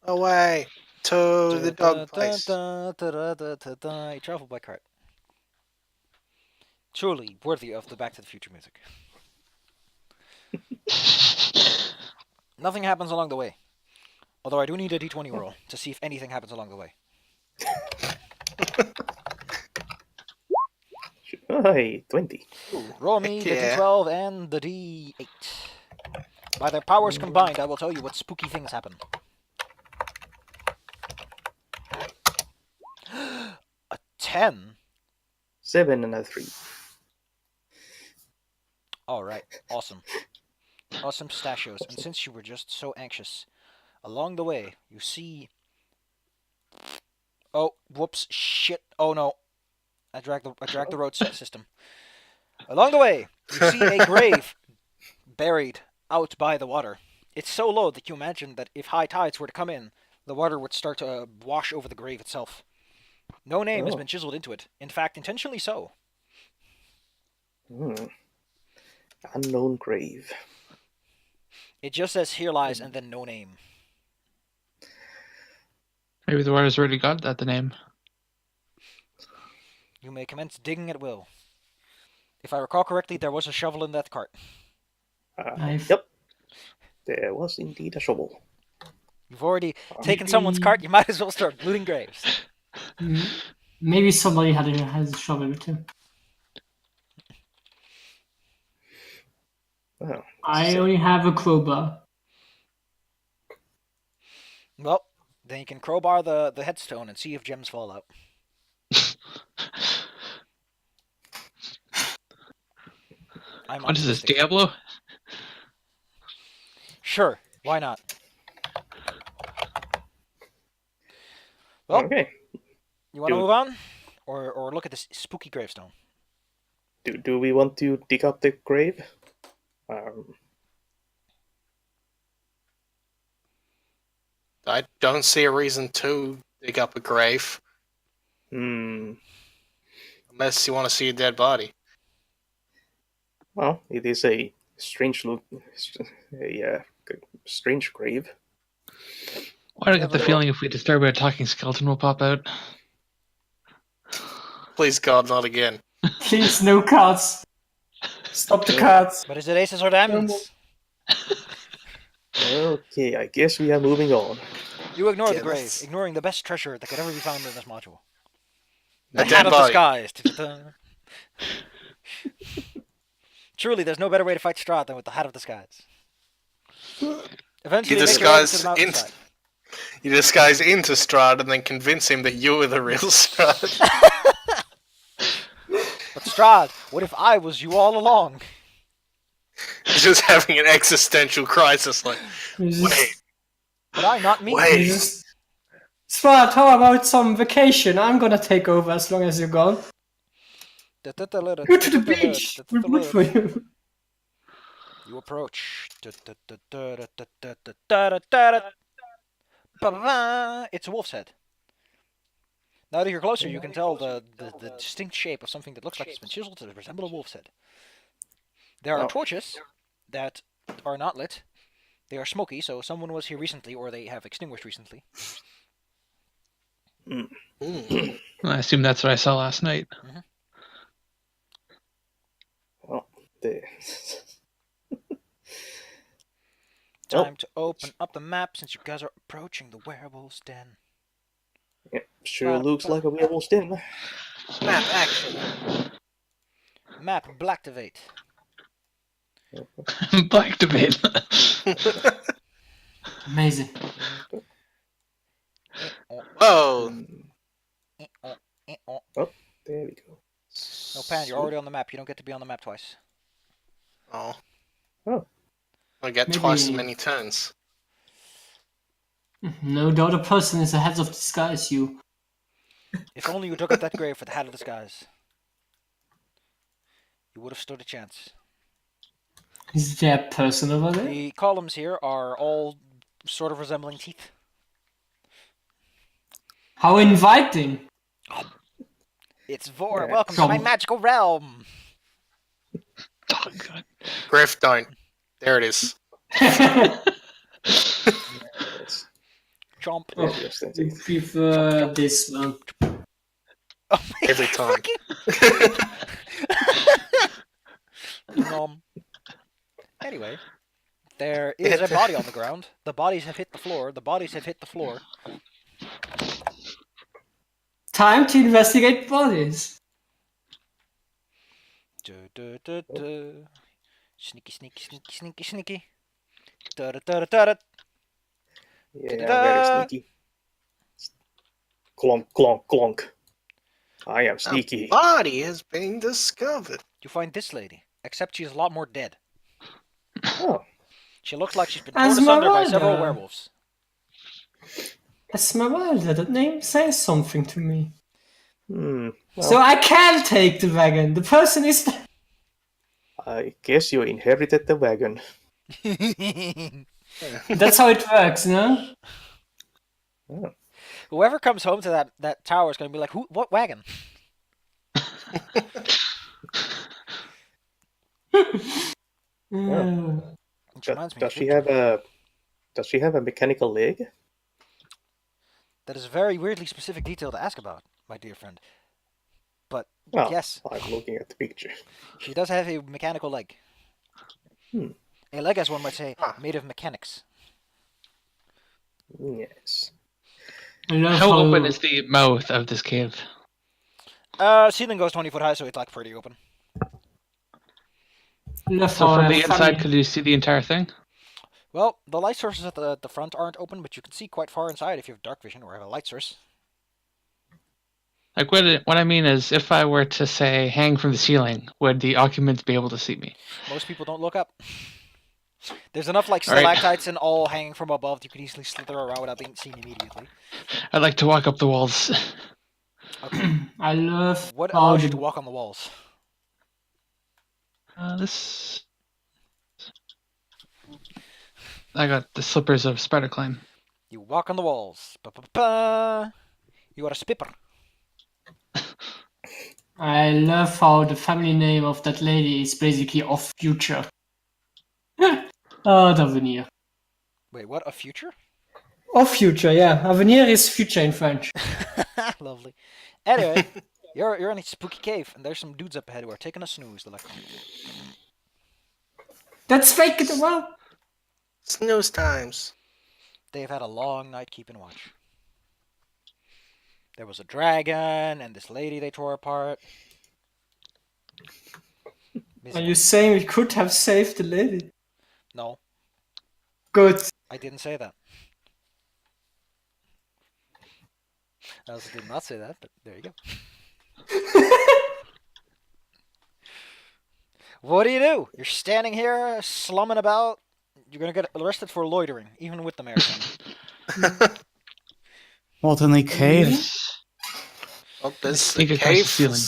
away to the dog place. You travel by cart. Truly worthy of the Back to the Future music. Nothing happens along the way. Although I do need a d20 roll to see if anything happens along the way. Hey, 20. Roll me the Yeah. d12 and the d8. By their powers combined, I will tell you what spooky things happen. 10. 7 and a 3. All right. Awesome. Awesome pistachios. And since you were just so anxious, along the way, you see... Oh, whoops, shit. Oh, no. I dragged the road system. Along the way, you see a grave buried out by the water. It's so low that you imagine that if high tides were to come in, the water would start to wash over the grave itself. No name has been chiseled into it. In fact, intentionally so. Unknown grave. It just says here lies and then no name. Maybe the water's already got that the name. You may commence digging at will. If I recall correctly, there was a shovel in that cart. Yep. There was indeed a shovel. You've already taken someone's cart, you might as well start looting graves. Maybe somebody has a shovel too. Oh, I only have a crowbar. Well, then you can crowbar the headstone and see if gems fall out. What is this, Diablo? Sure, why not? Well, okay. you want to move on? Or look at this spooky gravestone? Do we want to dig up the grave? I don't see a reason to dig up a grave. Unless you want to see a dead body. Well, it is a strange strange grave. Why do I get the feeling if we disturb it, a talking skeleton will pop out? Please God, not again. Please, no cards. Stop the cards. But is it aces or diamonds? Okay, I guess we are moving on. You ignore the grave, ignoring the best treasure that could ever be found in this module. A The dead hat of body. disguise. Truly, there's no better way to fight Strahd than with the hat of disguise. Eventually, You make your way to disguise the mountainside. You disguise into Strahd and then convince him that you are the real Strahd. But Strahd, what if I was you all along? He's just having an existential crisis like, wait, But I, not me. wait. Strahd, how about some vacation? I'm gonna take over as long as you're gone. Go to the beach. We're good for you. You approach. It's a wolf's head. Now that you're closer, you can tell the distinct shape of something that looks like it's been chiseled to resemble a wolf's head. There are torches that are not lit. They are smoky, so someone was here recently, or they have extinguished recently. I assume that's what I saw last night. Well, Time to open up the map since you guys are approaching the werewolf's den. Sure looks like a werewolf's den. Map action. Map blacktivate. Black debate. Amazing. Whoa. Oh, there we go. No, Pan, you're already on the map. You don't get to be on the map twice. Oh. Oh. I get Maybe- twice as many turns. No, the other person is a head of disguise, you. If only you took up that grave for the hat of disguise. You would have stood a chance. Is there a person over there? The columns here are all sort of resembling teeth. How inviting. It's Vor. Yeah, Welcome to my magical realm. Oh, God. Griff, don't. There it is. Chomp. Yes, that's it. Prefer this one. Oh my Every time. Anyway, there is a body on the ground. The bodies have hit the floor. The bodies have hit the floor. Time to investigate bodies. Sneaky, sneaky, sneaky, sneaky, sneaky. Da-da-da-da-da. Yeah, very sneaky. Clonk, clonk, clonk. I am A sneaky. body has been discovered. You find this lady, except she's a lot more dead. Oh, She looks like she's been torn asunder by several werewolves. Esmeralda, that name says something to me. well, So I can take the wagon. The person is. I guess you inherited the wagon. That's how it works, no? Oh. Whoever comes home to that tower is going to be like, "Who? What wagon?" Which reminds me, Does she have a mechanical leg? that is a very weirdly specific detail to ask about, my dear friend. But Well, yes, I'm looking at the picture. she does have a mechanical leg. A leg, as one might say, made of mechanics. Yes. How open is the mouth of this cave? Ceiling goes 20 foot high, so it's like pretty open. So from the inside, could you see the entire thing? Well, the light sources at the front aren't open, but you can see quite far inside if you have dark vision or have a light source. Like what I mean is, if I were to say hang from the ceiling, would the occupants be able to see me? Most people don't look up. There's enough like All right. stalactites and all hanging from above that you could easily slither around without being seen immediately. I'd like to walk up the walls. Okay. I love What how allows you the- to walk on the walls? This. I got the slippers of spider climb. You walk on the walls. Ba-ba-ba. You are a spipper. I love how the family name of that lady is basically of future. D'avenir. Wait, what? A future? Of future, yeah. Avenir is future in French. Lovely. Anyway, you're in a spooky cave, and there's some dudes up ahead who are taking a snooze. They're like, That's fake it well. Snooze times. they've had a long night keeping watch. There was a dragon, and this lady they tore apart. Are you saying we could have saved the lady? No, Good. I didn't say that. I also did not say that, but there you go. What do? You're standing here slumming about. You're gonna get arrested for loitering, even with the mayor. What in a cave? Well, there's Sneak a across the cave. ceiling.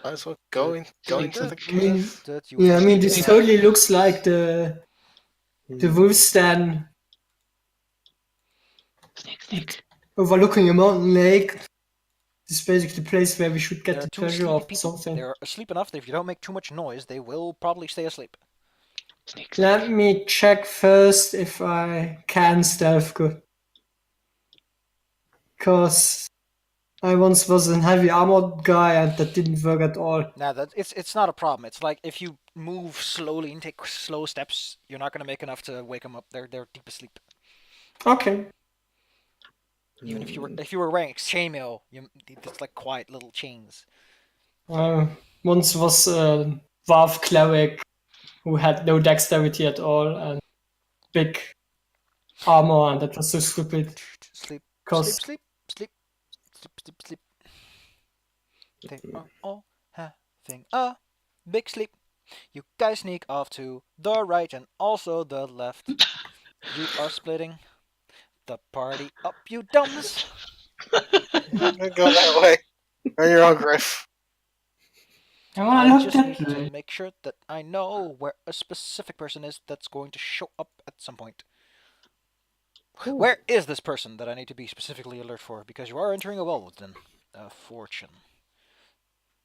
Might as well go into the I mean, cave. yeah, I mean, this totally looks like the wolf's den Sneak. overlooking a mountain lake. This is basically the place where we should get There the are two treasure sleepy or people. something. They're asleep enough that if you don't make too much noise, they will probably stay asleep. Sneak. Let me check first if I can stealth good. Because I once was a heavy armored guy and that didn't work at all. Now it's not a problem. It's like if you move slowly and take slow steps, you're not gonna make enough to wake them up. They're deep asleep. Okay. Even if you were wearing chainmail, it's like quiet little chains. Once was a dwarf cleric who had no dexterity at all and big armor, and that was so stupid. Sleep, Cause sleep. They are all having a big sleep. You guys sneak off to the right and also the left. You are splitting the party up, you dumbs. Don't go that way. On your own, Griff. I wanna I look just that need way. to make sure that I know where a specific person is that's going to show up at some point. Where is this person that I need to be specifically alert for? Because you are entering a Welden. A fortune.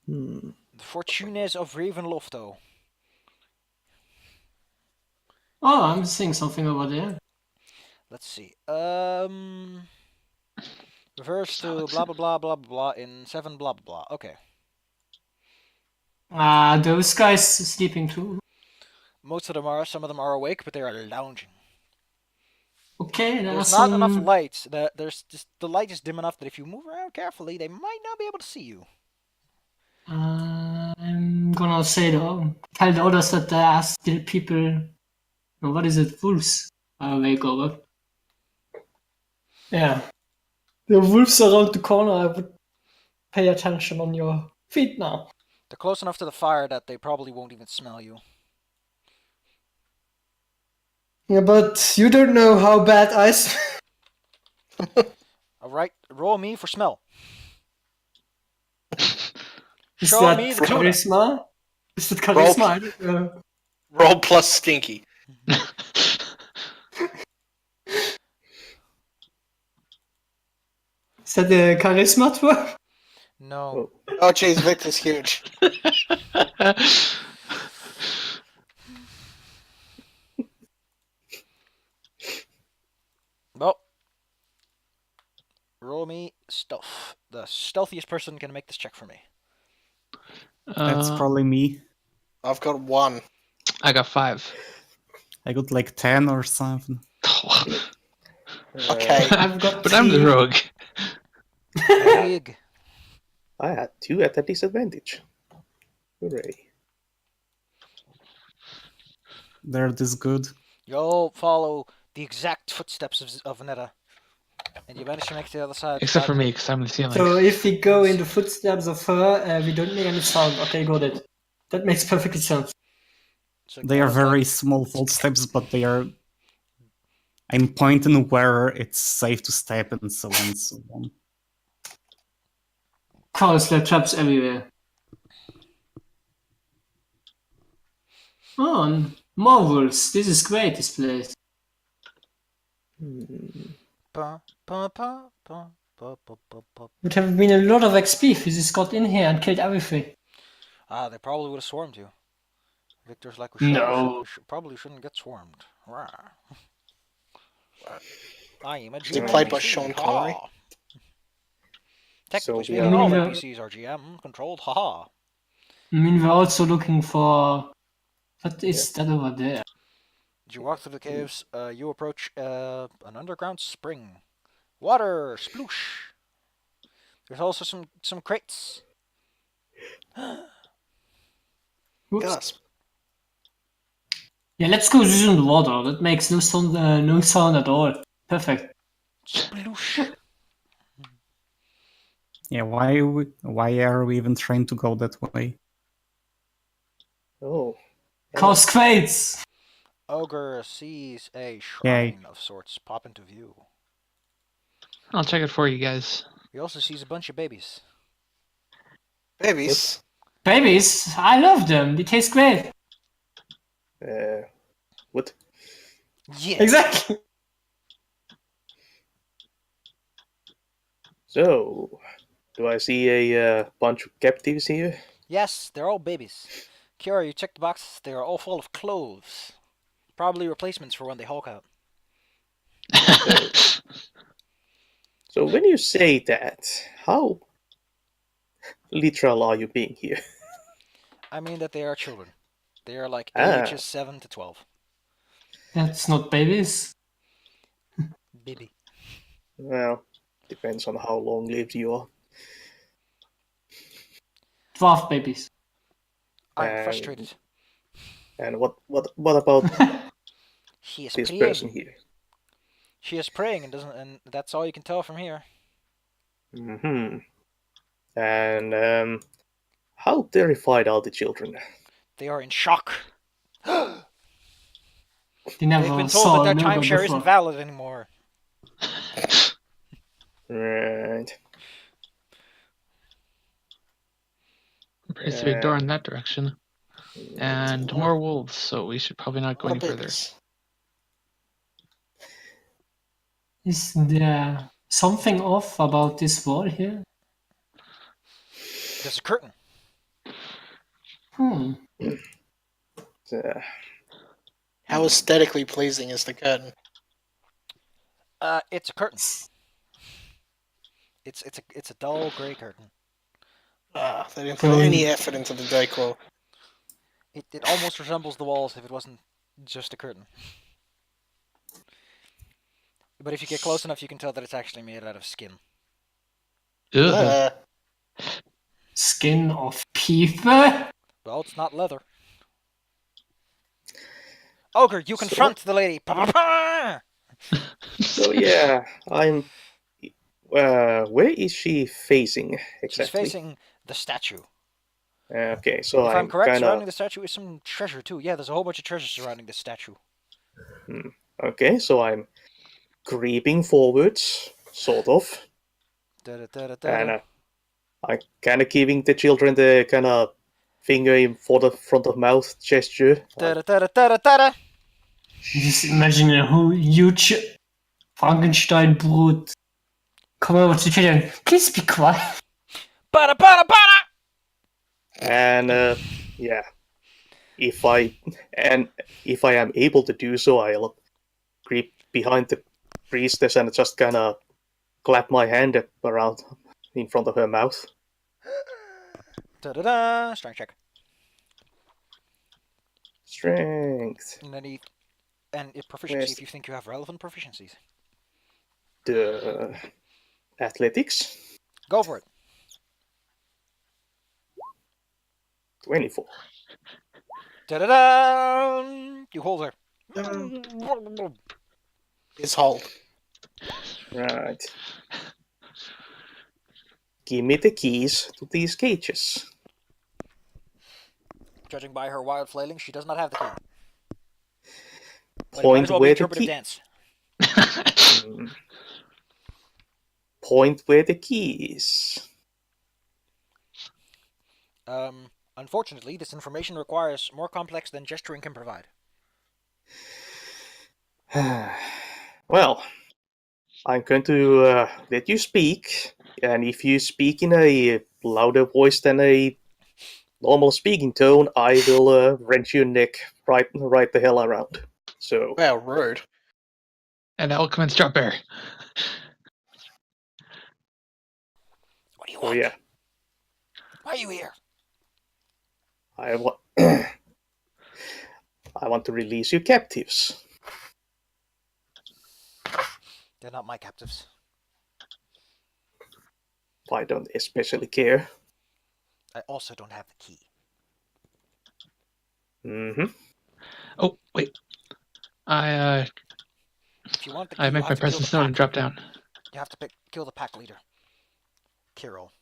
The Fortunes of Ravenlofto. Oh, I'm seeing something over there. Let's see. Reverse to blah blah blah blah blah in 7 blah blah blah. Okay. Those guys sleeping too. Most of them are. Some of them are awake, but they are lounging. Okay, There's not enough light. There's just the light is dim enough that if you move around carefully, they might not be able to see you. I'm gonna say tell the others that there are still people. What is it? Wolves are awake over. Yeah. The wolves around the corner. pay attention on your feet now. They're close enough to the fire that they probably won't even smell you. Yeah, but you don't know how bad I smell. Alright, roll me for smell. Is Show that me the tuna. charisma? Is that charisma? I don't know. Roll plus stinky. Is that the charisma 12? No. Oh jeez, Victor's huge. Well, roll me stealth. The stealthiest person can make this check for me. That's probably me. I've got 1. I got 5. I got like 10 or something. Okay. I've got But I'm the 3. rogue. Big. I had 2 at a disadvantage. Hooray. They're this good. You'll follow the exact footsteps of Netta. And you manage to make it to the other side. Except for me, because I'm the ceiling. So if we go in the footsteps of her, we don't make any sound. Okay, got it. That makes perfect sense. So They are Netta's very like, small footsteps, but they are. I'm pointing where it's safe to step and so on and so on. Of course, there are traps everywhere. Oh, marvels. This is great, this place. pa, pa, pa, pa, pa, pa, pa, pa. Would have been a lot of XP if we just got in here and killed everything. They probably would have swarmed you. Victor's like, No. probably shouldn't get swarmed. Rah. I am a Is he GM played by NPC. Sean Connery? Ha. Technically So, speaking, yeah. all Yeah. NPCs are GM controlled. Haha. I mean, we're also looking for... What is that over there? As you walk through the caves, you approach an underground spring. Water, sploosh. There's also some crates. Whoops. Gasp. Yeah, let's go use in the water. That makes no sound at all. Perfect. Sploosh. Yeah, why are we even trying to go that way? Oh. Cause crates! Ogre sees a Yay. shrine of sorts pop into view. I'll check it for you guys. He also sees a bunch of babies. Babies. Babies, I love them. They taste great. What? Yeah. Exactly. So, do I see a bunch of captives here? Yes, they're all babies. Kiara, you check the boxes. They are all full of clothes. Probably replacements for when they hulk out. So when you say that, how literal are you being here? I mean that they are children. They are like Ah. ages 7 to 12. That's not babies. Baby. Well, depends on how long-lived you are. Dwarf babies. I'm frustrated. And what about She is this praying. person here? She is praying and that's all you can tell from here. Hmm. And how terrified are the children? They are in shock. They They've never been saw told that a their murder timeshare before. isn't valid anymore. Right. There's a big door in that direction. And more wolves, so we should probably not go What any are further. babies? Is there something off about this wall here? There's a curtain. Hmm. How aesthetically pleasing is the curtain? It's a curtain. It's a dull gray curtain. They didn't put any effort into the decor. It almost resembles the walls if it wasn't just a curtain. But if you get close enough, you can tell that it's actually made out of skin. Ugh. Skin of people? Well, it's not leather. Ogre, you confront the lady. Pa-pa-pa! So yeah, I'm Where is she facing exactly? She's facing the statue. Okay, so If I'm correct, kind surrounding of the statue is some treasure too. Yeah, there's a whole bunch of treasure surrounding the statue. okay. So I'm creeping forwards, sort of, and I'm kind of giving the children the kind of finger in for the front of mouth gesture. Just imagine a huge Frankenstein brute come over to the children. Please be quiet. And yeah, if I am able to do so, I'll creep behind the priestess and just kind of clap my hand around in front of her mouth. Strength check. Strength. And proficiency if you think you have relevant proficiencies. The athletics. Go for it. 24. You hold her. His hold. Right. Give me the keys to these cages. Judging by her wild flailing, she does not have the key. Point where the key. Dance. Point where the key is. Unfortunately, this information requires more complex than gesturing can provide. Well, I'm going to let you speak, and if you speak in a louder voice than a normal speaking tone, I will wrench your neck right the hell around. So. Wow, rude. And that will commence drop bear. What do you Oh want? yeah. Why are you here? I want to release you captives. They're not my captives. I don't especially care. I also don't have the key. Mm-hmm. Oh, wait. If you want the key, I make my presence known and drop down. You have to kill the pack leader. Kirill.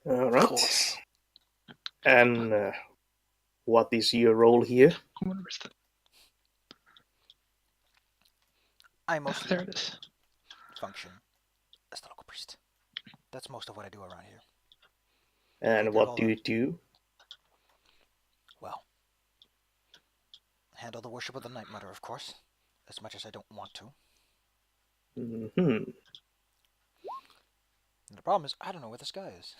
All right. And what is your role here? I mostly There it is. function as the local priest. That's most of what I do around here. And what do you do? Well, handle the worship of the Night Mother, of course, as much as I don't want to. Mm-hmm. And the problem is, I don't know where this guy is.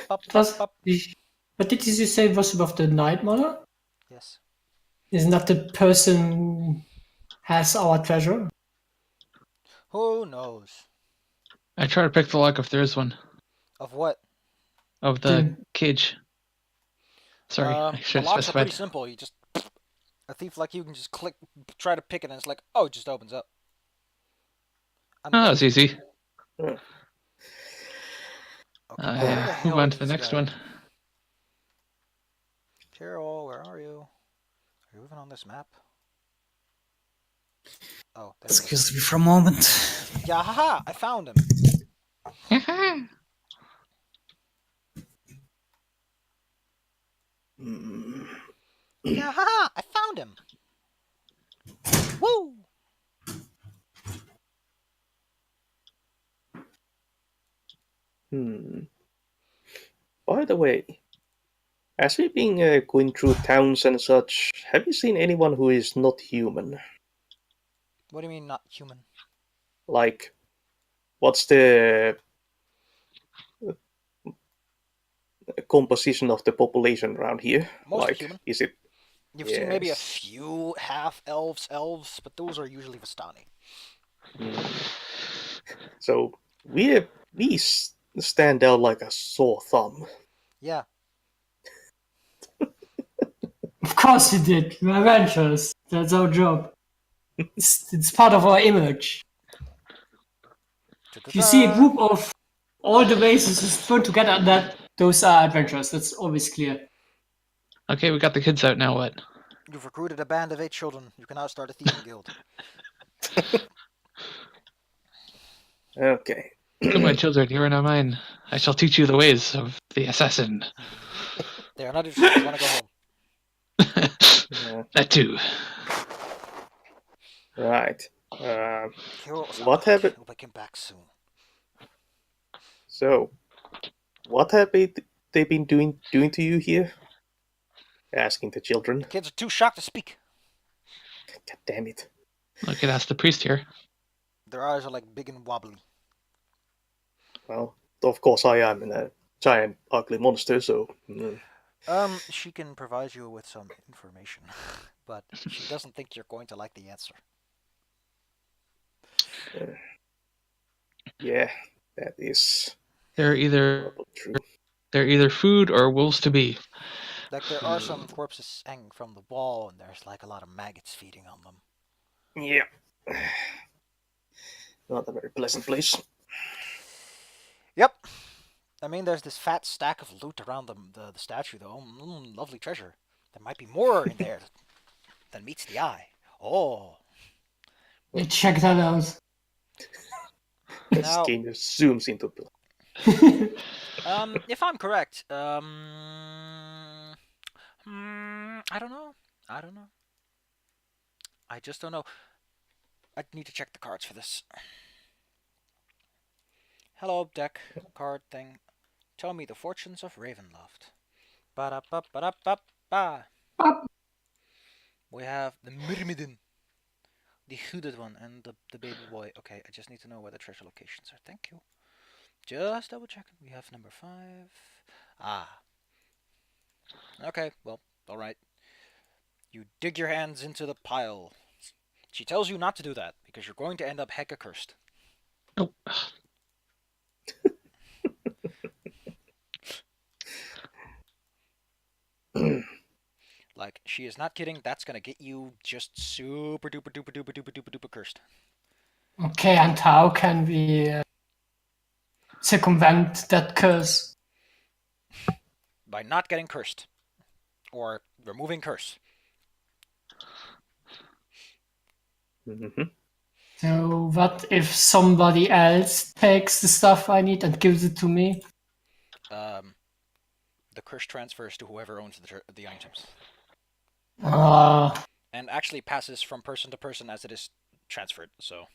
What did you say was above the Night Mother? Yes. Isn't that the person who has our treasure? Who knows? I try to pick the lock if there is one. Of what? Of the cage. Sorry, I should the have locks are pretty specified. simple. You just a thief like you can just try to pick it, and it's like, oh, it just opens up. That was easy. Okay, Move on to the next one. Carol, where are you? Are you even on this map? Oh, excuse me for a moment. Yeah, haha! I found him. Yeah, haha! I found him. Woo! By the way, as we've been going through towns and such, have you seen anyone who is not human? What do you mean, not human? Like, what's the composition of the population around here? Mostly like, human. Is it? You've seen maybe a few half elves, but those are usually Vistani. So we stand out like a sore thumb. Yeah. Of course we did. We're adventurers. That's our job. It's part of our image. If you see a group of all the races who's thrown together, those are adventurers. That's always clear. Okay, we got the kids out. Now what? You've recruited a band of 8 children. You can now start a thieving guild. Okay. Come, my children, you are now mine. I shall teach you the ways of the assassin. They are not interested. They want to go home. That too. Right. Heroes What happened? We'll get him back soon. So, what have they been doing to you here? Asking the children. The kids are too shocked to speak. God damn it. I could ask the priest here. Their eyes are like big and wobbly. Well, of course I am a giant ugly monster, so... She can provide you with some information, but she doesn't think you're going to like the answer. Yeah, that is They're either probably true. food or wolves to be. Like, there are some corpses hanging from the wall, and there's like a lot of maggots feeding on them. Yeah. Not a very pleasant place. Yep. I mean, there's this fat stack of loot around the statue, though. Lovely treasure. There might be more in there than meets the eye. Oh. Yeah, check that out. This Now- game just zooms into... If I'm correct, I don't know. I just don't know. I need to check the cards for this. Hello, deck card thing. Tell me the fortunes of Ravenloft. Ba-da-ba-ba-da-ba-ba. We have the Myrmidon, the hooded one, and the baby boy. Okay, I just need to know where the treasure locations are. Thank you. Just double checking. We have number 5. Ah. Okay, well, alright. You dig your hands into the pile. She tells you not to do that, because you're going to end up hecka cursed. Nope. Like, she is not kidding. That's gonna get you just super duper duper duper duper duper duper cursed. Okay, and how can we circumvent that curse? By not getting cursed. Or removing curse. Mm-hmm. So what if somebody else takes the stuff I need and gives it to me? The curse transfers to whoever owns the items. And actually passes from person to person as it is transferred, so...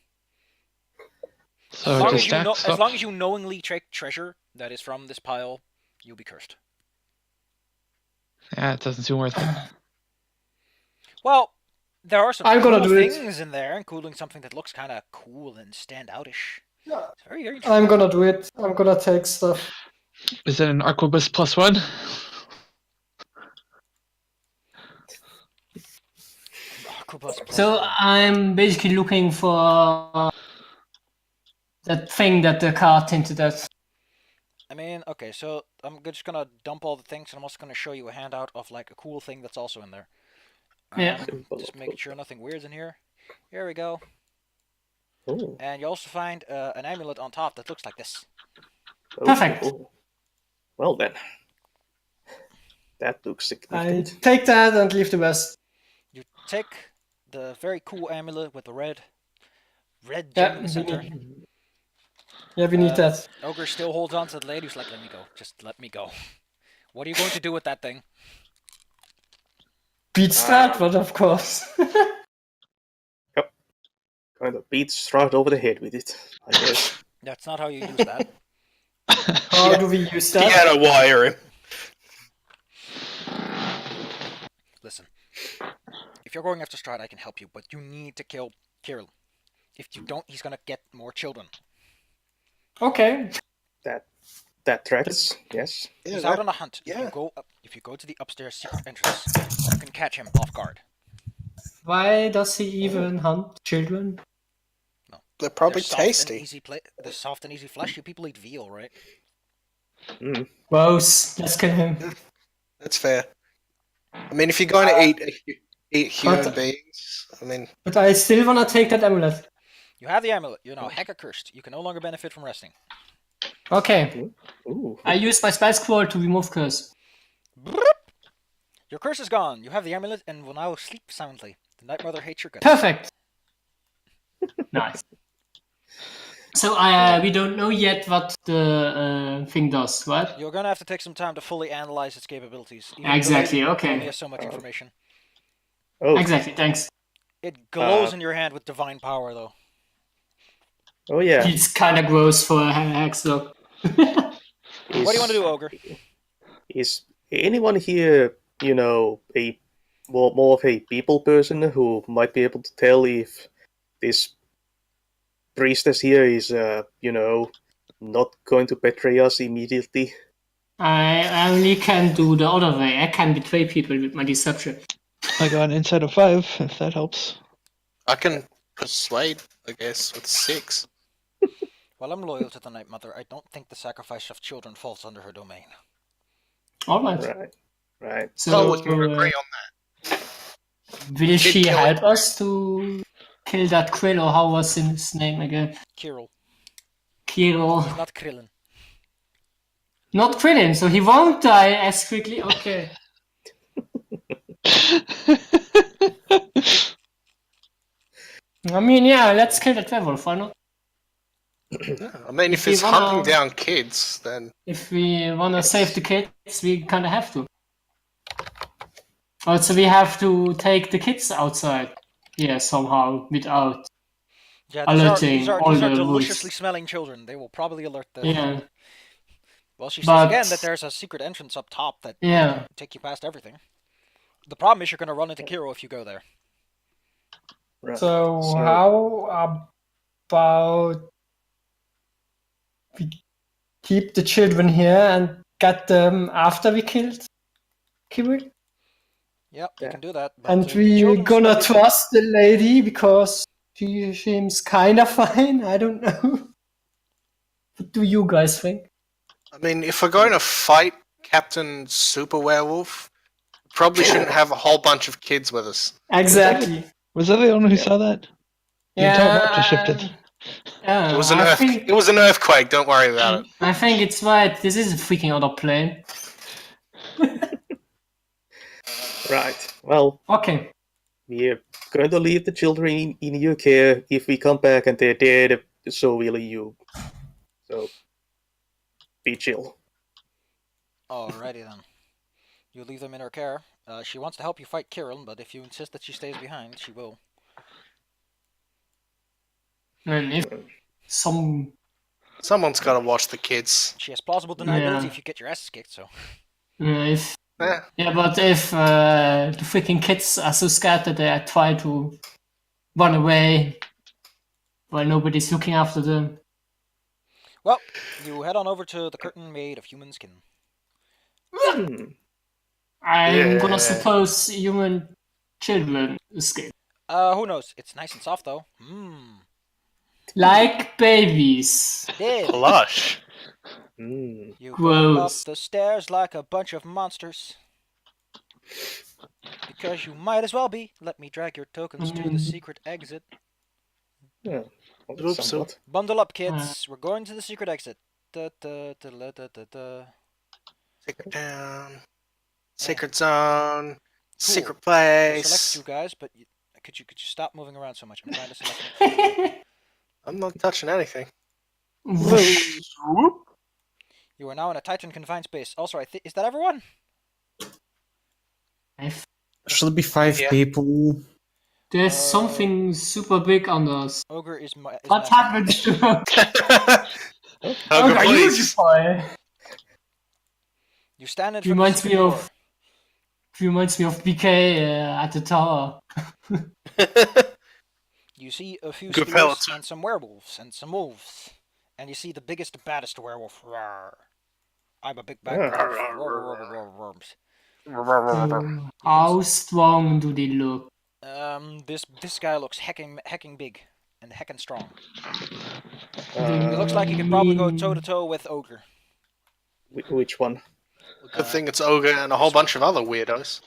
So as, it long just as, you know, stacks as up. long as you knowingly take treasure that is from this pile, you'll be cursed. Yeah, it doesn't seem worth it. Well, there are some I'm gonna cool do it. things in there, including something that looks kind of cool and standoutish. Yeah. It's very, very interesting. I'm gonna do it. I'm gonna take stuff. Is it an Arquebus +1? Arquebus plus So one. I'm basically looking for that thing that the cart hinted at. I mean, okay, so I'm just gonna dump all the things, and I'm also gonna show you a handout of like a cool thing that's also in there. Yeah. Just making sure nothing weird's in here. Here we go. Oh. And you also find an amulet on top that looks like this. Perfect. Oh. Well then. That looks I significant. take that and leave the rest. You take the very cool amulet with the red gem Yeah, in the center. Yeah, we need that. Ogre still holds on to the lady. He's like, let me go. Just let me go. What are you going to do with that thing? Beat Strahd, but of course. Kind of beat Strahd over the head with it, I guess. That's not how you use that. How do we use that? Piano wire him. Listen. If you're going after Strahd, I can help you, but you need to kill Kirill. If you don't, he's gonna get more children. Okay. That tracks, yes. He's out on a hunt. yeah. If you go to the upstairs secret entrance, you can catch him off guard. Why does he even hunt children? They're probably They're soft and tasty. easy the soft and easy flesh. You people eat veal, right? Mm. Gross. Let's kill him. That's fair. I mean, if you're going to eat human beings, I mean, But I still wanna take that amulet. You have the amulet. You're now hecka cursed. You can no longer benefit from resting. Okay. Ooh. I use my spell scroll to remove curse. Your curse is gone. You have the amulet and will now sleep soundly. The Night Mother hates your guts. Perfect. Nice. So we don't know yet what the thing does, right? You're gonna have to take some time to fully analyze its capabilities. Even Exactly, the lady okay. only has so much information. Oh, Exactly, thanks. It glows in your hand with divine power, though. oh yeah. It's kind of gross for a hex dog. What do you want to do, Ogre? Is anyone here, a more of a people person who might be able to tell if this priestess here is, not going to betray us immediately? I only can do the other way. I can betray people with my deception. I got an insight of 5, if that helps. I can persuade, I guess, with 6. While I'm loyal to the Night Mother, I don't think the sacrifice of children falls under her domain. Alright. Right. So, we can agree on that. will she kill help us to kill that Krill, or how was his name again? Kirill. Kirill. He's not Krillin. Not Krillin, so he won't die as quickly. Okay. I mean, yeah, let's kill the werewolf, why not? I mean, if If it's you wanna- hunting down kids, then If we wanna save the kids, we kinda have to. Also, we have to take the kids outside. Yeah, somehow, without. Yeah, Alerting these are all the deliciously wolves. smelling children. They will probably alert the... Yeah, Well, she says But- again that there's a secret entrance up top that yeah. will take you past everything. The problem is you're going to run into Kiro if you go there. Right. So how about we keep the children here and get them after we killed Kirill? Yep, you Yeah. can do that. But, And the we children gonna smell trust the lady because she seems kinda fine. I don't know. What do you guys think? I mean, if we're going to fight Captain Super Werewolf, we probably shouldn't have a whole bunch of kids with us. Exactly. Was that the owner who saw that? The entire map just shifted. Yeah, It was an I earth. think, It was an earthquake. Don't worry about it. I think it's right. This is a freaking other plane. Right. Well, Okay. we're going to leave the children in your care. If we come back and they're dead, so will you. So, be chill. Alrighty then. You leave them in her care. She wants to help you fight Kirill, but if you insist that she stays behind, she will. And if Someone's got to watch the kids. She has plausible deniability Yeah. if you get your asses kicked, so... if Yeah. but if the freaking kids are so scared that they try to run away while nobody's looking after them. Well, you head on over to the curtain made of human skin. Hmm. I'm Yeah. gonna suppose human children escape. Who knows? It's nice and soft, though. Mmm. Like babies. Dead. Plush. Hmm. You go up Gross. the stairs like a bunch of monsters. Because you might as well be. Let me drag your tokens to the secret exit. Yeah. Oops, Somewhat. Bundle up, kids. We're going to the secret exit. Da, da, da, da, da, da, da. Secret down. Secret zone. Secret place. Select you guys, but could you stop moving around so much? I'm trying to select. I'm not touching anything. You are now in a Titan confined space. Also, is that everyone? Should be 5 Yeah. people. There's something super big on us. Ogre is What massive. happened to her? Ogre, Are please. you boy? You stand in front Reminds of the me secret of- door. Reminds me of BK at the tower. You see a few Good spears pellets. and some werewolves and some wolves. And you see the biggest, baddest werewolf. Roar. I'm a big bad Yeah. werewolf. Roar, roar, roar, roar, worms. How strong do they look? This guy looks hecking big and hecking strong. Uh, He looks like he could probably go toe to toe with Ogre. which one? Good thing it's Ogre and a whole bunch of other weirdos.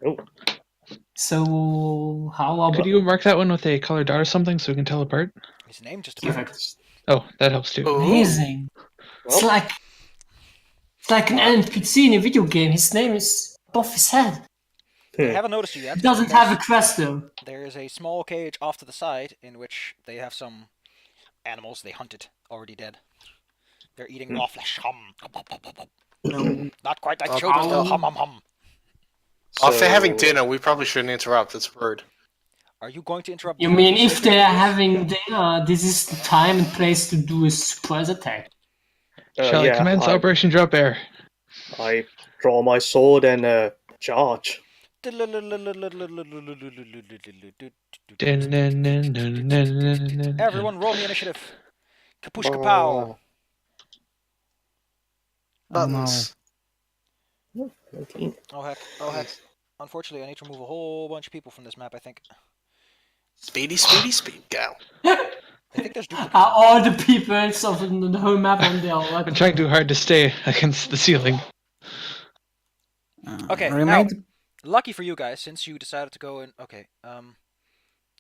Oh, So how about Could you mark that one with a colored dot or something so we can tell apart? His name just appeared. perfect? Oh, that helps too. Ooh. Amazing. Well. It's like an NPC in a video game. His name is above his head. They haven't noticed you yet. It doesn't have a quest though. There is a small cage off to the side in which they have some animals they hunted, already dead. They're eating raw flesh. Hum. Not quite like children, though. Hum, hum, hum. If they're having dinner, we probably shouldn't interrupt. It's rude. Are you going to interrupt? You mean if they're having dinner, this is the time and place to do a surprise attack. Shall I commence Operation Drop Air? I draw my sword and charge. Everyone, roll me initiative. Kapoosh kapow. Buttons. Oh heck. Oh heck. Unfortunately, I need to remove a whole bunch of people from this map, I think. Speedy, speedy, speed, go. I think there's duplicates. Are all the people of the whole map on there? I'm trying too hard to stay against the ceiling. Okay, Remind. now, lucky for you guys, since you decided to go in... Okay,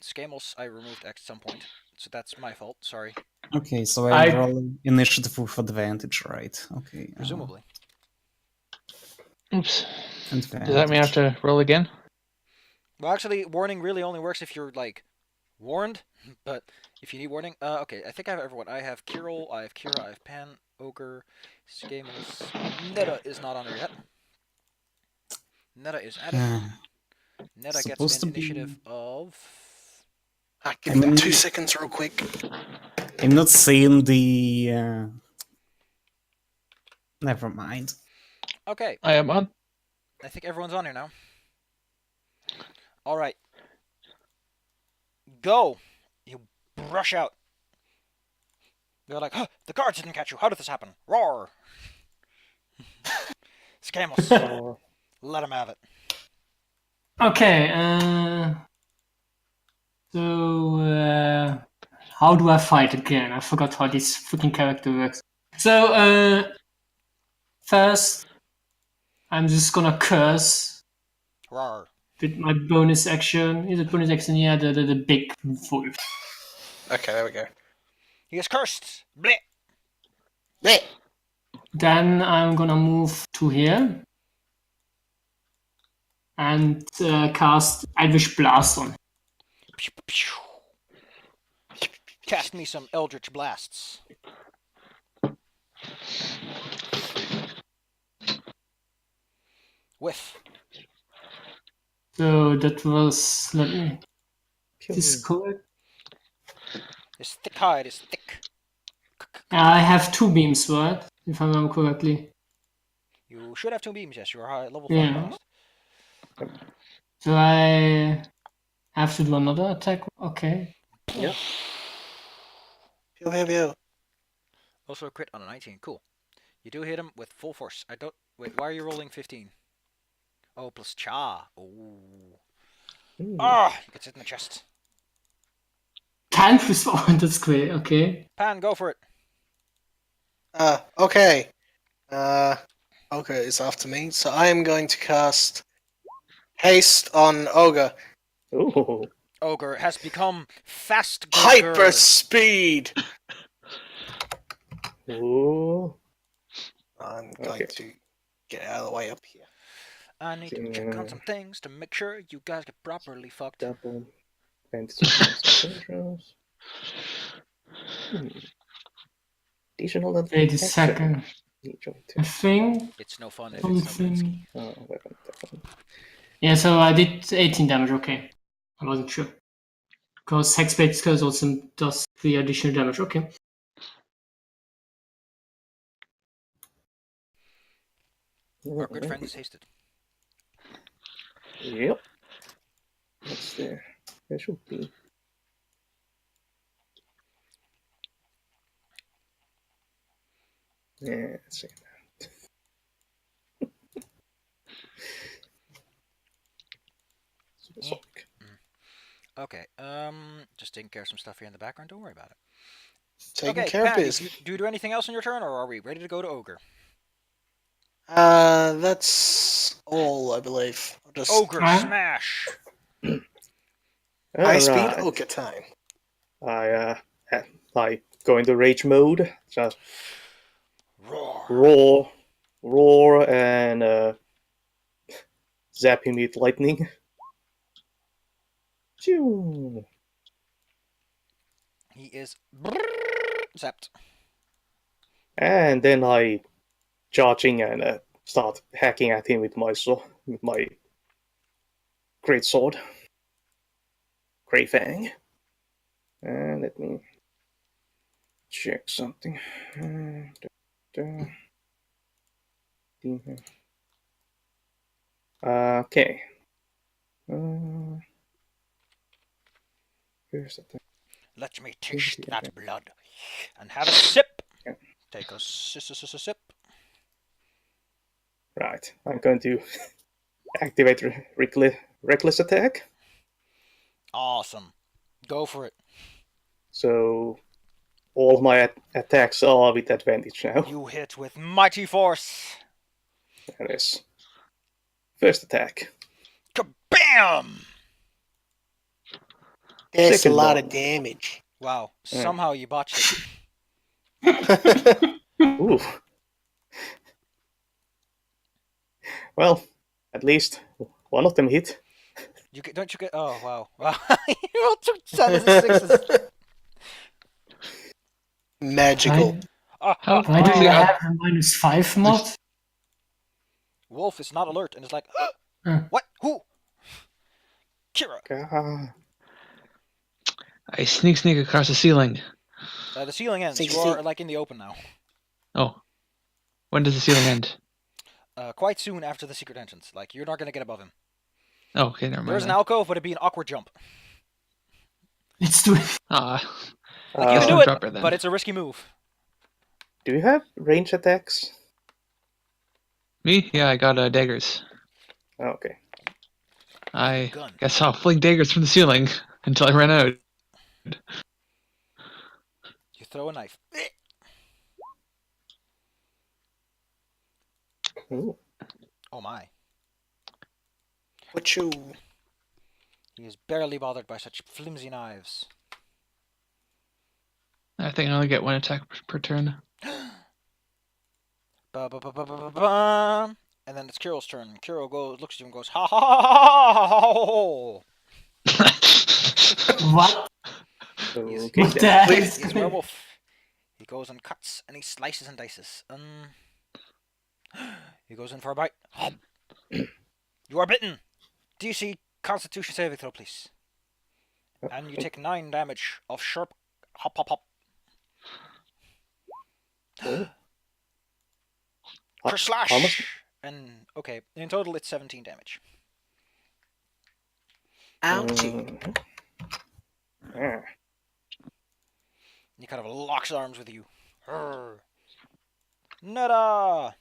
Scamos I removed at some point, so that's my fault, sorry. Okay, so I roll initiative with advantage, right? Okay. Presumably. Oops. Advantage. Does that mean I have to roll again? Well, actually, warning really only works if you're, like, warned, but if you need warning... okay, I think I have everyone. I have Kirill, I have Kira, I have Pan, Ogre, Scamos... Netta is not on there yet. Netta is added. Netta gets an initiative of... Give me 2 seconds real quick. I'm not seeing the... Never mind. Okay. I am on. I think everyone's on here now. Alright. Go! You rush out. They're like, huh, the guards didn't catch you. How did this happen? Roar! Scamos. Let him have it. Okay, how do I fight again? I forgot how this freaking character works. So, first, I'm just gonna curse. Roar. With my bonus action. Is it bonus action? Yeah, the big wolf. Okay, there we go. He is cursed. Bleh. Bleh. Then I'm gonna move to here. And cast Eldritch Blast on. Pew, pew. Cast me some Eldritch Blasts. Whiff. So that was, let me, this is correct. His thick hide is thick. I have 2 beams, right? If I remember correctly. You should have 2 beams, yes. You are high, level 5 Yeah. blast. So I have to do another attack. Okay. Yeah. Pew, pew, pew. Also a crit on a 19. Cool. You do hit him with full force. I don't... Wait, why are you rolling 15? Oh, plus cha. Ooh. Ah! He gets hit in the chest. 10 plus 4. That's great. Okay. Pan, go for it. Okay. Ogre is after me, so I am going to cast Haste on Ogre. Ooh. Ogre has become fast. Hyper speed! Ooh. I'm going to get out of the way up here. I need to check on some things to make sure you guys get properly fucked. Double. Additional Wait a second. I think It's no fun if it's something. weapon. Yeah, so I did 18 damage. Okay. I wasn't sure. Because Hexblade Curse also does 3 additional damage. Okay. Our good friend is hasted. Yep. What's there? There should be. Yeah, let's see. Okay, just taking care of some stuff here in the background. Don't worry about it. Taking Okay, care of Patty, business. do you do anything else on your turn, or are we ready to go to Ogre? That's all, I believe. I'll just Ogre Huh? smash! high speed Alright. ogre time. I go into rage mode. Just Roar! roar, and zap him with lightning. Phew. He is zapped. And then I charging and start hacking at him with my great sword, Grey Fang. And let me check something. Okay. Here's the thing. Let me taste that blood and have a sip. Yeah. Take a sip. Right. I'm going to activate reckless attack. Awesome. Go for it. So all my attacks are with advantage now. You hit with mighty force. That is first attack. Kabam! That's Second a lot one. of damage. Wow. Somehow you botched it. Ooh. Well, at least one of them hit. Don't you get? Oh wow! Wow! You rolled 2 sevens and 6s. Magical. How Why do do you you have a -5 mod? Wolf is not alert and is like, Huh. what? Who? Kira. I sneak across the ceiling. The ceiling ends. Sneak, You are sneak. like in the open now. Oh. When does the ceiling end? Quite soon after the secret entrance. Like you're not gonna get above him. Oh, okay, never mind. There's an then. alcove, but it'd be an awkward jump. Let's do it. Ah, Like you can don't do it, drop her then. but it's a risky move. Do you have range attacks? me? Yeah, I got daggers. Okay. I Gun. guess I'll fling daggers from the ceiling until I run out. You throw a knife. Ooh. Oh my! What you? He is barely bothered by such flimsy knives. I think I only get one attack per turn. Ba-ba-ba-ba-ba-ba. And then it's Kiro's turn. Kiro looks at you and goes, ha ha ha ha ha ha. What? Okay. What the then. heck? He's a werewolf. He goes and cuts and he slices and dices. He goes in for a bite. You are bitten. DC Constitution saving throw, please. And you take 9 damage of sharp hop hop hop. Oh. For slash. How much? And okay, in total it's 17 damage. Ouchie. Ah. He kind of locks arms with you. Nada!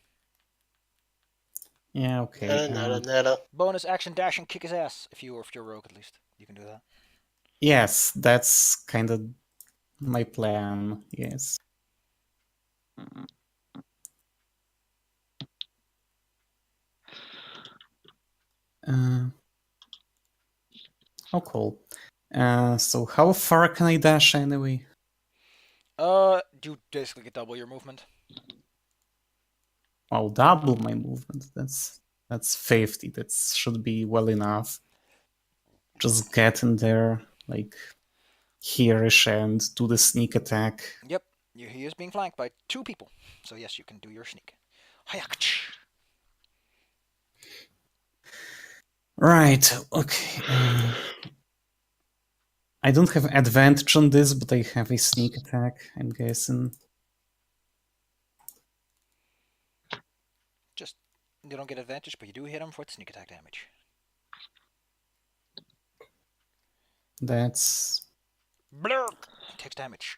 Yeah, okay. Nada. Bonus action dash and kick his ass. If you're rogue, at least you can do that. Yes, that's kind of my plan. Yes. Oh, cool. So how far can I dash anyway? You basically get double your movement. Well, double my movement. That's 50. That should be well enough. Just get in there, like here-ish, and do the sneak attack. Yep, he is being flanked by 2 people. So yes, you can do your sneak. Hayakch. Right. Okay. I don't have advantage on this, but I have a sneak attack, I'm guessing. Just you don't get advantage, but you do hit him for sneak attack damage. That's... Blurk! He takes damage.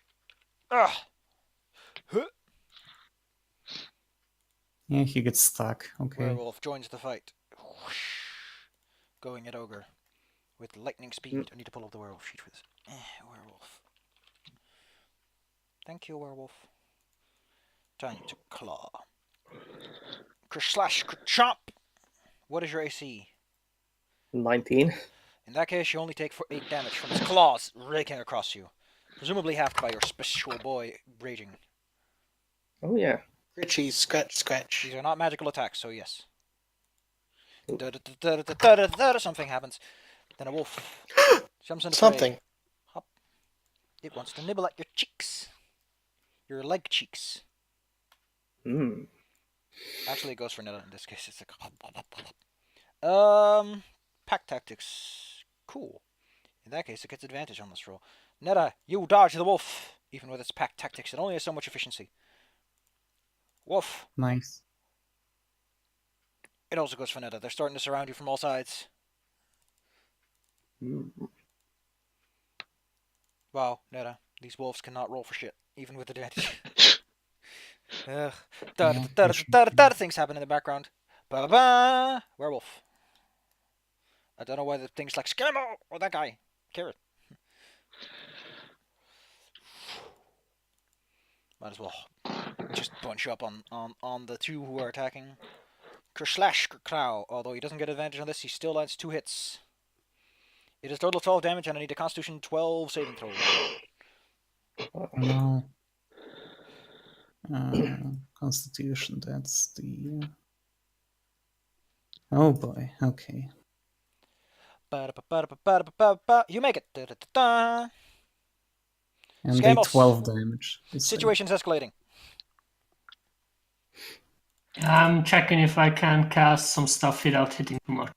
Ugh. Huh. Yeah, he gets stuck. Okay. Werewolf joins the fight. Whoosh. Going at ogre with lightning speed. I need to pull up the werewolf sheet for this. Werewolf. Thank you, werewolf. Time to claw. Slash chomp. What is your AC? 19. In that case, you only take 8 damage from his claws raking across you. Presumably halved by your special boy raging. Oh yeah. Richie, scratch. These are not magical attacks, so yes. Something happens. Then a wolf jumps into Something. prey. Hop. It wants to nibble at your cheeks. Your leg cheeks. Hmm. Actually, it goes for Netta in this case. It's like pack tactics. Cool. In that case, it gets advantage on this roll. Netta, you dodge the wolf. Even with its pack tactics, it only has so much efficiency. Wolf. Nice. It also goes for Netta. They're starting to surround you from all sides. Wow, Netta. These wolves cannot roll for shit, even with advantage. Ugh. Things happen in the background. Ba-ba-ba! Werewolf. I don't know why the thing's like, Scammo! Or that guy. Carrot. Might as well just bunch up on the two who are attacking. Kerslash Crow. Although he doesn't get advantage on this, he still lands 2 hits. It is total 12 damage, and I need a Constitution 12 saving throw. No. Constitution, that's the... Oh boy, okay. You make it. And Scamos. they 12 damage. Situation's escalating. I'm checking if I can cast some stuff without hitting too much.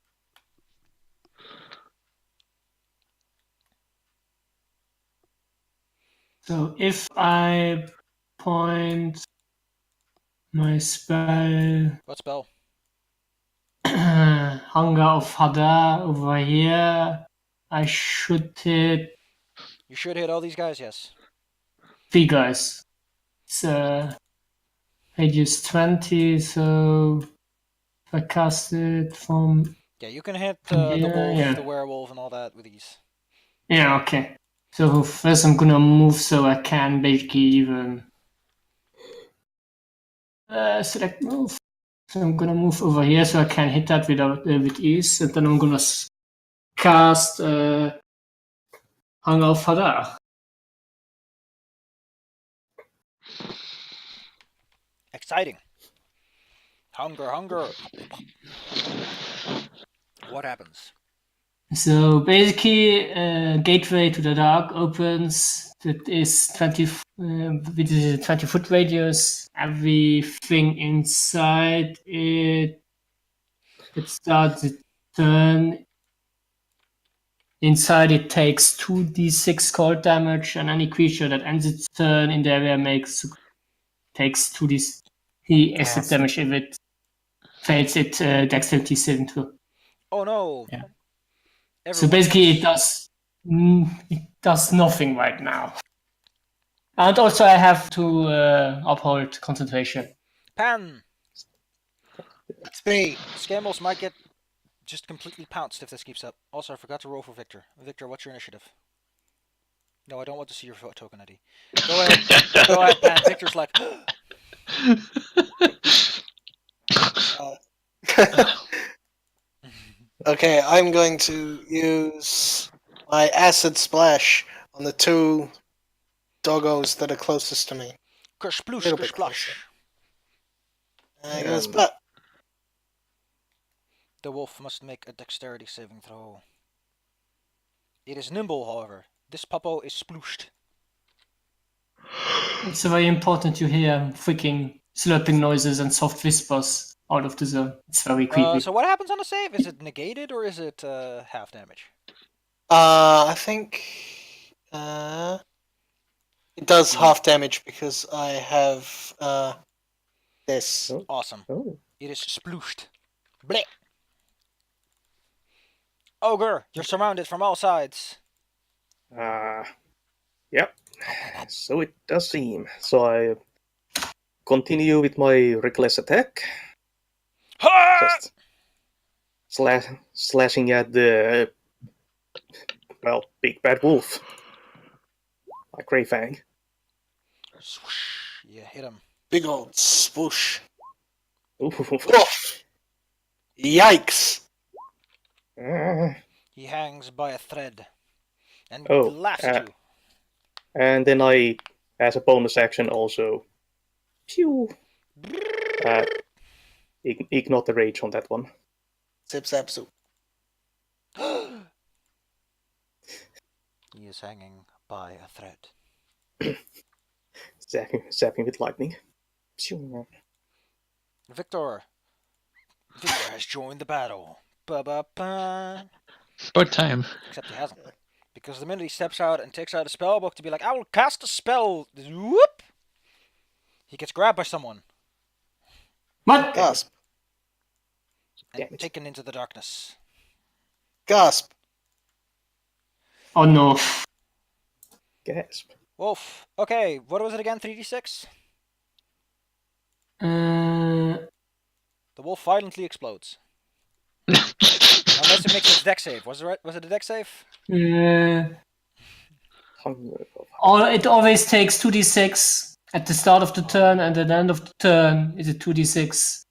So if I point my spell What spell? Hunger of Hadar over here, I should hit You should hit all these guys, yes. 3 guys. It's radius 20, so if I cast it from... Yeah, you can hit the wolf, yeah. the werewolf, and all that with these. Yeah, okay. So first I'm gonna move so I can basically even select move. So I'm gonna move over here so I can hit that with ease, and then I'm gonna cast Hunger of Hadar. Exciting. Hunger, hunger. What happens? So basically, gateway to the dark opens. That is 20 with a 20-foot radius. Everything inside it starts to turn. Inside it takes 2d6 cold damage, and any creature that ends its turn in the area takes 2d acid damage if it fails its dexterity saving throw. Oh no. Yeah. So basically it does nothing right now. And also I have to uphold concentration. Pan! It's me. Scamos might get just completely pounced if this keeps up. Also, I forgot to roll for Victor. Victor, what's your initiative? No, I don't want to see your token ID. Go ahead. Go ahead, Pan. Victor's like... Okay, I'm going to use my acid splash on the 2 doggos that are closest to me. Kersploosh, Little bit kersplosh. There goes Pat. The wolf must make a dexterity saving throw. It is nimble, however. This puppo is splooshed. It's very important you hear freaking slurping noises and soft whispers out of the zone. It's very creepy. So what happens on a save? Is it negated or is it half damage? I think it does half damage because I have this. Awesome. Oh. It is splooshed. Blech. Ogre, you're surrounded from all sides. Yep. So it does seem. So I continue with my reckless attack. Ha! Just slashing at the big bad wolf. My Grey Fang. Swoosh. You hit him. Big old swoosh. Ooh. Oh! Yikes! He hangs by a thread and Oh, laughs at you. And then I, as a bonus action, also pew. Ignore the rage on that one. Zip zap zoop. He is hanging by a thread. Zapping with lightning. Victor has joined the battle. Ba-ba-ba. About time. Except he hasn't. Because the minute he steps out and takes out a spell book to be like, I will cast a spell, whoop! He gets grabbed by someone What? Gasp. and Damn it. taken into the darkness. Gasp. Oh no. Gasp. Wolf. Okay, what was it again? 3d6? The wolf violently explodes. Unless it makes its deck save. Was it a deck save? It always takes 2d6 at the start of the turn, and at the end of the turn is a 2d6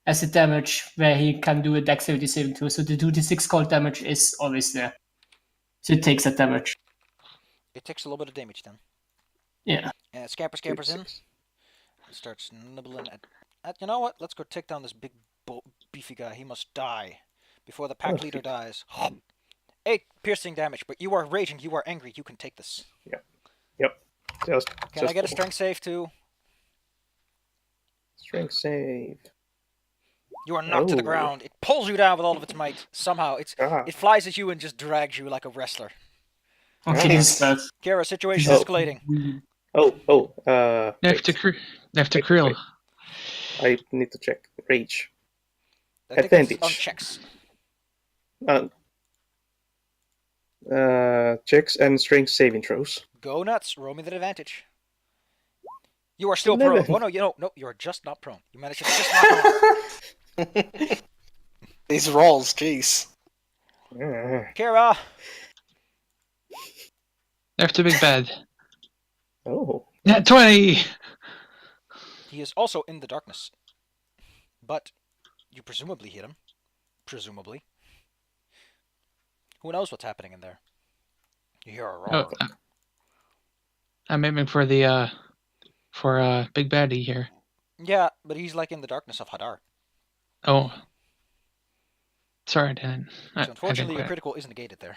as a damage where he can do a dexterity saving throw. So the 2d6 cold damage is always there. So it takes that damage. It takes a little bit of damage then. Yeah. And it scampers in. It starts nibbling at. You know what? Let's go take down this big beefy guy. He must die before the pack leader dies. 8 piercing damage, but you are raging, you are angry, you can take this. Yep. Can I get a strength save too? Strength save. You are knocked to the Oh. ground. It pulls you down with all of its might. Somehow, it flies at you and just drags you like a wrestler. Okay, this is bad. Kara, situation Oh. escalating. After Krill. I need to check. Rage. I think it's Advantage. on checks. Checks and strength saving throws. Go nuts. Roll me the advantage. You are still prone. 11. Oh no, you are just not prone. You managed to just not prone. These rolls, jeez. Kara, After Big Bad. Oh. Nat 20! he is also in the darkness. But you presumably hit him. Presumably. Who knows what's happening in there? You hear a roar. Oh, I'm aiming for the, Big Baddie here. Yeah, but he's like in the darkness of Hadar. Oh. Sorry, I didn't. So unfortunately, your critical is negated there.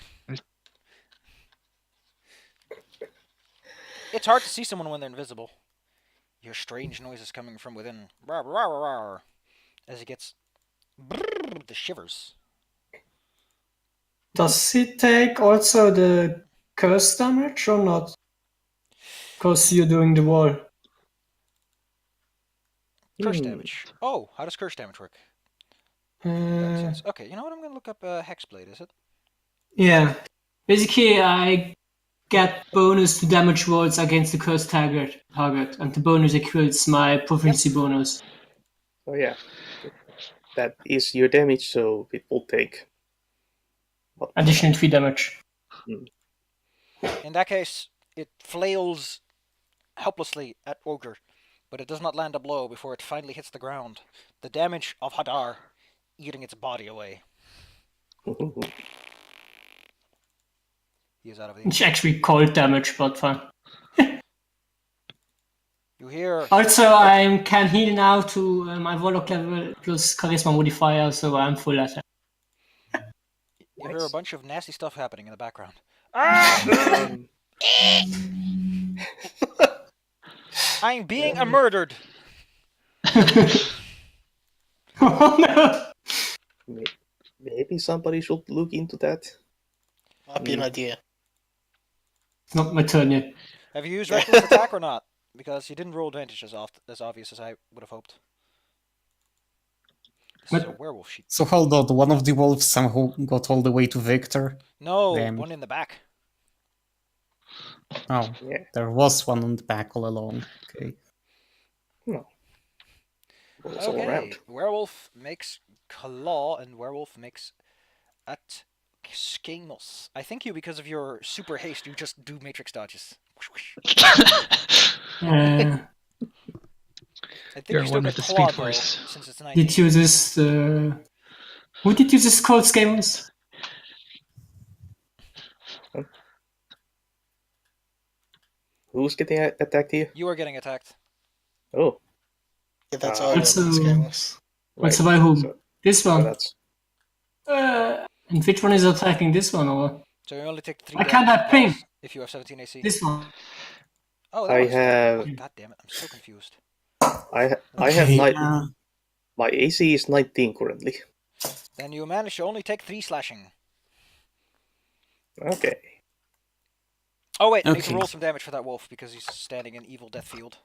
It's hard to see someone when they're invisible. You hear strange noises coming from within. Rawr, rawr, rawr, rawr, as he gets the shivers. Does he take also the curse damage or not? Because you're doing the wall. Curse damage. Oh, how does curse damage work? That makes sense. Okay, you know what? I'm gonna look up Hexblade. Is it? Yeah. Basically, I get bonus to damage rolls against the cursed target, and the bonus equals my proficiency bonus. Oh yeah. That is your damage, so it will take. Additional 3 damage. In that case, it flails helplessly at Ogre, but it does not land a blow before it finally hits the ground. The damage of Hadar eating its body away. He is out of the. It's actually cold damage, but fine. You hear. Also, I can heal now to my Warlock level plus Charisma modifier, so I'm full attack. You hear a bunch of nasty stuff happening in the background. I'm being murdered. Oh no! Maybe somebody should look into that. Might be an idea. It's not my turn yet. Have you used reckless attack or not? Because you didn't roll advantage as obvious as I would have hoped. This is a werewolf sheet. So hold on, one of the wolves somehow got all the way to Victor. No, Damn. one in the back. Oh, Yeah. there was one on the back all along. Okay. No. Rolls all Okay, around. werewolf makes claw and werewolf makes at Skamos. I think you, because of your super haste, you just do matrix dodges. I think You're you still one get with the claw Speed though, Force. since it's 19. Did you this? Who did you this cold Skamos? Who's getting attacked here? You are getting attacked. Oh. Yeah, that's Uh, all. Also- Scaleless. What's by whom? So, This so one. that's And which one is attacking this one, or So you only take 3 why damage can't I from ping pulse if you have 17 AC. this one? Oh, that I one's have God damn it! I'm so confused. I Okay. have Okay, my AC is 19 currently. Then you manage to only take 3 slashing. Okay. Oh wait, I need to Okay. roll some damage for that wolf because he's standing in evil death field.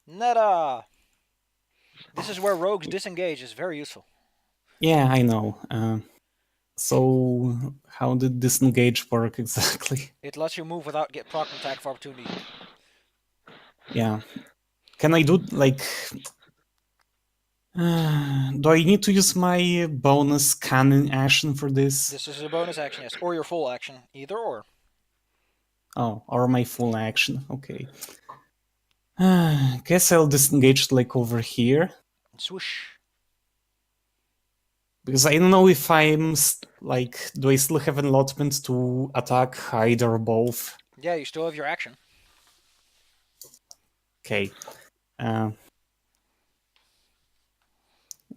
Netta! This is where rogues disengage is very useful. yeah, I know. So how did disengage work exactly? It lets you move without get proc attack of opportunity. Yeah. Can I do like? Do I need to use my bonus cannon action for this? This is a bonus action, yes, or your full action, either or. Oh, or my full action. Okay. Guess I'll disengage like over here Swoosh. because I don't know if I'm like. Do I still have an allotment to attack either or both? Yeah, you still have your action. Okay.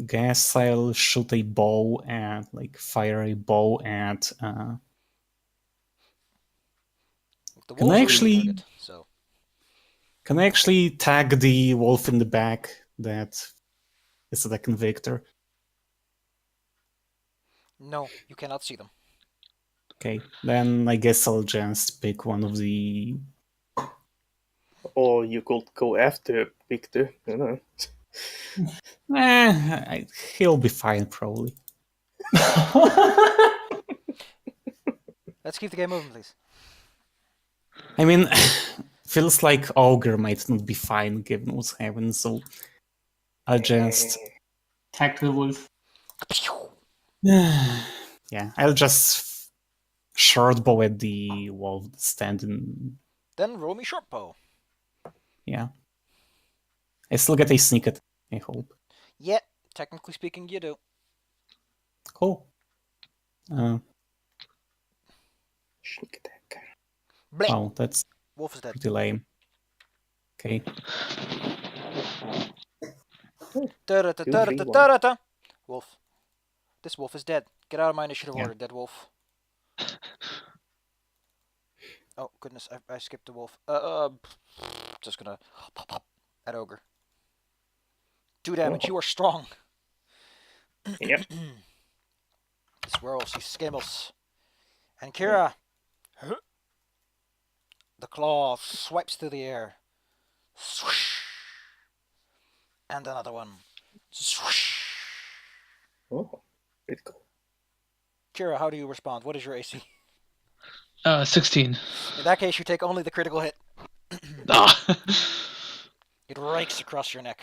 Guess I'll shoot a bow and like fire a bow at. The Can I wolves are actually- easy target, so Can I actually tag the wolf in the back that is attacking Victor? no, you cannot see them. Okay, then I guess I'll just pick one of the. Or you could go after Victor, you know. He'll be fine probably. Let's keep the game moving, please. I mean, feels like Ogre might not be fine given what's happening, so I'll just. Attack the wolf. Yeah, I'll just short bow at the wolf standing. Then roll me short bow. Yeah. I still get a sneak attack, I hope. Yeah, technically speaking, you do. Cool. Sneak attack. Bleh. Wow, that's Wolf is dead. pretty lame. Okay. Da-da-da-da-da-da-da. Wolf. This wolf is dead. Get out of my initiative Yeah. order, dead wolf. Oh goodness, I skipped the wolf. Just gonna pop at ogre. 2 damage. You are strong. Yep. This werewolf sees Skamos. And Kira. The claw swipes through the air. Swoosh. And another one. Swoosh. Oh, pretty cool. Kira, how do you respond? What is your AC? 16. In that case, you take only the critical hit. Ah. It rakes across your neck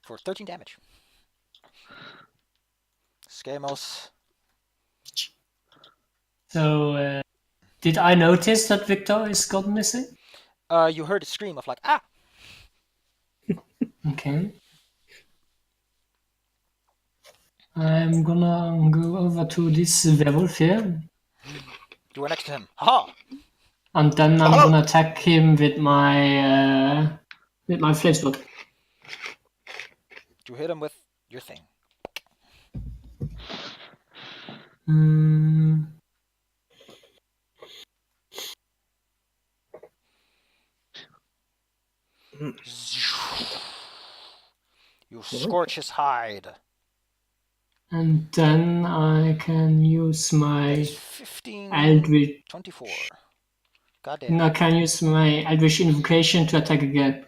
for 13 damage. Skamos. So, did I notice that Victor is gone missing? You heard a scream of like, ah! Okay. I'm gonna go over to this werewolf here, You are next to him. Haha! and then I'm Hello. gonna attack him with my flame sword. You hit him with your thing. You scorch his hide. And then I can use That my is 15, Eldritch. 24. God damn. And I can use my Eldritch invocation to attack again.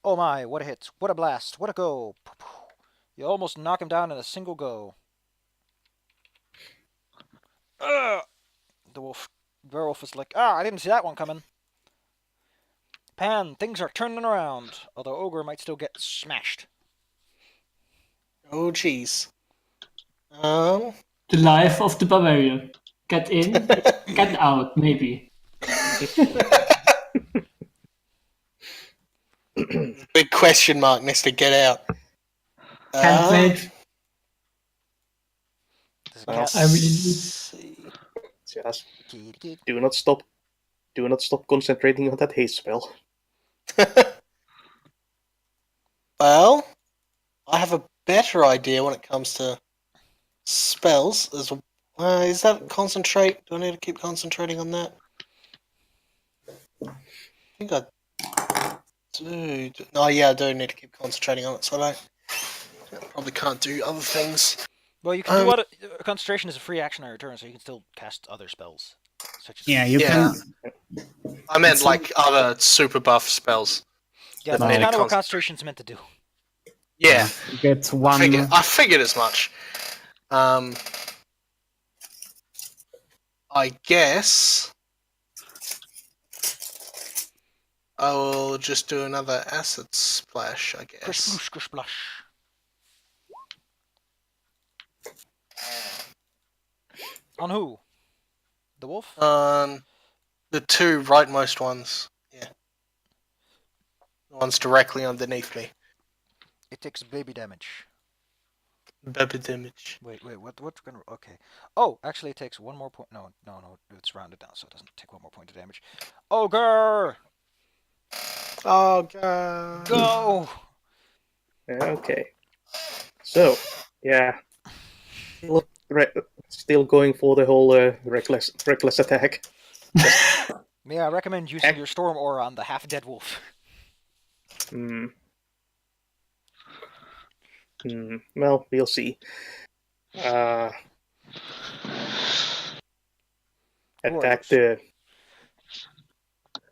Oh my, what a hit. What a blast. What a go. You almost knock him down in a single go. The werewolf is like, I didn't see that one coming. Pan, things are turning around. Although Ogre might still get smashed. Oh, jeez. The life of the barbarian. Get in, get out, maybe. Big question mark needs to get out. Can't wait. This Well, I really see. just do not stop concentrating on that haste spell. Well, I have a better idea when it comes to spells. Is that concentrate? Do I need to keep concentrating on that? I think I do. Oh yeah, I do need to keep concentrating on it, so I probably can't do other things. Well, you can do what concentration is a free action on your turn, so you can still cast other spells, such as Yeah, you Yeah. can. I meant It's like other super buff spells. yeah. that That's need kind a of what con- concentration's meant to do. Yeah, You get one. I figured as much. I guess I will just do another acid splash. I Krish guess. sploosh, krish splash. On who? The wolf? The two rightmost ones. Yeah, the ones directly underneath me. It takes baby damage. Baby damage. Wait, what's gonna... Okay. Oh, actually it takes one more point... No, it's rounded down, so it doesn't take one more point of damage. Ogre! Oh god. Go! Okay. So, yeah. Still going for the whole reckless attack. May I recommend using your storm aura on the half-dead wolf? Well, we'll see. Attack the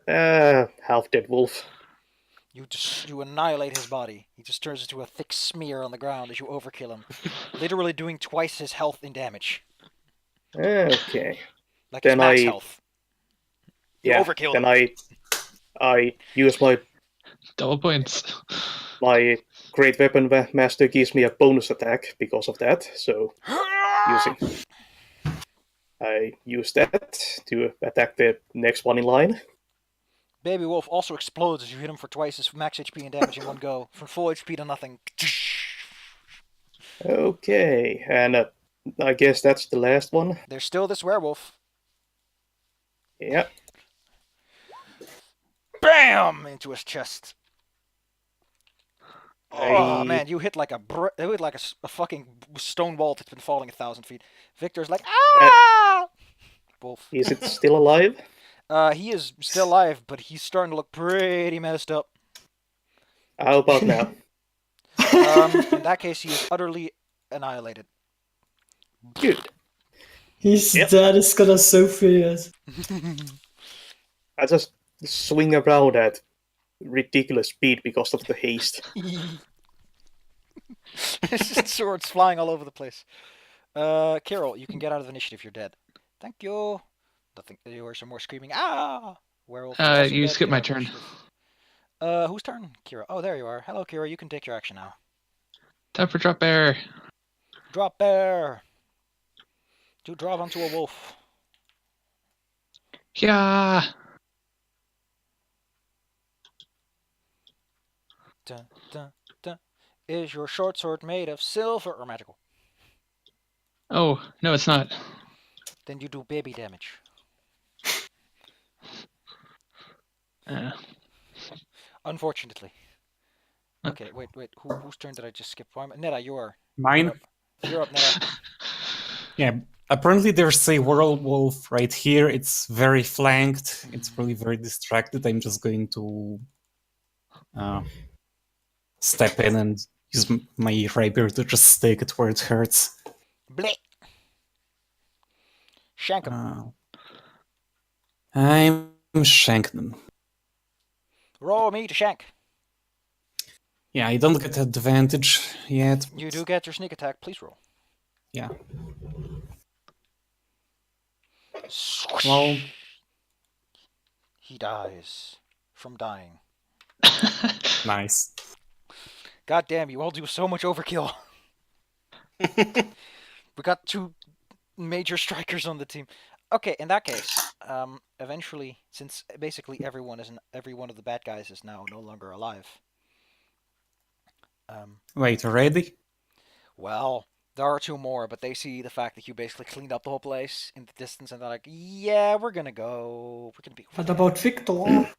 half-dead wolf. You annihilate his body. He just turns into a thick smear on the ground as you overkill him, literally doing twice his health in damage. Okay. Like Then his max health. You overkill then him. I use my Double points. my great weapon master gives me a bonus attack because of that. So I use that to attack the next one in line. Baby wolf also explodes as you hit him for twice his max HP and damage in one go, from full HP to nothing. Okay, and I guess that's the last one. There's still this werewolf. Yeah. Bam! Into his chest. Oh man, you hit like a fucking stone wall that's been falling 1,000 feet. Victor's like, ah! Wolf. Is it still alive? He is still alive, but he's starting to look pretty messed up. How about now? In that case, he is utterly annihilated. Good. He's dead. It's gonna so fierce. I just swing around at ridiculous speed because of the haste. It's just swords flying all over the place. Carol, you can get out of initiative. You're dead. Thank you. Nothing. You hear some more screaming. Ah! Werewolf. You skipped my turn. Whose turn? Kira. Oh, there you are. Hello, Kira. You can take your action now. Time for drop bear. Drop bear. To drop onto a wolf. Yeah. Dun, dun, dun. Is your short sword made of silver or magical? Oh, no, it's not. Then you do baby damage. Unfortunately. Okay, wait. Whose turn did I just skip? Netta, you are. Mine? You're up, Netta. Yeah, apparently there's a werewolf right here. It's very flanked. It's really very distracted. I'm just going to step in and use my rapier to just stick it where it hurts. Bleh. Shank him. I'm shanking them. Roll me to shank. Yeah, I don't get advantage yet. You do get your sneak attack. Please roll. Yeah. Swish. Well, he dies from dying. nice. God damn, you all do so much overkill. We got 2 major strikers on the team. Okay, in that case, eventually, since basically every one of the bad guys is now no longer alive. Wait, already? Well, There are two more, but they see the fact that you basically cleaned up the whole place in the distance, and they're like, "Yeah, we're gonna go. We're gonna be." What about Victor?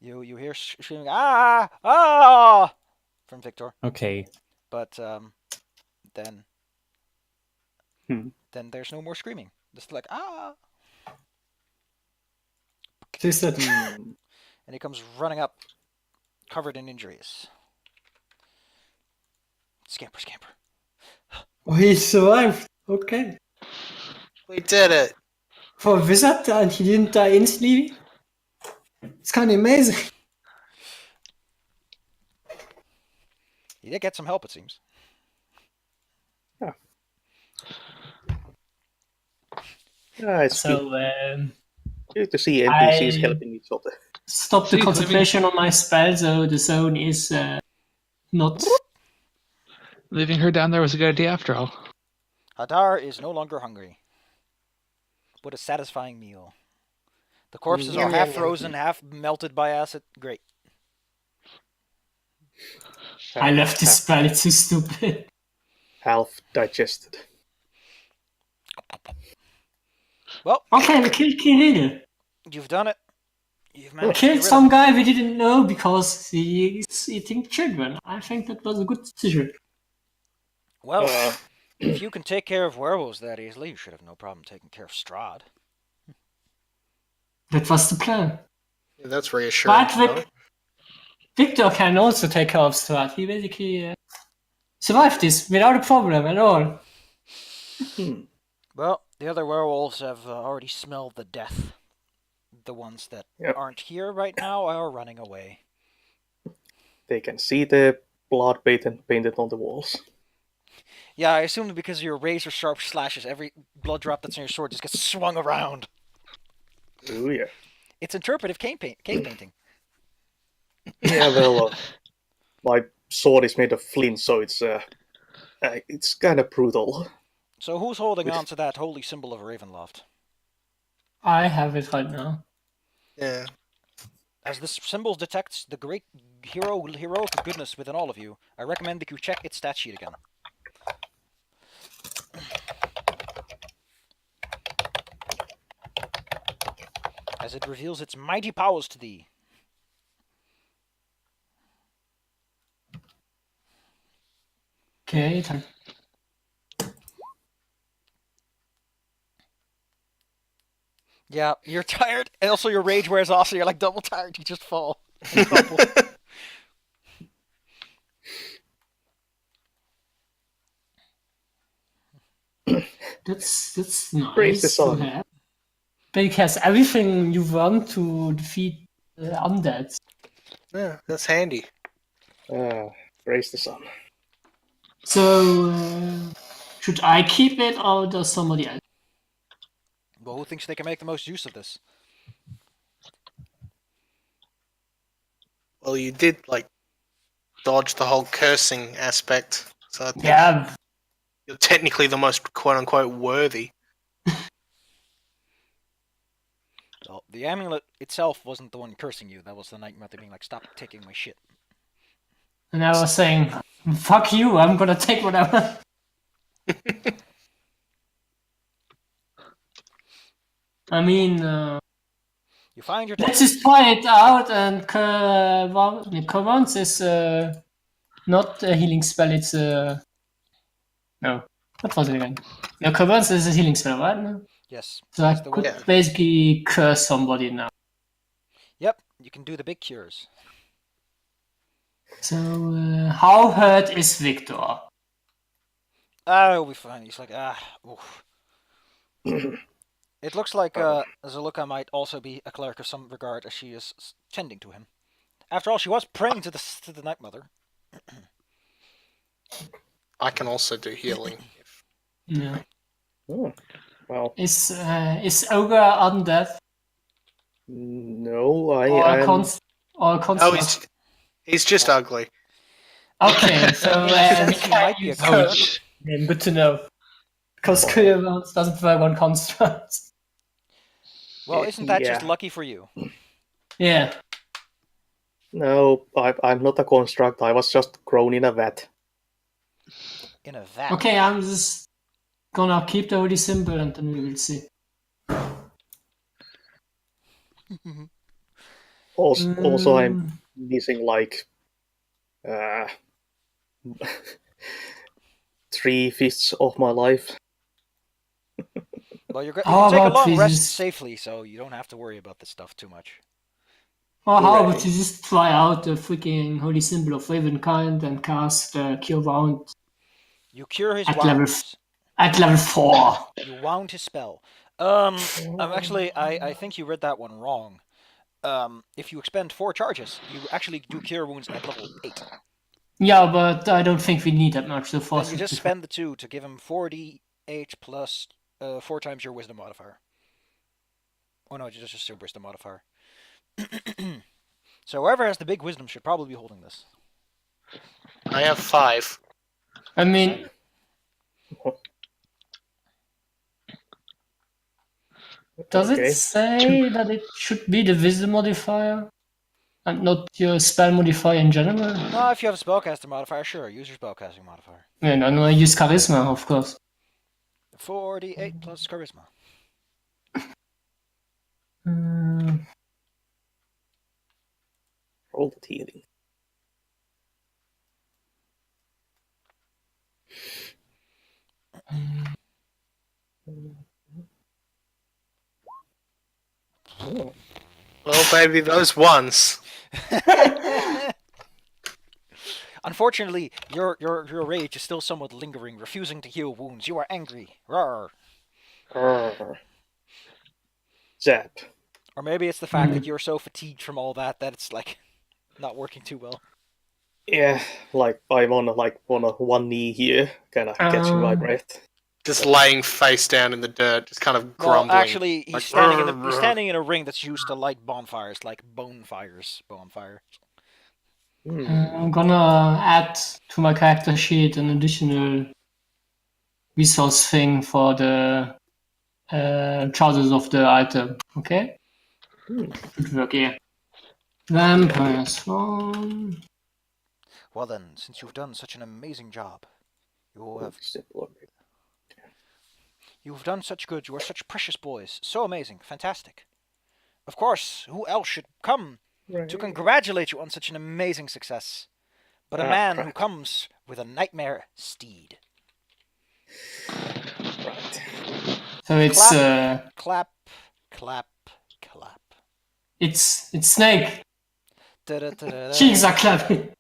You hear screaming, "Ah, ah!" from Victor, Okay. but then Hmm. then there's no more screaming. Just like ah, She said, Hmm. and he comes running up, covered in injuries. Scamper, scamper. oh, he survived. Okay. We did it. For a wizard, and he didn't die instantly. It's kind of amazing. He did get some help, it seems. It's So, good to see NPCs helping each other. stop the See, concentration on my spell, so the zone is not. Leaving her down there was a good idea after all. Hadar is no longer hungry. What a satisfying meal. The corpses are half frozen, half melted by acid. Great. I love this spell, it's so stupid. Half digested. Well, Okay, we killed Kirill. you've done it. You've We managed to killed get rid some of guy we didn't know because he is eating children. I think that was a good decision. Well, Uh, if you can take care of werewolves that easily, you should have no problem taking care of Strahd. That was the plan. Yeah, that's reassuring. But to know. Victor can also take care of Strahd. He basically survived this without a problem at all. Well, the other werewolves have already smelled the death. The ones that Yep. aren't here right now are running away. They can see the blood painted on the walls. Yeah, I assume that because of your razor sharp slashes, every blood drop that's in your sword just gets swung around. Oh yeah. It's interpretive cave painting. Yeah, well, my sword is made of flint, so it's kind of brutal. So who's holding on to that holy symbol of Ravenloft? I have it right now. Yeah. As this symbol detects the great heroic goodness within all of you, I recommend that you check its stat sheet again. As it reveals its mighty powers to thee. Okay, Yeah, you're tired, and also your rage wears off, so you're like double tired, you just fall. that's Praise the nice to sun. have. Because everything you want to defeat undead. Yeah, that's handy. Praise the sun. So, should I keep it or does somebody else? Well, who thinks they can make the most use of this? Well, you did, dodge the whole cursing aspect. So I think Yeah, you're technically the most quote-unquote worthy. Well, the amulet itself wasn't the one cursing you. That was the Night Mother being like, stop taking my shit. and I was saying, fuck you, I'm gonna take whatever. I mean, You find your let's just try it out, and Curvance is not a healing spell, it's a... No, what was it again? No, Curvance is a healing spell, right? No? Yes. So I It's the could one- Yeah. basically curse somebody now. Yep, you can do the big cures. So, how hurt is Victor? It'll be fine. He's like, oof. It looks like Zaluka might also be a cleric of some regard, as she is tending to him. After all, she was praying to the Night Mother. I can also do healing. Yeah. Oh, well, Is Ogre undead? no, Or I'm. or Oh, construct? he's just ugly. Okay, so In a sense, he might be a cleric. Ouch. Then good to know. Because Curvance doesn't work on constructs. Well, isn't that just Yeah. lucky for you? Yeah. No, I'm not a construct. I was just grown in a vat. in a vat. Okay, I'm just gonna keep the holy symbol and then we will see. Also, I'm missing like uh, 3/5 of my life. Well, you can How take a about long we rest just... safely, so you don't have to worry about this stuff too much. Or how about Hooray. you just try out the freaking holy symbol of Ravenkind and cast Cure Wound You cure his at level wounds. at level 4. You wound his spell. Actually, I think you read that one wrong. If you expend 4 charges, you actually do cure wounds at level 8. Yeah, but I don't think we need that much. The Then you just spend the 2 to give him 4d8 plus 4 times your wisdom modifier. Oh no, just your wisdom modifier. So whoever has the big wisdom should probably be holding this. I have 5. I mean, does Okay. it say that it should be the wisdom modifier and not your spell modifier in general? No, if you have a spellcaster modifier, sure, use your spellcasting modifier. Yeah, no, I use charisma, of course. 4d8 plus charisma. Roll the healing. Oh. Well, baby, those ones. Unfortunately, your rage is still somewhat lingering, refusing to heal wounds. You are angry. Rawr. Zap. Or maybe it's the fact that you're so fatigued from all that it's like not working too well. Yeah, like I'm on one knee here, kind of catching my breath. Just laying face down in the dirt, just kind of grumbling. Well, actually, he's Like, standing in a ring that's used to light bonfires, like bonfires. I'm gonna add to my character sheet an additional resource thing for the charges of the item. Okay? Should work here. Vampires. Well then, since you've done such an amazing job, you've done such good. You are such precious boys. So amazing, fantastic. Of course, who else should come to congratulate you on such an amazing success but a man who comes with a nightmare steed? Right. So it's Clap, clap, clap. It's Snake. Da-da-da-da-da. Cheeks are clapping.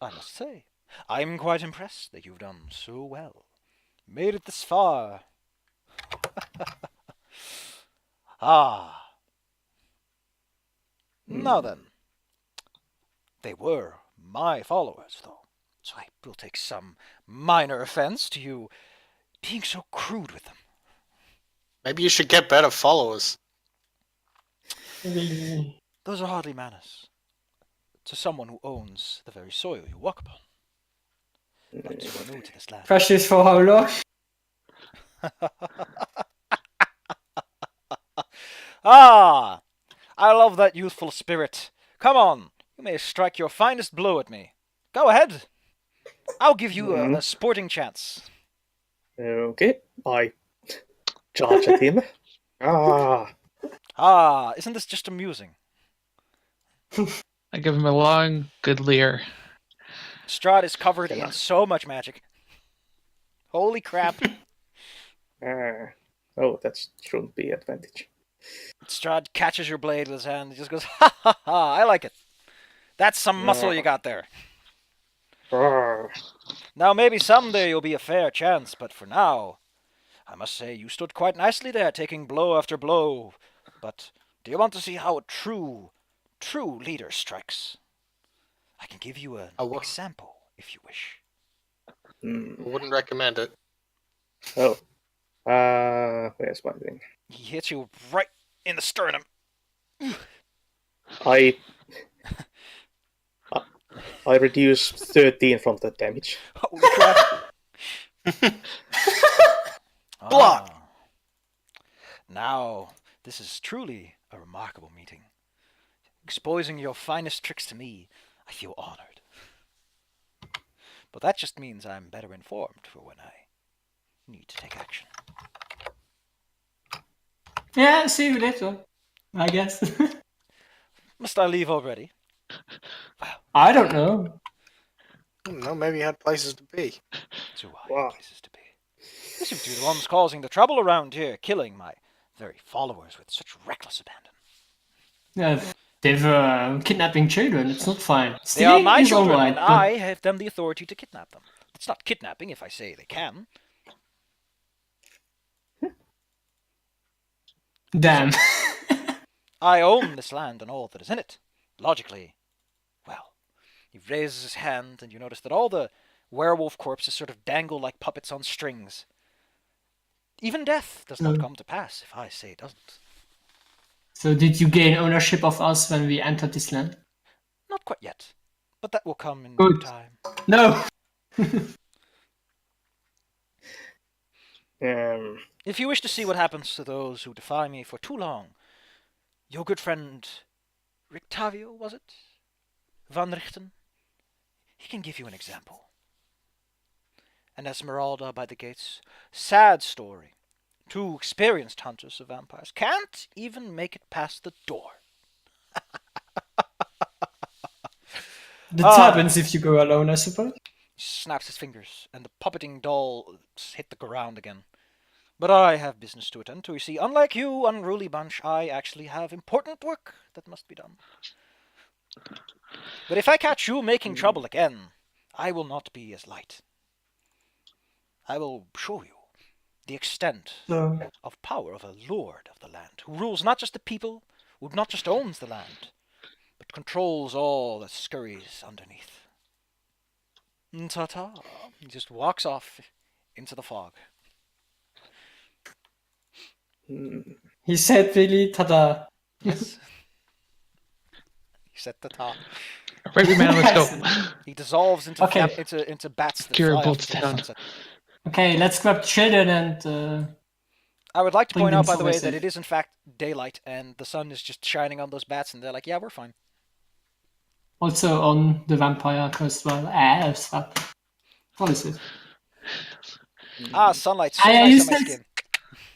I must say, I'm quite impressed that you've done so well. Made it this far. Ah. Now then. They were my followers, though, so I will take some minor offense to you being so crude with them. Maybe you should get better followers. Those are hardly manners to someone who owns the very soil you walk upon. But you are new to this land. Precious for how long? Ah! I love that youthful spirit. Come on, you may strike your finest blow at me. Go ahead. I'll give you a sporting chance. Okay, I charge at him. Ah, isn't this just amusing? I give him a long, good leer. Strahd is covered in so much magic. Holy crap. Oh, that shouldn't be advantage. Strahd catches your blade with his hand and just goes, ha ha ha, I like it. That's some muscle you got there. Now maybe someday you'll be a fair chance, but for now, I must say you stood quite nicely there, taking blow after blow. But do you want to see how a true leader strikes? I can give you an example, if you wish. I wouldn't recommend it. Oh. Where's my thing? He hits you right in the sternum. I reduce 13 from the damage. Holy crap. Block! Now, this is truly a remarkable meeting. Exposing your finest tricks to me, I feel honored. But that just means I'm better informed for when I need to take action. Yeah, see you later. I guess. Must I leave already? I don't know. I don't know, maybe you had places to be. So I Wow. have places to be. You seem to be the ones causing the trouble around here, killing my very followers with such reckless abandon. Yeah, they were kidnapping children. It's not fine. They are Stealing my is children, alright, and but I have them the authority to kidnap them. It's not kidnapping if I say they can. damn. I own this land and all that is in it. Logically, well, he raises his hand, and you notice that all the werewolf corpses sort of dangle like puppets on strings. Even death does not come to pass if I say it doesn't. So did you gain ownership of us when we entered this land? Not quite yet, but that will come in due Good. time. No. If you wish to see what happens to those who defy me for too long, your good friend Rictavio, was it? Van Richten? He can give you an example. And Esmeralda by the gates. Sad story. Two experienced hunters of vampires can't even make it past the door. That happens if you go alone, I suppose. He snaps his fingers, and the puppeting doll hit the ground again. But I have business to attend to. You see, unlike you, unruly bunch, I actually have important work that must be done. But if I catch you making trouble again, I will not be as light. I will show you the extent of power of a lord of the land, who rules not just the people, who not just owns the land, but controls all that scurries underneath. Ta-ta. He just walks off into the fog. He said really ta-da. Yes. He said ta-ta. Right, man, let's go. He dissolves into Okay. into bats that Kira fly off bolts into the down. sunset. Okay, let's grab the children and I would like to Bring point them out, by the way, somewhere that safe. it is in fact daylight, and the sun is just shining on those bats, and they're like, yeah, we're fine. also on the vampire as well. What is it? Sunlight, so Ah, nice on my skin.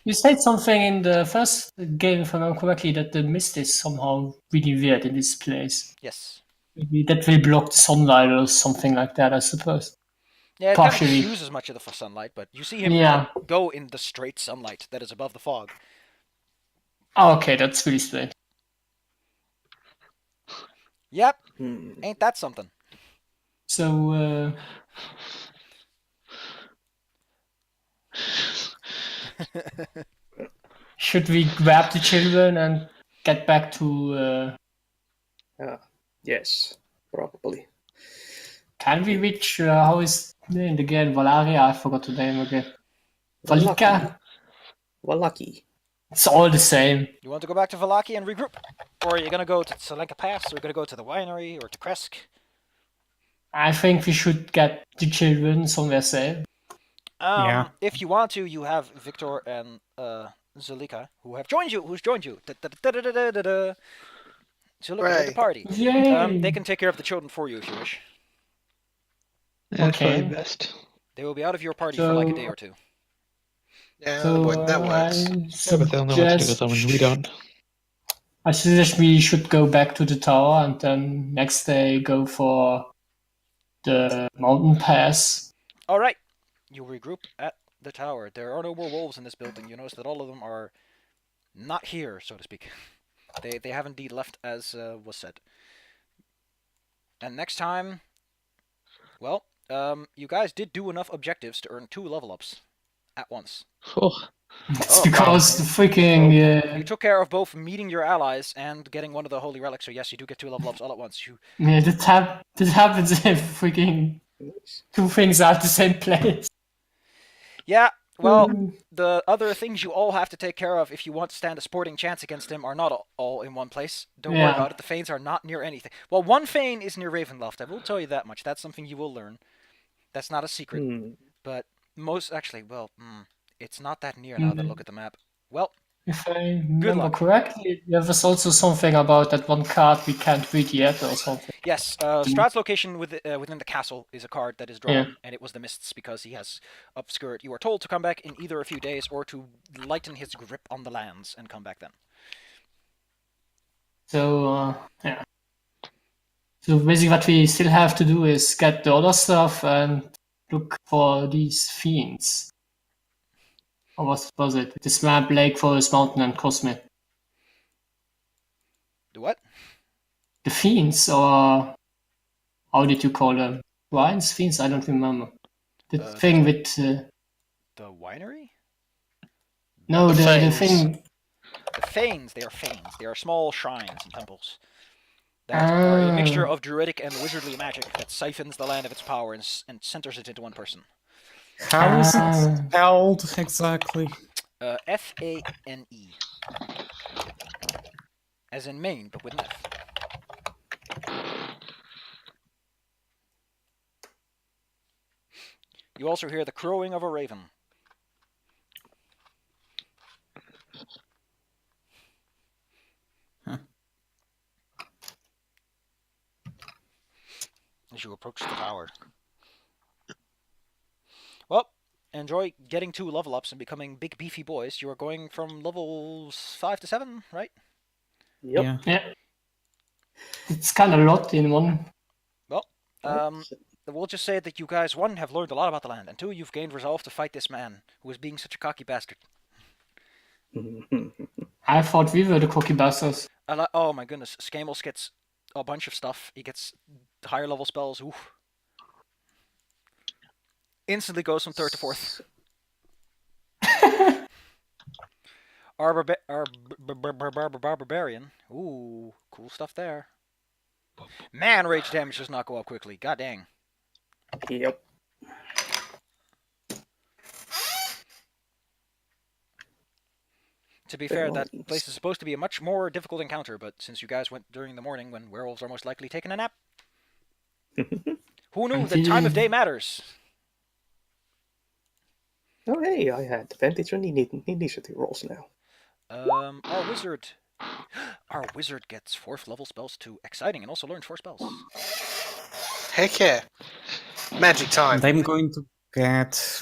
You said something in the first game, if I remember correctly, that the mist is somehow really weird in this place. Yes. Maybe that will block the sunlight or something like that, I suppose. Yeah, it kind of Partially. diffuses much of the sunlight, but you see him Yeah. go in the straight sunlight that is above the fog. Oh, okay, that's really strange. Yep, ain't that something? So, should we grab the children and get back to... Yes, probably. Can we reach... how is the name again? Valaria? I forgot the name again. Valika? Valaki. It's all the same. You want to go back to Valaki and regroup? Or are you going to go to Selenka Pass, or are you going to go to the winery, or to Kresk? I think we should get the children somewhere safe. Yeah. If you want to, you have Victor and Zulika, who's joined you. Da-da-da-da-da-da-da. Zulika with the party. Yay! They can take care of the children for you if you wish. That's Okay. probably best. They will be out of your party for like a So- day or two. Yeah, So, that works. Yeah, but they'll know what to do with them when we don't. I suggest we should go back to the tower and then next day go for the mountain pass. All right, you regroup at the tower. There are no more wolves in this building. You notice that all of them are not here, so to speak. They have indeed left, as was said. And next time, well, you guys did do enough objectives to earn 2 level ups at once. Oh, It's Oh, because the freaking You took care of both meeting your allies and getting one of the holy relics. So yes, you do get 2 level ups all at once. that happens if freaking two things are at the same place. Yeah. Well, the other things you all have to take care of if you want to stand a sporting chance against him are not all in one place. Don't worry Yeah. about it. The Fanes are not near anything. Well, one Fane is near Ravenloft. I will tell you that much. That's something you will learn. That's not a secret. But most, actually, well, it's not that near now that I look at the map. Well, If I remember luck. correctly, there was also something about that one card we can't read yet or something. Yes, Strahd's location within the castle is a card that is drawn, Yeah. and it was the mists because he has obscured. You are told to come back in either a few days or to lighten his grip on the lands and come back then. So, yeah. So basically what we still have to do is get the other stuff and look for these fiends. Or what was it? The Swamp, Lake, Forest, Mountain, and Cosmic. The what? The fiends, or how did you call them? Wines? Fiends? I don't remember. The thing with... The winery? no, The the Fanes. thing... The fanes. They are fanes. They are small shrines and temples that are a mixture of druidic and wizardly magic that siphons the land of its power and centers it into one person. How is it spelled exactly? F-A-N-E. As in Maine, but with an F. You also hear the crowing of a raven. Huh. As you approach the tower. Well, enjoy getting 2 level ups and becoming big beefy boys. You are going from levels 5 to 7, right? Yep. Yeah. Yeah. It's kind of a lot in one. Well, we'll just say that you guys, 1, have learned a lot about the land, and 2, you've gained resolve to fight this man who is being such a cocky bastard. I thought we were the cocky bastards. Oh my goodness, Skamels gets a bunch of stuff. He gets higher level spells. Oof. Instantly goes from 3rd to 4th. Our barbarian. Ooh, cool stuff there. Man, rage damage does not go up quickly. God dang. Yep. To be fair, that place is supposed to be a much more difficult encounter, but since you guys went during the morning when werewolves are most likely taking a nap, who knew that time of day matters? Oh, hey, I had advantage on initiative rolls now. Our wizard gets 4th level spells too. Exciting, and also learns 4 spells. Heck yeah. Magic time. And I'm going to get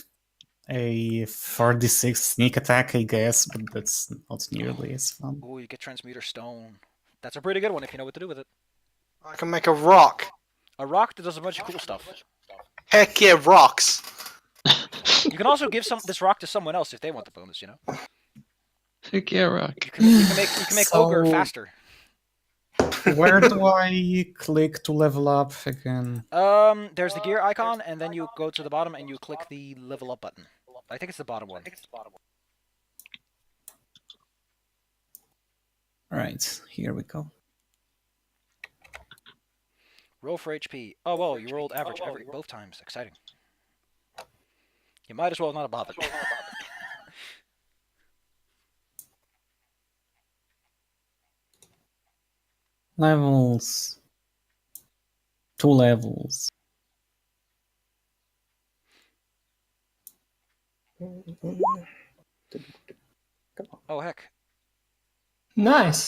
a 36 sneak attack, I guess, but that's not nearly as fun. Ooh, you get Transmuter Stone. That's a pretty good one if you know what to do with it. I can make a rock. A rock that does a bunch of cool stuff. Heck yeah, rocks. You can also give this rock to someone else if they want the bonus, you know? Heck yeah, rock. You can make So- Ogre faster. Where do I click to level up again? There's the gear icon, and then you go to the bottom and you click the level up button. I think it's the bottom one. Right, here we go. Roll for HP. Oh, well, you rolled average both times. Exciting. You might as well not have bothered. Levels. 2 levels. Oh, heck. Nice.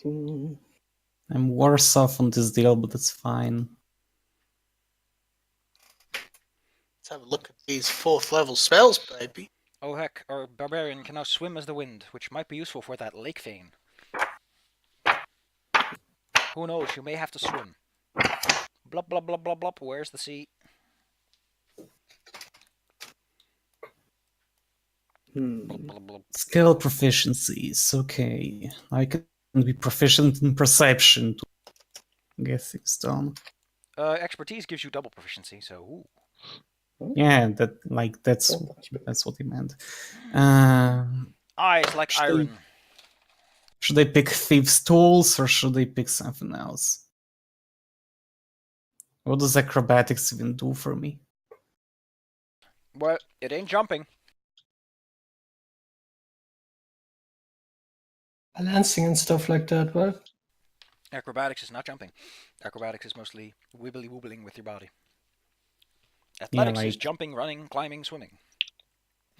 I'm worse off on this deal, but it's fine. Let's have a look at these 4th level spells, baby. Oh, heck. Our barbarian can now swim as the wind, which might be useful for that lake fane. Who knows? You may have to swim. Blub, blub, blub, blub, blub. Where's the sea? Blub, blub, blub. Skill proficiencies, okay. I can be proficient in perception to get things done. Expertise gives you double proficiency, so ooh. Yeah, that's what he meant. Eyes like iron. Should I pick Thieves' Tools or should I pick something else? What does acrobatics even do for me? Well, it ain't jumping. Balancing and stuff like that, right? Acrobatics is not jumping. Acrobatics is mostly wibbly-wobbling with your body. Athletics is jumping, running, climbing, swimming.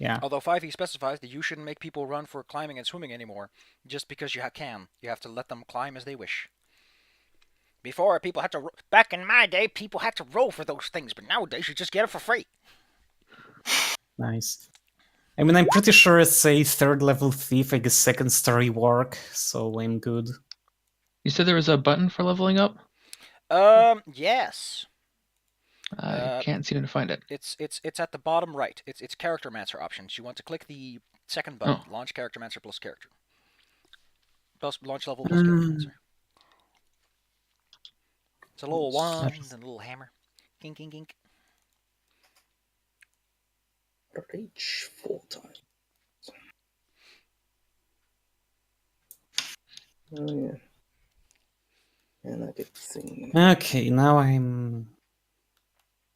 Yeah. Although 5e specifies that you shouldn't make people run for climbing and swimming anymore, just because you can. You have to let them climb as they wish. Before, people had to... Back in my day, people had to roll for those things, but nowadays you just get it for free. Nice. I mean, I'm pretty sure it's a 3rd level thief, like a 2nd story work, so I'm good. You said there was a button for leveling up? Yes. I can't seem to find it. It's at the bottom right. It's Character Mancer options. You want to click the second button, Launch Character Mancer plus character. Plus launch level plus Character Mancer. It's a little wand and a little hammer. Kink, kink, kink. Rage 4 times. Oh yeah. And I get thing. Okay, now I'm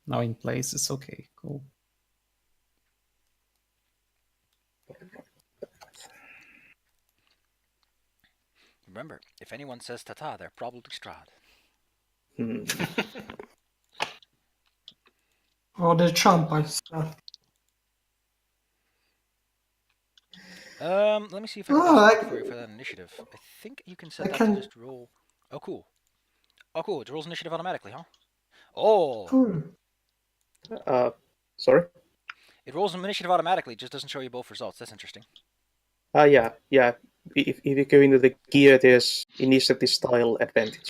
in place. It's okay. Cool. Remember, if anyone says ta-ta, they're probably Strahd. Or the champ, I said. Let me see if I can do something for you for that initiative. I think you can set that to just roll. Oh, cool. Oh, cool. It rolls initiative automatically, huh? Oh. Cool. Sorry? It rolls initiative automatically. It just doesn't show you both results. That's interesting. Yeah. If you go into the gear, there's initiative style advantage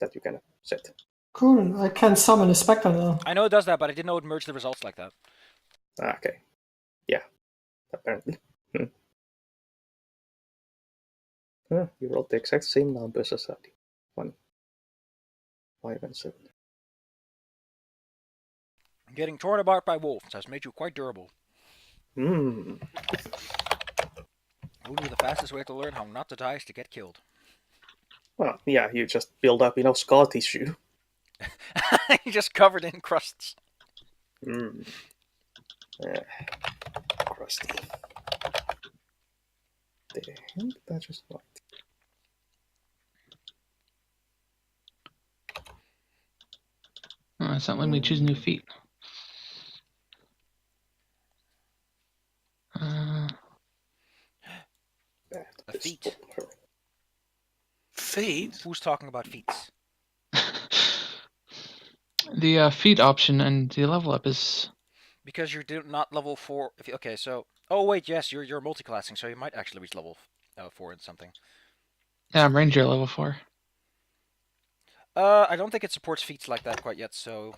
that you can set. Cool. I can summon a spectre now. I know it does that, but I didn't know it merged the results like that. Okay. Yeah. Apparently. You rolled the exact same numbers as I did. 1, 5, and 7. Getting torn apart by wolves has made you quite durable. Hmm. Who knew the fastest way to learn how not to die is to get killed? Well, yeah, you just build up enough scar tissue. You're just covered in crusts. Crusty. The hell did that just what? Oh, it's not letting me choose new feat. A feat. Feet? Who's talking about feats? The feat option and the level up is... Because you're not level 4. Okay, so... Oh, wait, yes, you're multi-classing, so you might actually reach level 4 in something. Yeah, I'm Ranger level 4. I don't think it supports feats like that quite yet, so...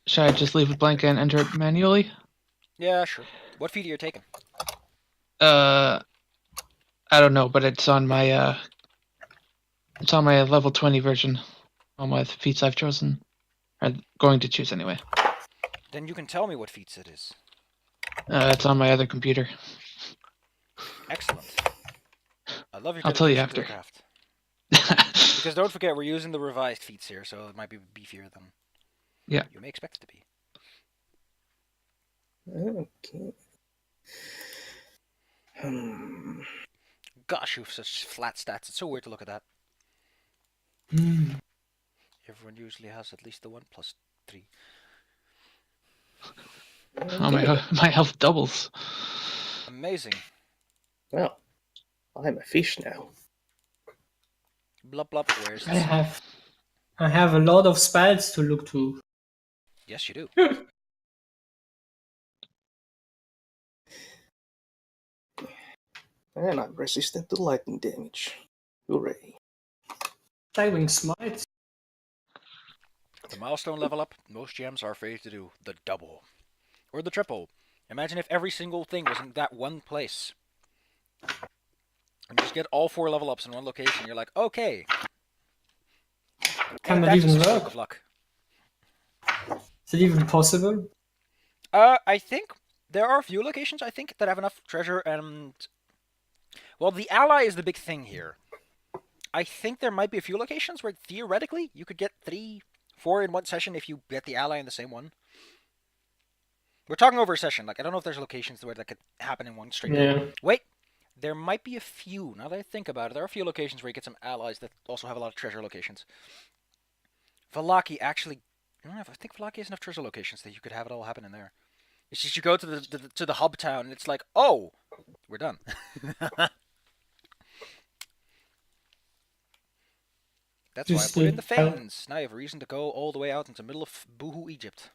Should I just leave it blank and enter it manually? Yeah, sure. What feat are you taking? I don't know, but it's on my level 20 version. All my feats I've chosen. Or going to choose anyway. Then you can tell me what feats it is. It's on my other computer. Excellent. I love your I'll tell you dedication to after. the craft. Because don't forget, we're using the revised feats here, so it might be beefier than you may expect it to be. Okay. Gosh, you have such flat stats. It's so weird to look at that. Everyone usually has at least the 1+3. Oh, my health doubles. Amazing. Well, I'm a fish now. Blub blub, where's I this? have a lot of spells to look to. Yes, you do. And I'm resistant to lightning damage. Hooray. Diving Smite. The milestone level up, most gems are afraid to do the double. Or the triple. Imagine if every single thing was in that one place. And just get all 4 level ups in one location. You're like, okay. Can that even work? Of luck. Is it even possible? I think there are a few locations, I think, that have enough treasure and... Well, the ally is the big thing here. I think there might be a few locations where, theoretically, you could get 3, 4 in one session if you get the ally in the same one. We're talking over a session. Like, I don't know if there's locations where that could happen in one straight. Yeah. Wait, there might be a few. Now that I think about it, there are a few locations where you get some allies that also have a lot of treasure locations. Valaki actually... I think Valaki has enough treasure locations that you could have it all happen in there. It's just you go to the hub town, and it's like, oh, we're done. That's why I Just put in the help. Fanes. Now you have a reason to go all the way out into the middle of Boohoo, Egypt.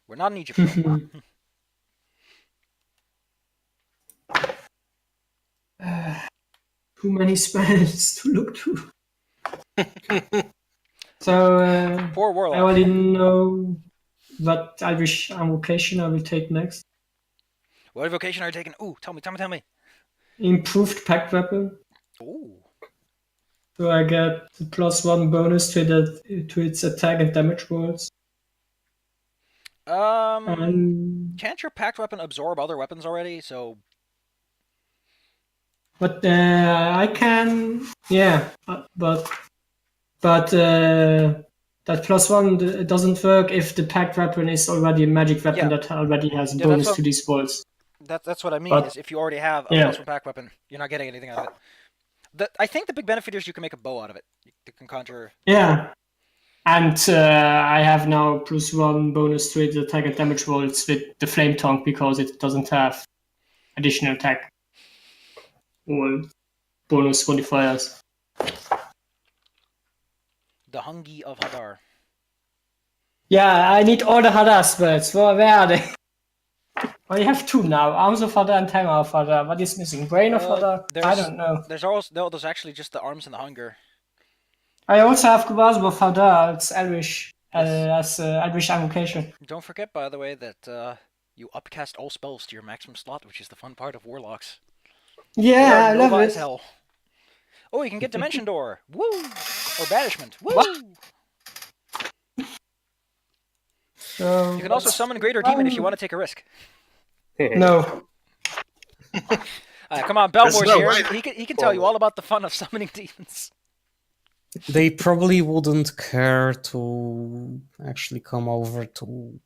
We're not in Egypt, though. Too many spells to look through. So Poor I Warlock. already know what Irish invocation I will take next. What evocation are you taking? Ooh, tell me. Improved pact weapon. Ooh. So I get the +1 bonus to its attack and damage rolls. And Can't your packed weapon absorb other weapons already? So but I can, yeah, but that +1 doesn't work if the packed weapon is already a magic weapon Yeah. that already has a Yeah, bonus that's to these rolls. that's what I mean. But- Is if you already have a yeah. +1 pack weapon, you're not getting anything out of it. I think the big benefit is you can make a bow out of it. You can conjure. Yeah. And I have now +1 bonus to its attack and damage rolls with the flame tongue because it doesn't have additional attack or bonus modifiers. The Hungi of Hadar. Yeah, I need all the Hadar spells. Where are they? Well, you have 2 now. Arms of Hadar and Hammer of Hadar. What is missing? Brain of Hadar? I don't know. There's actually just the arms and the hunger. I also have Grasp of Hadar. It's Elvish. Yes. As Elvish invocation. Don't forget, by the way, that you upcast all spells to your maximum slot, which is the fun part of Warlocks. Yeah, I love Nova as it. hell. Oh, you can get Dimension Door. Woo! Or Banishment. Woo! What? So, You can also summon Greater Demon if you want to take a risk. No. Come on, Belmore's There's no here. way. He can tell you all about the fun of summoning demons. They probably wouldn't care to actually come over to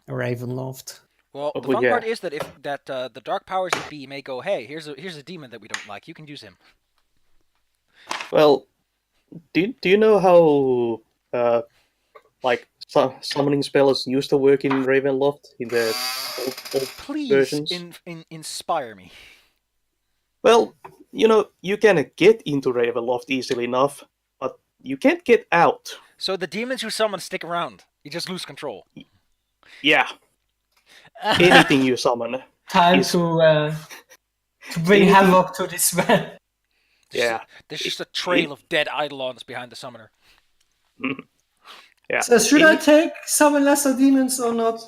Ravenloft. Well, the Oh, fun yeah. part is that if the dark powers that be may go, hey, here's a demon that we don't like. You can use him. Well, do you know how summoning spells used to work in Ravenloft in the old Please versions? inspire me. Well, you can get into Ravenloft easily enough, but you can't get out. So the demons you summon stick around. You just lose control. Yeah, anything you summon. Time Is- to bring Anything- havoc to this man. Yeah, There's just a trail of dead eidolons behind the summoner. yeah. So should I take summon lesser demons or not?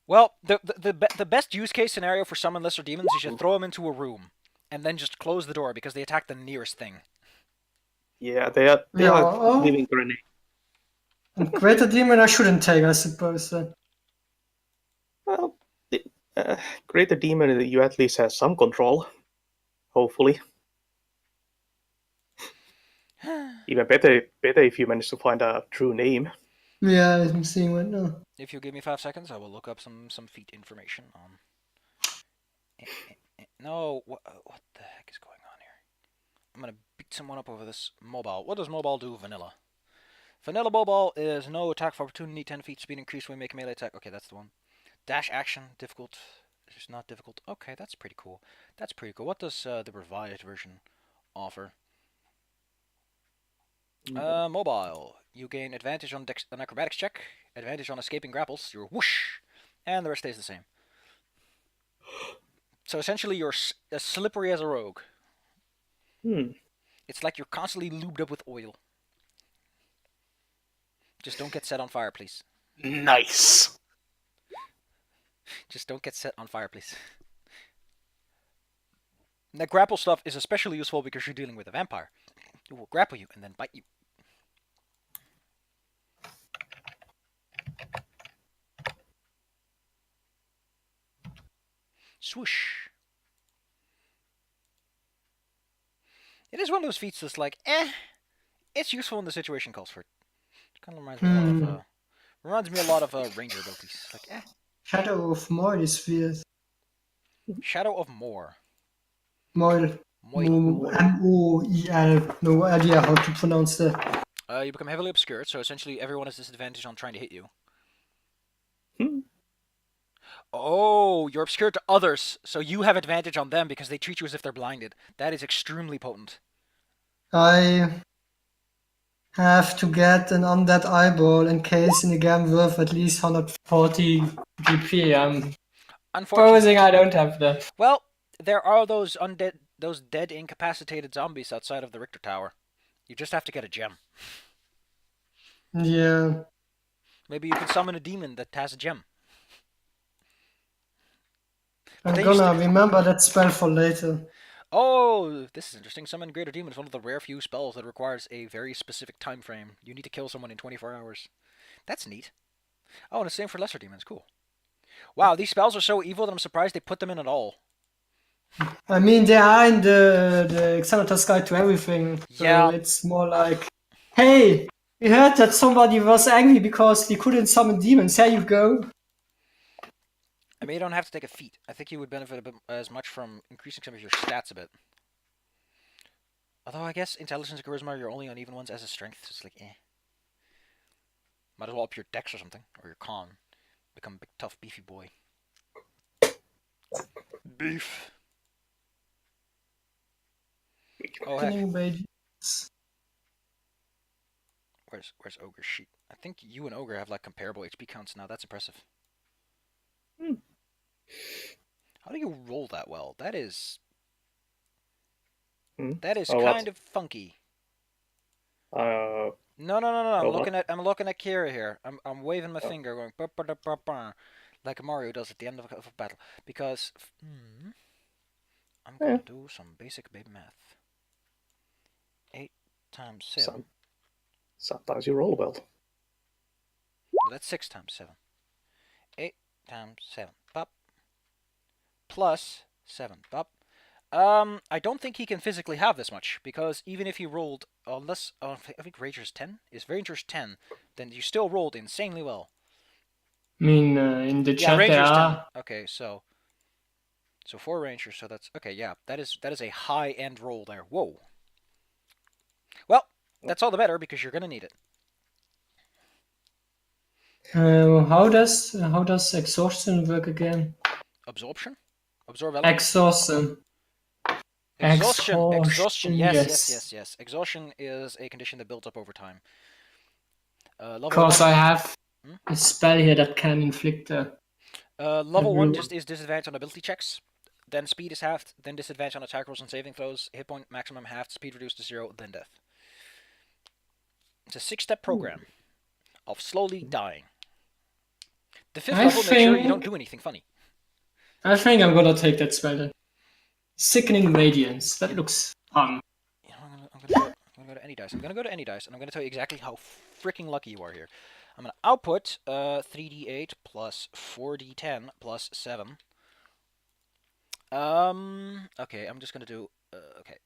Well, the best use case scenario for summon lesser demons is you throw them into a room and then just close the door because they attack the nearest thing. Yeah, they are Yeah. living grenade. And greater demon I shouldn't take, I suppose. Then. Well, Greater Demon, you at least have some control. Hopefully. Even better if you manage to find a true name. Yeah, I'm seeing right now. If you give me 5 seconds, I will look up some feat information on. No, what the heck is going on here? I'm gonna beat someone up over this mobile. What does mobile do? Vanilla. Vanilla mobile is no attack for opportunity, 10 feet speed increase when we make a melee attack. Okay, that's the one. Dash action difficult. It's just not difficult. Okay, that's pretty cool. That's pretty cool. What does the revised version offer? Mobile. You gain advantage on an acrobatics check, advantage on escaping grapples, you're whoosh, and the rest stays the same. So essentially you're as slippery as a rogue. It's like you're constantly lubed up with oil. Just don't get set on fire, please. Nice. Just don't get set on fire, please. And that grapple stuff is especially useful because you're dealing with a vampire who will grapple you and then bite you. Swoosh. It is one of those feats that's like, it's useful when the situation calls for it. It kind of reminds me a lot of ranger abilities. Like, Shadow of Moil is weird. Shadow of Moor. Moil. Moil. M-O-I-L. No idea how to pronounce that. You become heavily obscured, so essentially everyone has disadvantage on trying to hit you. Oh, you're obscured to others, so you have advantage on them because they treat you as if they're blinded. That is extremely potent. I have to get an undead eyeball encased in a gem worth at least 140 GP. I'm Unfortunately, supposing I don't have that. well, there are those dead incapacitated zombies outside of the Richter Tower. You just have to get a gem. Yeah, Maybe you could summon a demon that has a gem. But I'm they used gonna to... remember that spell for later. Oh, this is interesting. Summon Greater Demon is one of the rare few spells that requires a very specific time frame. You need to kill someone in 24 hours. That's neat. Oh, and the same for Lesser Demons. Cool. Wow, these spells are so evil that I'm surprised they put them in at all. I mean, they are in the Xanatos Guide to Everything, so Yeah. it's more like, hey, we heard that somebody was angry because they couldn't summon demons. Here you go. I mean, you don't have to take a feat. I think you would benefit a bit as much from increasing some of your stats a bit. Although I guess intelligence and charisma are your only uneven ones as a strength. So it's like, eh. Might as well up your dex or something, or your con. Become a big, tough, beefy boy. Beef. Oh heck, Killing mages. where's Ogre's sheet? I think you and Ogre have like comparable HP counts now. That's impressive. How do you roll that well? That is kind of funky. Uh, No. I'm Oh, looking at Kira here. I'm waving my finger, going "Bah, bah, bah, bah, bah," like Mario does at the end of a battle. Because I'm gonna do some basic baby math. 8 times 7. sometimes you roll well. No, that's 6 times 7. 8 times 7. Bop. Plus 7. Bop. I don't think he can physically have this much, because even if he rolled, unless, I think Ranger's 10? Is Ranger's 10, then you still rolled insanely well. I mean, in the chat there Ranger's 10. are... Okay, so 4 Rangers, so that's, okay, yeah, that is a high-end roll there. Whoa. Well, that's all the better, because you're gonna need it. How does exhaustion work again? Absorption? Absorb element? Exhaustion. Exhaustion. Yes. Yes. Exhaustion is a condition that builds up over time. Level Because 1. I have a spell here that can inflict a... Level 1 just is disadvantage on ability checks. Then speed is halved. Then disadvantage on attack rolls and saving throws. Hit point maximum halved. Speed reduced to 0. Then death. It's a 6-step program of slowly dying. The 5th level makes sure you don't do anything funny. I think I'm gonna take that spell then. Sickening Radiance. That looks fun. You know, I'm gonna go to any dice. I'm gonna go to any dice, and I'm gonna tell you exactly how freaking lucky you are here. I'm gonna output 3d8 plus 4d10 plus 7. Okay, I'm just gonna do. Okay.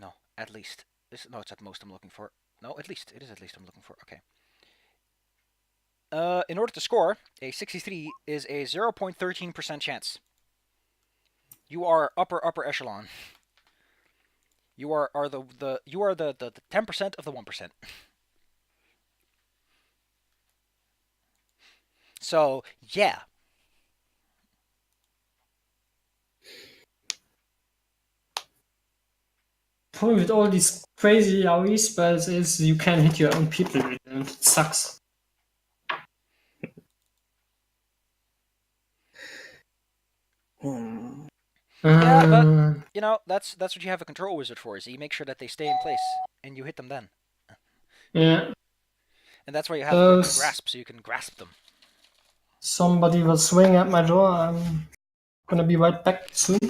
No, at least. No, it's at most I'm looking for. No, at least. It is at least I'm looking for. Okay. In order to score, a 63 is a 0.13% chance. You are upper echelon. You are the 10% of the 1%. So yeah. Problem with all these crazy AoE spells is you can hit your own people with them. It sucks. Yeah, but you know that's what you have a control wizard for. Is you make sure that they stay in place and you hit them then. Yeah. And that's why you have a grasp, so you can grasp them. Somebody will swing at my door. I'm gonna be right back soon.